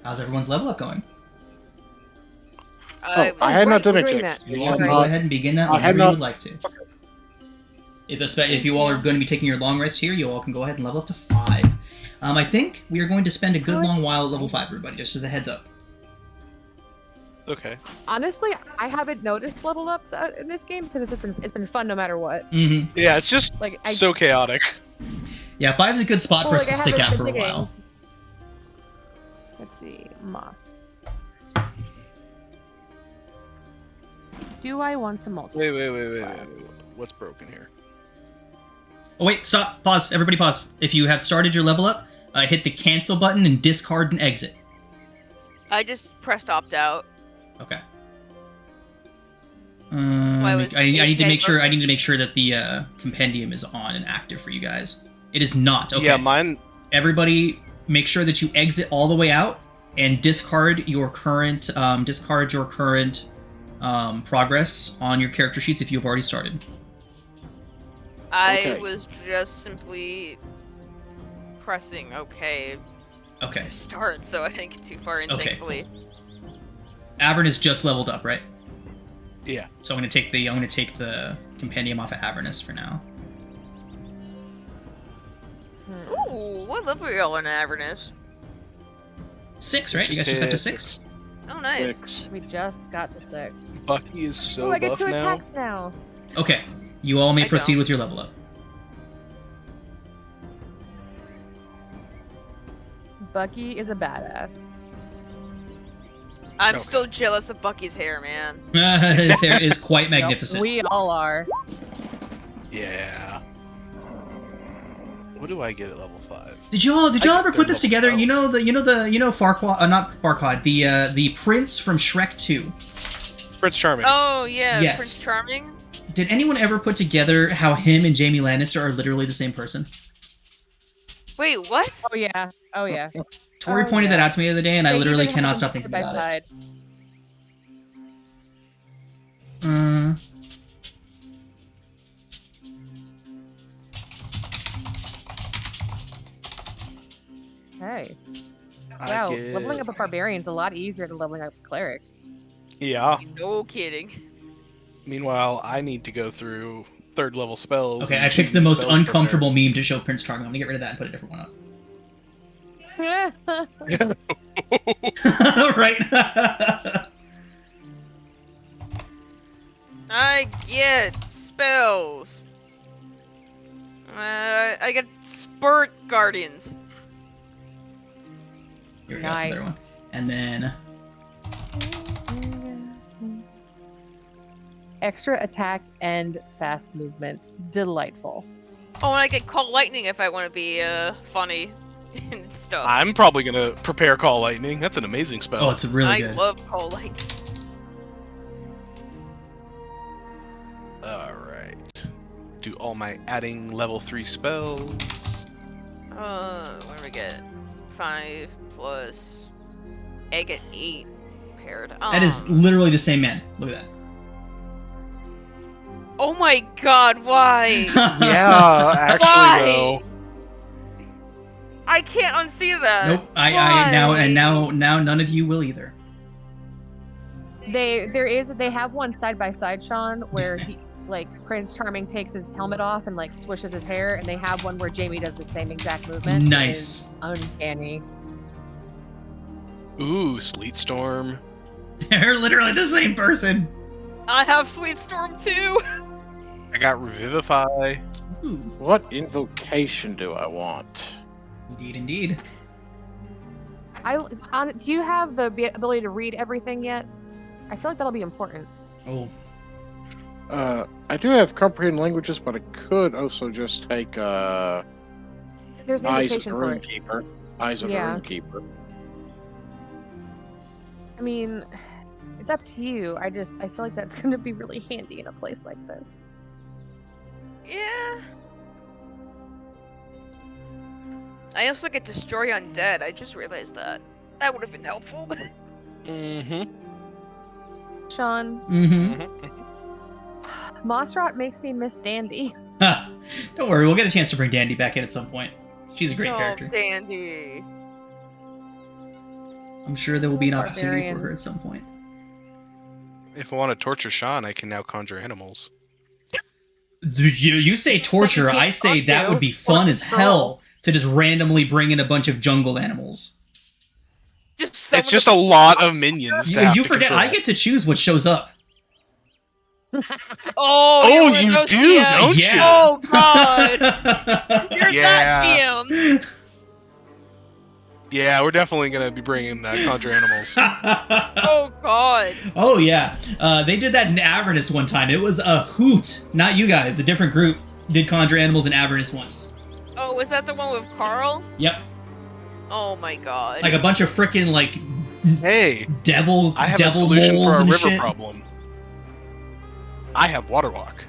how's everyone's level up going? I had not done we're it doing yet. that. You Yeah, all can no, go ahead and begin that I had whenever you not- would like to. If you all are going to be taking your long rest here, you all can go ahead and level up to 5. I think we are going to spend a good long while at level 5, everybody, just as a heads up. Okay. Honestly, I haven't noticed level ups in this game because it's been fun no matter what. Mm-hmm. Yeah, it's just Like so chaotic. Yeah, 5 is a good spot Well, for us like, to I stick haven't out for been a digging. while. Let's see, moss. Do I want to multiply? Wait. What's broken here? Oh wait, stop, pause, everybody pause. If you have started your level up, hit the cancel button and discard and exit. I just pressed opt out. Okay. Why was I need to it make sure. broken? I need to make sure that the compendium is on and active for you guys. It is not. Okay. Yeah, mine. Everybody, make sure that you exit all the way out and discard your current progress on your character sheets if you've already started. I Okay. was just simply pressing OK Okay. to start, so I didn't get too far in, Okay, thankfully. Avern is just leveled up, right? Yeah. So I'm gonna take the compendium off of Avernus for now. Ooh, what level are y'all in Avernus? 6, right? You guys just got to 6. Oh, nice. 6. We just got to 6. Bucky is so Oh, I get buff 2 now. attacks now. Okay. You all may I proceed don't. with your level up. Bucky is a badass. I'm Okay. still jealous of Bucky's hair, man. His hair is quite magnificent. We all are. Yeah. What do I get at level 5? Did y'all I ever get put this third together? level Farquaad, not Farquaad, the prince from Shrek 2. Prince Charming. Oh yeah, Yes. Prince Charming. Did anyone ever put together how him and Jaime Lannister are literally the same person? Wait, what? Oh yeah. Oh yeah. Tori Oh, pointed that yeah. out to me the other day, and I They literally even cannot have stop them thinking side by about it. side. Hey. I Wow, get- leveling up a barbarian's a lot easier than leveling up a cleric. Yeah. No kidding. Meanwhile, I need to go through 3rd level spells. Okay, and I picked choose the most spells to prepare. uncomfortable meme to show Prince Charming. I'm gonna get rid of that and put a different one up. Right? I get spells. I get Spurt Guardians. Here we go, that's another one. Nice. And then Extra attack and fast movement. Delightful. Oh, and I get Call Lightning if I want to be funny and stuff. I'm probably gonna prepare Call Lightning. That's an amazing spell. oh, it's really I good. love Call Lightning. Alright. Do all my adding level 3 spells. What do we get? 5 plus. I get 8 paired. That is literally the same man. Look at that. Oh my god, why? Yeah, actually Why? though. I can't unsee that. Nope. I now none of you will either. They have one side by side, Sean, where he like Prince Charming takes his helmet off and like swishes his hair, and they have one where Jaime does the same exact movement. It Nice. is uncanny. Ooh, Sleet Storm. They're literally the same person. I have Sleep Storm too. I got Revivify. Ooh. What invocation do I want? Indeed, indeed. Do you have the ability to read everything yet? I feel like that'll be important. Oh. I do have comprehend languages, but I could also just take There's an Eyes of the invocation for it. Runekeeper. Eyes of Yeah. the Runekeeper. I mean, it's up to you. I feel like that's going to be really handy in a place like this. Yeah. I also get Destroy Undead. I just realized that. That would have been helpful. Mm-hmm. Sean, Mm-hmm. Mossrot makes me miss Dandy. Don't worry, we'll get a chance to bring Dandy back in at some point. She's a great Oh, character. Dandy. I'm sure there will be an opportunity for Barbarian. her at some point. If I want to torture Sean, I can now conjure animals. You say torture, I say that would be fun as hell to just randomly bring in a bunch of jungle animals. It's just a lot of minions. To have You to forget, control. I get to choose what shows up. Oh, Oh, you're one of you those do, DMs. don't you? Yeah. Oh god, you're Yeah. that DM. Yeah, we're definitely gonna be bringing conjure animals. Oh god. Oh yeah, they did that in Avernus one time. It was a hoot. Not you guys, a different group did conjure animals in Avernus once. Oh, was that the one with Carl? Yep, Oh my god. like a bunch of freaking like Hey, devil I have a devil solution moles for our and river shit. problem. I have water walk.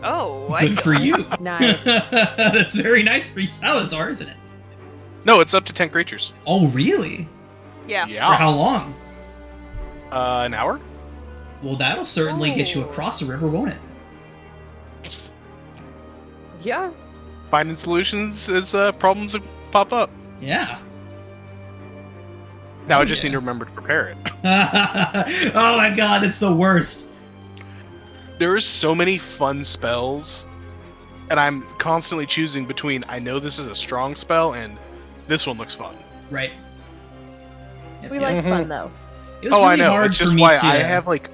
Oh, what? Good for you. Nice. That's very nice for you, Salazar, isn't it? No, it's up to 10 creatures. Oh really? Yeah. For Yeah. how long? An hour? Well, that'll certainly get you Oh. across the river, won't it? Yeah. Finding solutions as problems pop up. Yeah. Now I Oh, just yeah. need to remember to prepare it. Oh my god, it's the worst. There is so many fun spells, and I'm constantly choosing between I know this is a strong spell and this one looks fun. Right. We Yep. like fun though. It was Oh, really I know. hard It's for just me why to. I have like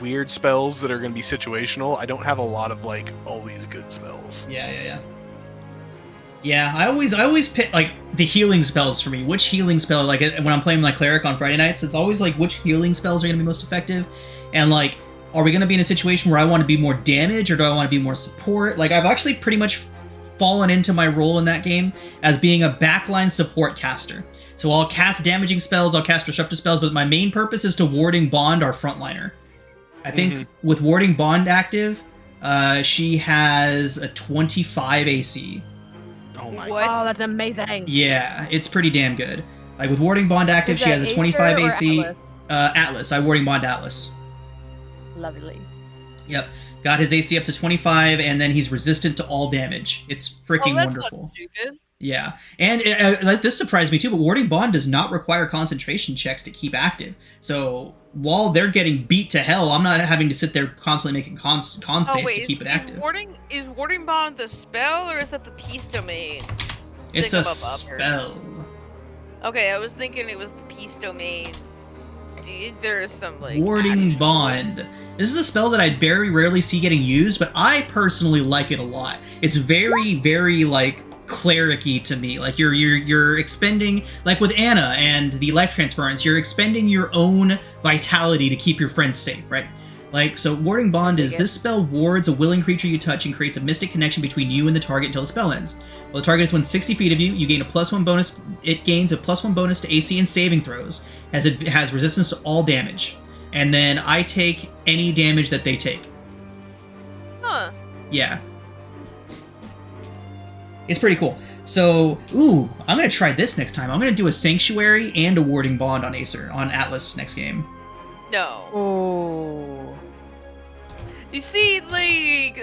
weird spells that are going to be situational. I don't have a lot of like always good spells. Yeah. Yeah, I always pick like the healing spells for me. Which healing spell, like when I'm playing my cleric on Friday nights, it's always like which healing spells are going to be most effective, and like, are we going to be in a situation where I want to be more damage or do I want to be more support? Like, I've actually pretty much fallen into my role in that game as being a backline support caster. So I'll cast damaging spells, I'll cast disruptive spells, but my main purpose is to warding bond our frontliner. I think with warding bond active, she has a 25 AC. Oh my What? Oh, that's amazing. Yeah, it's pretty damn good. Like with warding bond active, Is she that has a 25 Acer or AC. Atlas? Atlas. I warding bond Atlas. Lovely. Yep. Got his AC up to 25, and then he's resistant to all damage. It's freaking that's wonderful. not stupid. Yeah, and like this surprised me too. But warding bond does not require concentration checks to keep active. So while they're getting beat to hell, I'm not having to sit there constantly making con saves to keep it active. Is warding bond the spell or is that the peace domain? It's a Thingamabob here. spell. Okay, I was thinking it was the peace domain. There's some like Warding actual- bond. This is a spell that I very rarely see getting used, but I personally like it a lot. It's very, very like cleric-y to me. Like you're expending, like with Anna and the life transference, you're expending your own vitality to keep your friends safe, right? Like, so warding bond is this spell wards a willing creature you touch and creates a mystic connection between you and the target until the spell ends. While the target is within 60 feet of you, you gain a +1 bonus. It gains a +1 bonus to AC and saving throws, as it has resistance to all damage. And then I take any damage that they take. Huh. Yeah. It's pretty cool. So, ooh, I'm gonna try this next time. I'm gonna do a Sanctuary and a Warding Bond on Atlas next game. No. Oh. You see, like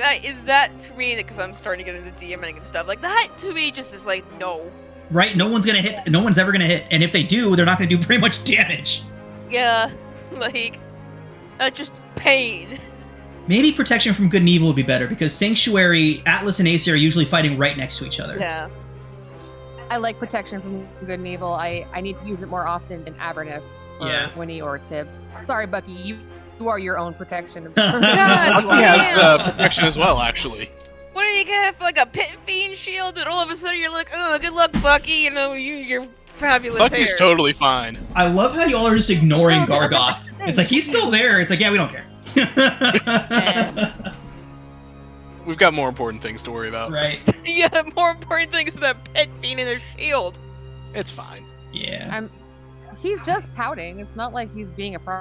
that to me, because I'm starting to get into DMing and stuff. Like that to me, just is like no. Right? No one's gonna hit. No one's ever gonna hit. And if they do, they're not gonna do very much damage. Yeah, like just pain. Maybe Protection from Good and Evil would be better, because Sanctuary, Atlas and Acer are usually fighting right next to each other. Yeah. I like protection from good and evil. I need to use it more often in Avernus for Yeah. Winnie or Tibbs. Sorry, Bucky. You are your own protection. God, Bucky has protection as well, actually. What do you get for like a pit fiend shield, and all of a sudden you're like, oh, good luck, Bucky. You know, you're fabulous. Bucky's hair. totally fine. I love how y'all are just ignoring No, but Gargoth. that's the thing. It's like, he's still there. It's like, yeah, we don't care. We've got more important things to worry about. Right. Yeah, the more important thing is that pit fiend and a shield. It's fine. Yeah. He's just pouting. It's not like he's being a pro.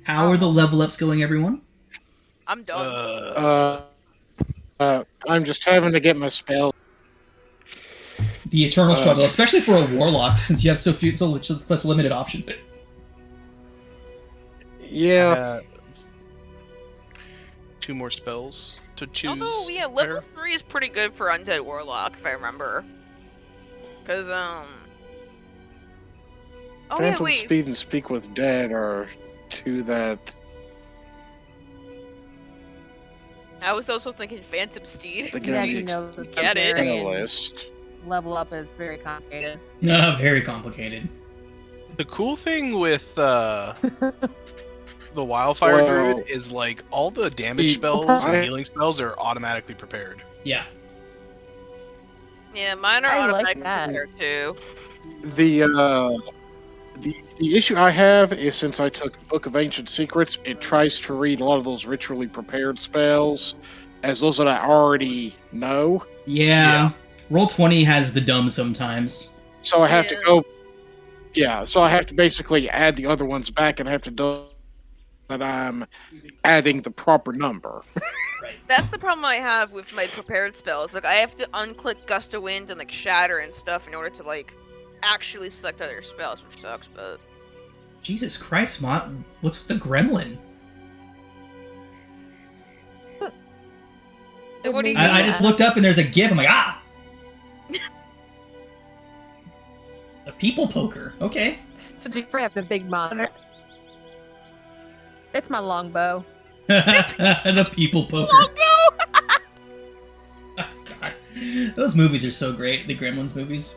How are the level ups going, everyone? I'm done. I'm just having to get my spell. The eternal struggle, especially for a warlock, since you have such limited options. Yeah. 2 more spells to choose. Although, yeah, level 3 is pretty good for Undead Warlock, if I remember. Because, Oh, yeah, Phantom wait. Speed and Speak with Dead are two that. I was also thinking Phantom Steed. The Yeah, game you know, the Get it. on the barbarian list. level up is very complicated. No, very complicated. The cool thing with the Wildfire Well, Druid is like all the damage spells and healing spells are automatically prepared. Yeah. Yeah, mine are I like automatically that. prepared too. The issue I have is since I took Book of Ancient Secrets, it tries to read a lot of those ritually prepared spells as those that I already know. Yeah. Roll20 has the dumb sometimes. So I have to Yeah. go. Yeah, so I have to basically add the other ones back and have to do that I'm adding the proper number. That's the problem I have with my prepared spells. Like, I have to unclick Gust of Wind and, like, Shatter and stuff in order to, like, actually select other spells, which sucks, but... Jesus Christ, Mott. What's with the gremlin? What do you I just looked up and there's a gif. I'm like, ah! A people poker. Okay. So do you have a big monitor? It's my longbow. The people poker. God. Those movies are so great. The Gremlins movies.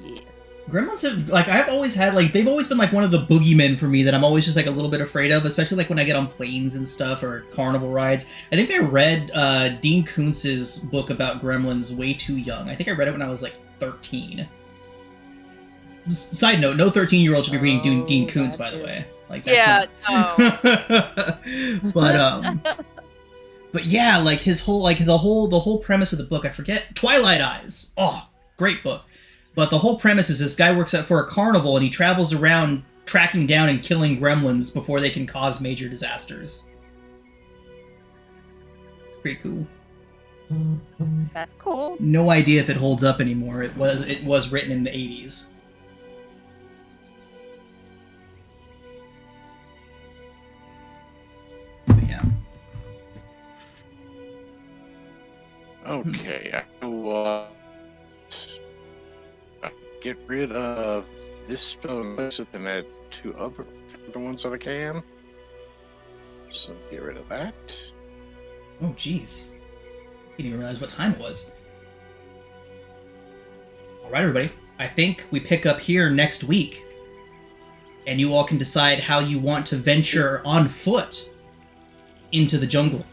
Yes. Gremlins have, like, I've always had, like, they've always been, like, one of the boogeymen for me that I'm always just, like, a little bit afraid of, especially, like, when I get on planes and stuff or carnival rides. I think I read Dean Koontz's book about gremlins way too young. I think I read it when I was, like, 13. Side note, no 13-year-old should be reading Dean Koontz, by the way. Like, that's but yeah, like, his whole, like, the whole premise of the book, I forget, Twilight Eyes. Oh, great book. But the whole premise is this guy works for a carnival and he travels around tracking down and killing gremlins before they can cause major disasters. It's pretty cool. That's cool. No idea if it holds up anymore. It was written in the 80s. But yeah. Okay, I will get rid of this spell and place it, and add two other ones that I can. So get rid of that. Oh, jeez. Didn't even realize what time it was. Alright, everybody. I think we pick up here next week. And you all can decide how you want to venture on foot into the jungle.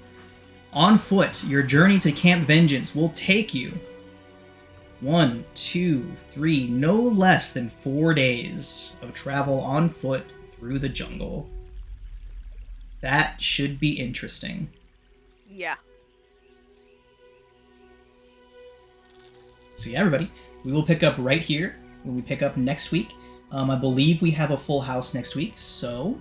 On foot, your journey to Camp Vengeance will take you 1, 2, 3, no less than 4 days of travel on foot through the jungle. That should be interesting. Yeah. So yeah, everybody, we will pick up right here when we pick up next week. I believe we have a full house next week, so